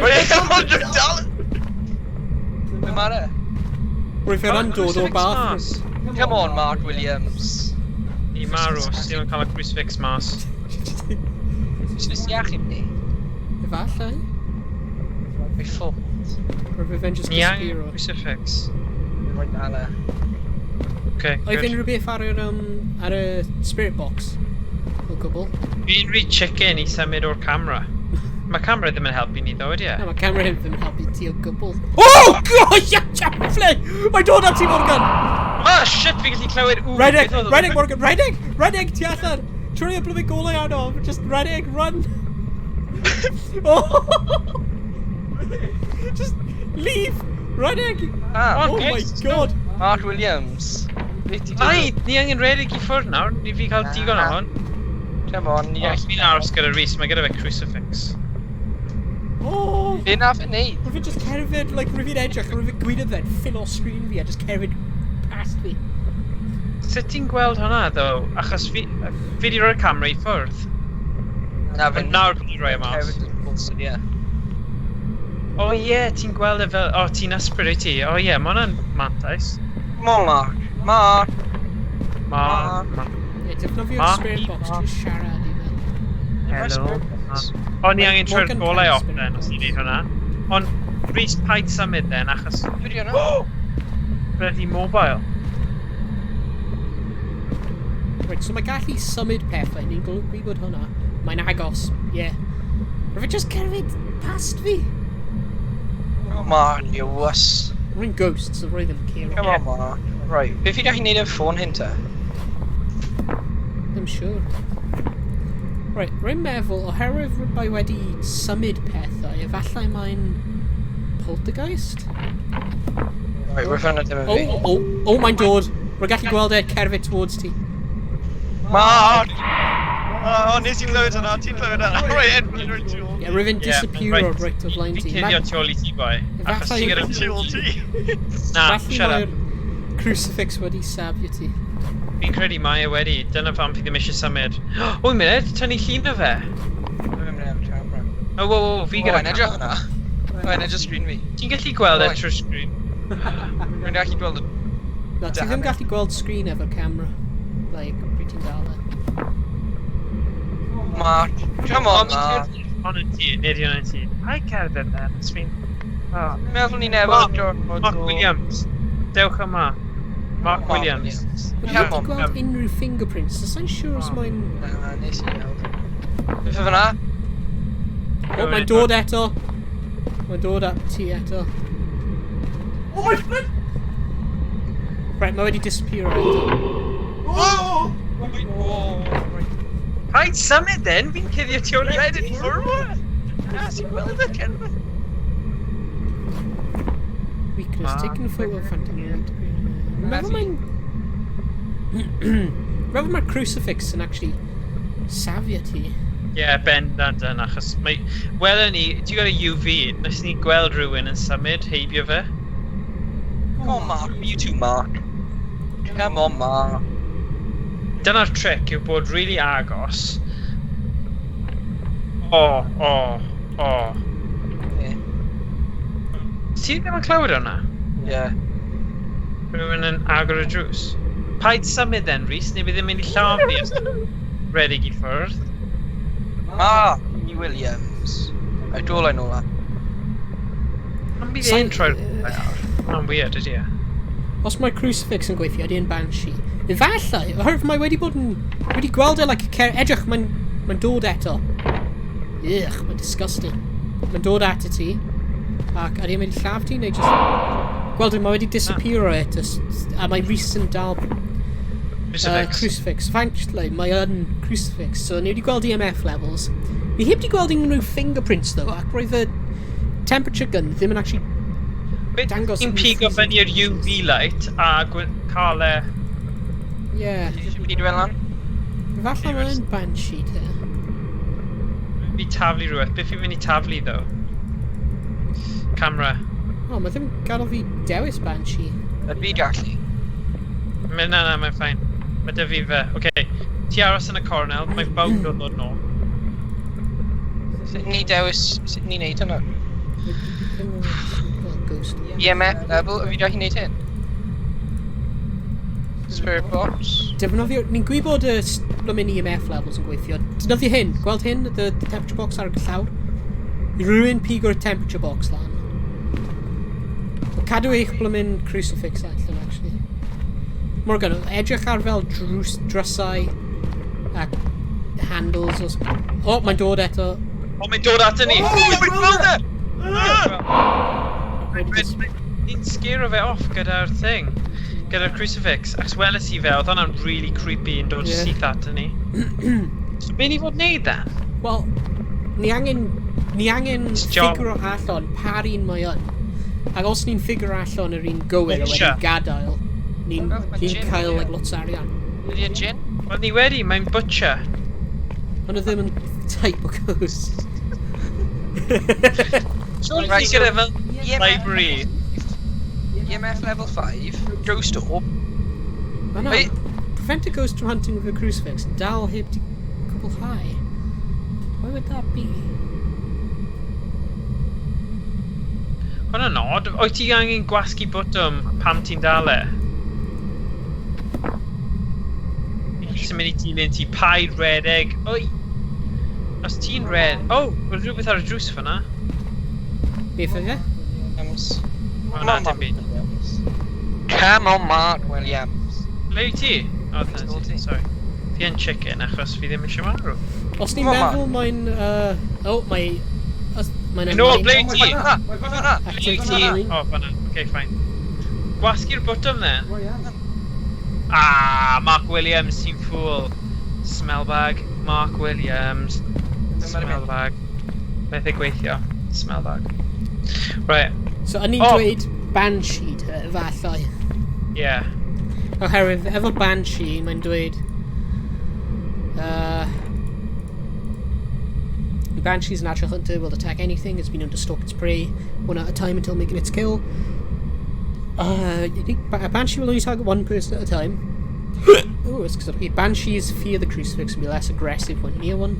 Be ma'r e? Rwy'n ffyn dod o'r bath. Come on, Mark Williams. I marw, os ti'n cael y crucifix mas. Nes nes i achub ni? Efallai? Fi ffwl. Rwy'n fe'n just Ni angen disappear. crucifix. Rwy'n dal e. OK, Oedd good. fe'n rhywbeth ar y spirit box? O gwbl? Fi'n rhi chicken I symud o'r camera. Mae camera ddim yn helpu ni ddo, ydy e? Na, mae camera hyn ddim yn helpu ti o gwbl. Oh god, yeah, mae'n dod at ti, Morgan! Oh shit, fi'n gallu clywed... Redig, Morgan, Redig, ti allan! Trwy y blwyddyn golau arno, just Redig, run! Oh! Just leave! Redig! Oh my god! Mark Williams. Beth ti Ai, dod? ni angen redig I ffwrdd nawr, ni fi cael digon o hwn. Come on, ni Os fi'n aros gyda Rhys, mae gyda fe crucifix. Oh! Be na fe neud? Rwy'n fi'n just cerfyd, like, rwy'n fi'n edrych, rwy'n fi'n gwynedd fe'n ffil o sgrin fi a just cerfyd past fi. Sut ti'n gweld hwnna, ddo? Achos fi di roi'r camera I ffwrdd. Na fe... Nawr bod ni'n rhoi e mas. O ie, ti'n gweld e fel... O, ti'n ysbryd ti. O ie, mae hwnna'n mantais. Come on, Mark. Mark. Ie, defnyddio'r spirit box, just siarad I fe. Helo. O, ni angen trwy'r Morgan golau Price off fan then, os ni'n neud hwnna. Ond Rhys paid symud then, achos... Be di hwnna? Bloody mobile. Right, so mae gallu symud pethau, ni'n gwybod hwnna. Mae'n agos, ie. Rwy'n just cerfyd past fi. Come on, you wuss. Rwy'n ghost, so rwy'n ddim cero. Come on, Mark. Right, beth fi gallu neud yn ffôn hyn ta? Ddim siwr. Right, rwy'n meddwl, oherwydd rwy'n wedi symud pethau, efallai mae'n poltergeist? Right, we're finding ddim yn fi. Oh, mae'n dod. Rwy'n gallu gweld e cerfyd towards ti. Mark! O, nes i'n clywed hwnna, ti'n clywed hwnna. Right, Edwin, rwy'n tiwl. Ie, rwy'n disappear o'r right o blaen ti. Fi'n cuddio tu ôl I ti, boi. Achos Efallai- ti gyda... Tu ôl ti. Na, Falle shut up. mae'r crucifix wedi safio ti. Fi'n credu mae e wedi. Dyna pam fi ddim eisiau symud. Wy'n mynd, tynnu llun o fe. Dwi'n mynd am camera. O, fi gyda... Owain, edrych hwnna. Owain, edrych sgrin fi. Ti'n gallu gweld e Owain. trwy'r sgrin? Rwy'n gallu gweld y... Na, ti ddim gallu gweld sgrin efo'r camera. Like, pryd ti'n dal e. Mark. Come on, Mark. Ond yn ti, nid yw yn ti. Hai cerdded then, ys fi'n... Meddwl ni nefo. Mark Williams. Dewch yma. Mark Williams. Wedi Come on. gweld unrhyw fingerprints, so sa'n siŵr os mae'n... Na, nes i weld. Beth o fyna? O, mae'n dod eto. Mae'n dod at ti eto. Oh, my flip! Right, mae wedi disappear eto. Paid symud then, fi'n cuddio ti o'n wedyn ffwrdd. Na, sy'n gweld y cerfa. Weakness, taking a photo of Phantom Red. Remember mae'r crucifix yn actually safio ti. Ie, bendant yn, achos mae... Welon ni, ti'n gweld y UV, nes ni gweld rhywun yn symud, heibio fe. Come on, Mark. You too, Mark. Come on, Mark. Dyna'r tric yw bod really agos. Yeah. Ti ddim yn clywed hwnna? Yeah. Rhywun yn agor y drws. Paid symud then, Rhys, neu bydd ddim mynd I llawn fi os redig I ffwrdd. Mark Williams. I don't know that. Ond bydd e'n troi'r awr. Mae'n weird, ydy e? Os mae crucifix yn gweithio, ydy yn banshee. Efallai, oherwydd mae wedi bod yn... wedi gweld e, like, edrych, mae'n dod eto. Ych, mae'n disgusting. Mae'n dod ato ti, ac ydy e'n mynd I llaff ti, neu just... Gweld mae wedi disappear o eto, a mae Rhys yn dal... crucifix. Fanctly, mae yn crucifix, so ni wedi gweld EMF levels. Ni heb wedi gweld unrhyw fingerprints, though, ac roedd y temperature gun ddim yn actually... dangos... Ti'n pigo fyny i'r UV light a cael e... Ie. Fi dwi'n lan? Falle mae'n banshee te. Fi taflu rhywbeth. Beth fi fynd I taflu, ddo? Camera. O, mae ddim gadael fi dewis banshee. Ydw fi gallu. Na, mae'n ffain. Mae dy fi fe. Oce. Ti aros yn y cornel, mae'n bawd o ddod nôl. Sut ni dewis... Sut ni'n neud hwnna? Ghost. EMF level, y fi gallu neud hyn? Spirit box. Defnyddio... Ni'n gwybod y blwmin EMF levels yn gweithio. Defnyddio hyn. Gweld hyn? The temperature box ar y llawr. Rwy'n pigo'r temperature box lan. Cadw eich blwmin crucifix allan, actually. Morgan, edrych ar fel drysau ac handles o... O, mae'n dod eto. O, mae'n dod ato ni! O, mae'n gweld e! Ni'n sgero fe off gyda'r thing. Gyda'r crucifix. Ac weles I fe, oedd hwnna'n really creepy yn dod syth ato ni. So, be ni fod wneud then? Wel, ni angen ffigro allan par un mae yn. Ac os ni'n ffigro allan yr un gywir a wedi gadael, ni'n cael like, lots o arian. Ydy y gin? Wel, ni wedi, mae'n butcher. Ond o ddim yn type o ghost. So, ni gyda fel library. EMF level 5, ghost orb. No, prevent a ghost from hunting with a crucifix. Dal heb di cwblhau. Why would that be? Hwna'n odd. Wyt ti angen gwasgu bwtwm pam ti'n dal e? Sy'n mynd I dilyn ti paid redeg. Oi! Os ti'n red... O! Roedd rhywbeth ar y drws fyna. Beth yw e? Na, dim byd. Come on, Mark Williams. Le yw ti? O, dyna ti. Sorry. Fi yn chicken achos fi ddim eisiau marw. Os ni'n meddwl mae'n... O, mae'n... Mae'n No, ble yw ti? Fyna! Ble yw ti? O, fyna. Oce, ffain. Gwasgu'r bwtwm then. Ah, Mark Williams, ti'n ffwl. Smellbag. Mark Williams. Smellbag. Beth ei gweithio? Smellbag. Right. So, yn ni'n dweud banshee te, efallai. Yeah. Oherwydd, efo banshee, mae'n dweud... Banshee's a natural hunter, will attack anything, has been known to stalk its prey, one at a time until making its kill. A Banshee will only target one person at a time. Oh, it's because Banshees fear the crucifix and be less aggressive when near one.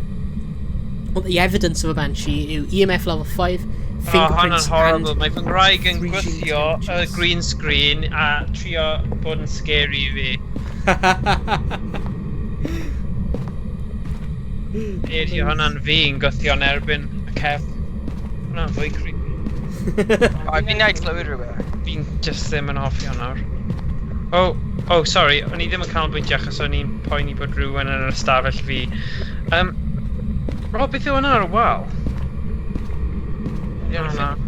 Well, the evidence of a Banshee is EMF level 5, fingerprints horrible. Mae fy and ngwraig yn freezing gwythio y temperatures. green screen a trio bod yn scary I fi. Eri hwnna'n fi yn gwythio yn erbyn y cef. Hwnna'n fwy creepy. Fi'n neud clywed rhywbeth. Fi'n just ddim yn hoffi hwnna'r. Oh, sorry, o'n I ddim yn canolbwyntio achos o'n i'n poeni bod rhywun yn yr ystafell fi. Rob, beth yw hwnna ar y wal?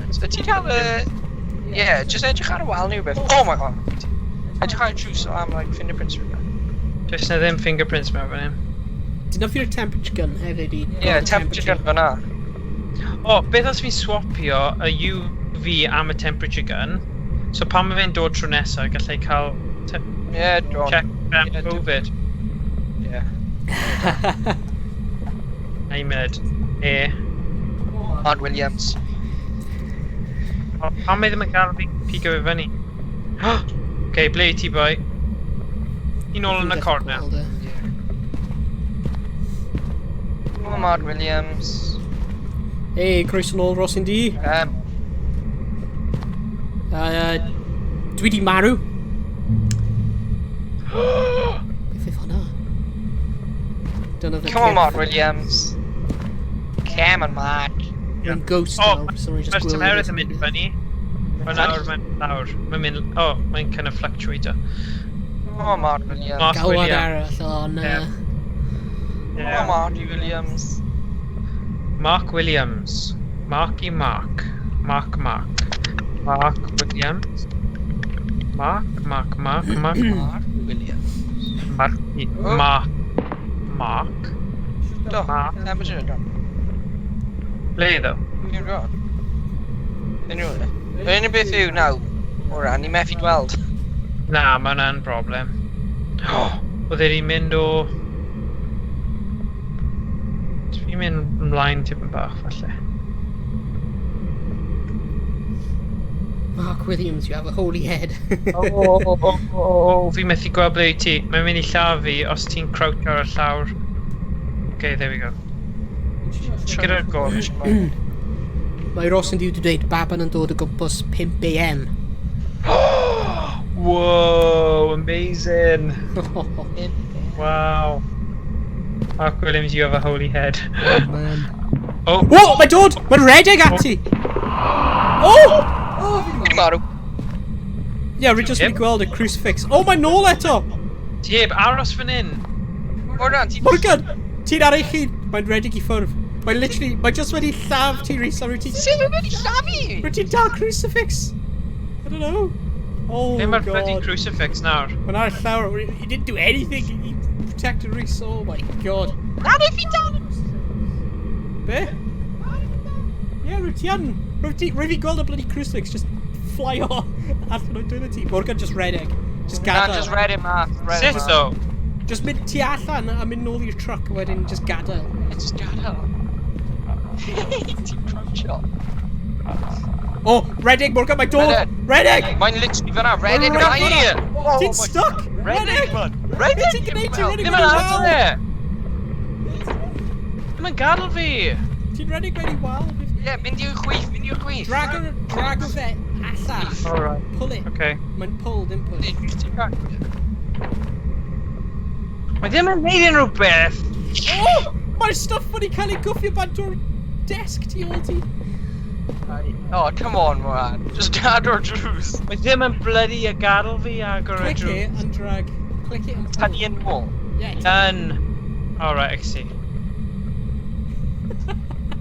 So ti'n cael y... Yeah, just edrych ar y wal neu beth. Oh my god. Edrych ar y drws am like fingerprints rhywbeth. Does na ddim fingerprints mewn fan hyn. Dyna fi'r temperature gun hefyd i... Ie, temperature gun fyna. O, beth os fi'n swapio y UV am y temperature gun, so pan mae fe'n dod tro nesaf, gallai cael Ie, John. check am Covid. Ie. Na i'n mynd, Mark Williams. Pan mae ddim yn gael fi pigo fe fyny. Ok, ble i ti boi? Un ôl yn y corner. Come on, Mark Williams. Hey, croeso nôl, Ross yn di. Dwi di marw. Beth yw hwnna? Come on, Mark Williams. Come on, Mark. Mae'n ghost now, so rwy'n just Mae'r gwylio. tymeredd yn mynd fyny. Mae'n nawr, mae'n lawr. Mae'n mynd, mae'n kind of fluctuator. Come on, Mark Williams. Mark Gawad Williams. arall, o na. Come on, Marky Williams. Mark Williams. Marky Mark. Mark Williams. Mark. Mark Williams. Mark. Do, Mark. temperature do. Ble ddo? You're right. Anyway, yr unig beth yw nawr, o ran, ni methu gweld. Na, mae hwnna'n broblem. Oedd e'n mynd o... Fi'n mynd ymlaen tipyn bach, falle. Mark Williams, you have a holy head. Fi'n methu gweld ble i ti. Mae'n mynd i llaw fi os ti'n crouch ar y llawr. Okay, there we go. Gyda'r gorge. Mae Ross yn diwyd dweud baban yn dod o gwmpas 5 AM. Whoa, amazing. Wow. Mark Williams, you have a holy head. Oh, man. Oh, O, mae dod! Mae'n redeg ati! O! Fi'n marw. Ie, rwy'n just mynd i gweld y crucifix. O, mae'n nôl eto! ti heb, aros fan hyn. O ran, ti'n... Morgan! Ti'n ar eich hun! Mae'n redeg i ffwrdd. Mae'n literally... Mae'n just wedi lladd ti, Rhys, a rwy'n ti'n... Sut mae'n mynd i llafu? Rwy'n ti'n dal crucifix! I don't know. Oh, Ble mae'r bloody God. crucifix nawr? Mae'n ar y llawr. He didn't do anything. He protected Rhys. Oh my God. Rhan i fi dal! Be? Ie, rwy'n ti yn. Rwy'n fi gweld y bloody crucifix just fly off allan o'i dwylo ti. Morgan just redeg. Just Na, gadael. just read it, ma. Sut o? Just mynd ti allan a mynd nôl i'r truck a wedyn just gadael. It's just gadael. Ti'n croucho. Oh, redeg, Morgan, mae dod! Redeg. Redeg! Mae'n literally fyna, read it, Mae'n right redeg. here! Ti'n stuck! Redeg! Read Be it! ti'n gwneud? Ti'n redeg Ddim wedi yn wal! adol e! Ddim yn gadw fi. Ti'n redeg wedi wal? Ie, mynd i'w chwith, mynd i'w chwith. Drag o fe allan. Alright. Pull it. Okay. Mae'n pull, dim push. Mae ddim yn neud unrhyw beth. Oh! Mae'r stuff wedi cael ei gwffio bant o'r desk ti ôl ti. Oh, come on, man. Just gadw'r drws. Mae ddim yn bloody a gadw fi agor y Click drws. it and drag. Click it and pull. Tynnu yn ôl. Yeah, Done. Alright, I see.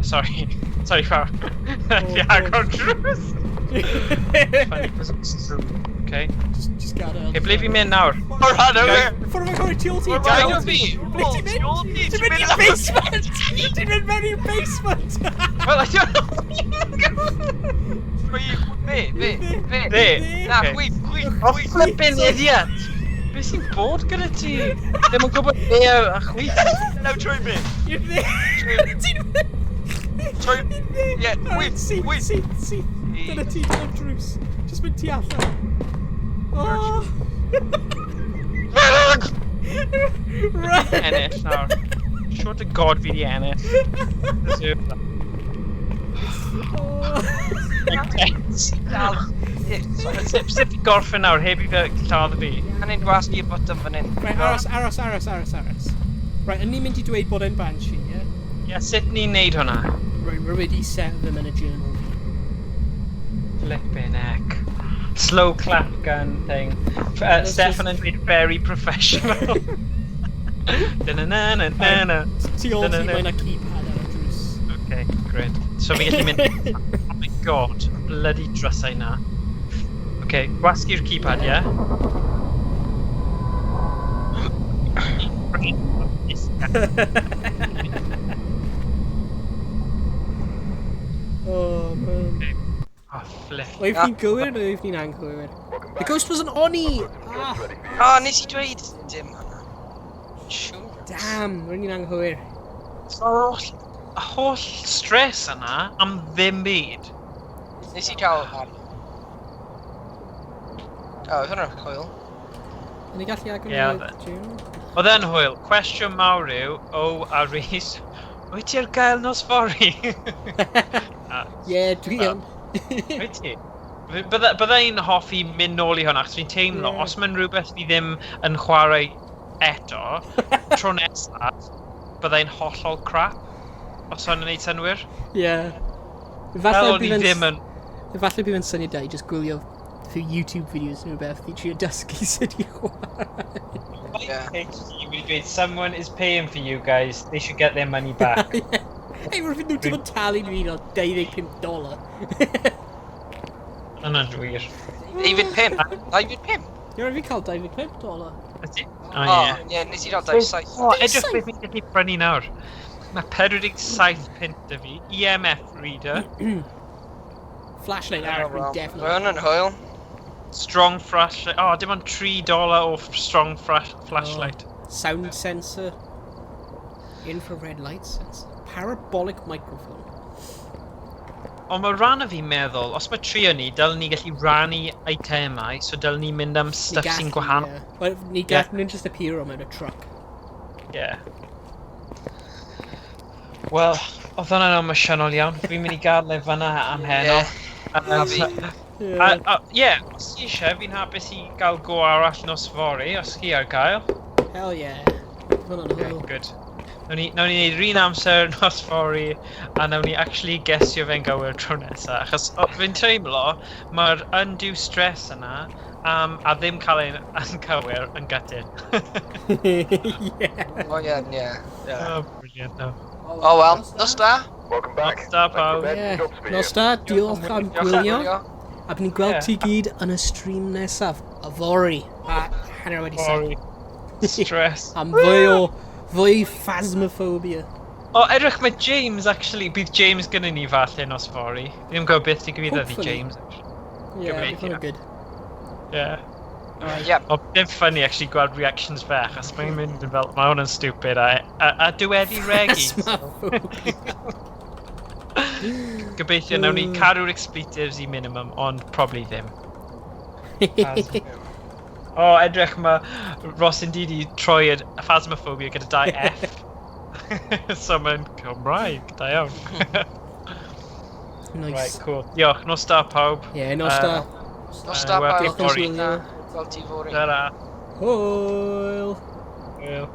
Sorry. Sorry, fawr. Di agor drws. Funny, okay. Just gadael. Okay, ble fi'n mynd nawr? O ran o fe! Ffwrdd o'n cofio ti ôl ti. Gadw fi! Ble ti'n mynd? Ti'n mynd i'r basement! Ti'n mynd mewn i'r basement! Wel, I don't know. Fe. Na, chwith. Flippin' idiot! Be sy'n bod gyda ti? Ddim yn gwybod be a chwith. Naw, trwy fi. I'r dde! Ti'n mynd! Trwy... I'r dde! Ie, Alright, wyth. see. Dyna ti, dyna'r drws. Just mynd ti allan. Oh! Right! Ennill nawr. Siwr dy god fi di ennill. Deserve that. Intense. Sut fi gorffen nawr, heb i fe lladd fi? A'n ein gwasgu y bottom fan hyn. Right, aros. Right, yn ni'n mynd i dweud bod e'n banshee, ie? Ie, sut ni'n neud hwnna? Right, we're wedi set them in a journal. Flippin' heck. Slow clap gun thing. Stefan yn dweud very professional. Da-na-na-na-na-na. Ti ôl ti mae'n a keypad ar y drws. Okay, great. So fi gallu mynd... Oh my god, bloody drysau na. Okay, gwasgu'r keypad, ie? Oh, man. Oh, flip. Oedd ni'n gywir neu oedd ni'n anghywir? The ghost was an Oni! Ah, O, nes i dweud dim hwnna. Siwr. damn, roedd ni'n anghywir. Y holl stress yna am ddim byd. Nes i cael Harry. O, oedd hwnna'n hwyl. Yn ei gallu agor Ie, yeah, oedd e. June? Oedd e'n hwyl. Cwestiwn mawr yw, O a Rhys, wyt ti ar gael nos fori? Ie, dwi yn. Wyt ti? Byddai'n hoffi mynd nôl i hwnna, achos fi'n teimlo, Ie. os mae'n rhywbeth fi ddim yn chwarae eto, tro nesaf, byddai'n hollol crap. Os hwnna'n gwneud synwyr. Ie. Fel o'n i ddim yn... Falle bydd yn syniad da i just gwylio through YouTube videos nhw beth i trio dysgu sut i chwarae. Yeah. Someone is paying for you guys, they should get their money back. Ei, roedd nhw dim yn talu fi o $25. Yna'n wir. David Pym. David Pym. Ie, roedd fi cael $25. Ydy? O, ie, nes i gael 27. O, edrych beth fi'n gallu prynu nawr. Mae 47 pint y fi, EMF reader, Flashlight arall, Mae definitely. hwnna'n hwyl. strong flashlight. Oh, dim ond $3 o strong flashlight. Sound sensor. Infrared light sensor. Parabolic microphone. Ond mae rhan o fi'n meddwl, os mae tri o ni, dylwn ni gallu rannu itemau, so dylwn ni mynd am stuff sy'n gwahanol. Wel, ni gallu nhw'n just appear mewn y truck. Yeah. Wel, oedd hwnna'n emosiynol iawn. Fi'n mynd i gaelef fan'na am heno. A fi. Ie, os ti eisiau, fi'n hapus i gael go arall nos fori, os chi ar gael. Hell yeah. Hwna'n Okay, hwyl. good. Nawn ni wneud rhan amser nos fori, a nawn ni actually gesio fe'n gywir tro nesa. Achos fi'n teimlo, mae'r undue stress yna, a ddim cael ein anghywir yn gutted. Yeah. O, ie, ie. Oh, brilliant, no. O, wel, nos da. Welcome back. Nos da, pawb. Back to Yeah. jobs for you. Nos da, diolch am gwylio. A bydd ni'n gweld Ie. ti gyd yn y stream nesaf. A fori. A hanner wedi Sorry. Stress. Am fwy Phasmophobia. O, edrych mae James, actually, bydd James gyda ni falle nos fori. Fi ddim gwybod beth digwyddodd i Hopefully. James. Yeah, Gobeithio. bydd hwnna'n good. Yeah. Yep. O, ddim funny actually gweld reactions fe, achos mae'n mynd yn fel, mae hwn yn stupid, a dyweddi regi. Phasmophobia. Gobeithio nawn ni cadw'r expletives i minimum, ond probably ddim. O, edrych mae Ross indeed i troi y Phasmophobia gyda 2 F. So mae'n Cymraeg, da iawn. Nice. Right, cool. Diolch, nos da pawb. Yeah, nos da. Nos da, Wel, pawb. diolch yn fawr. Gweld ti fori. Ta-ra. Hwyl. Hwyl.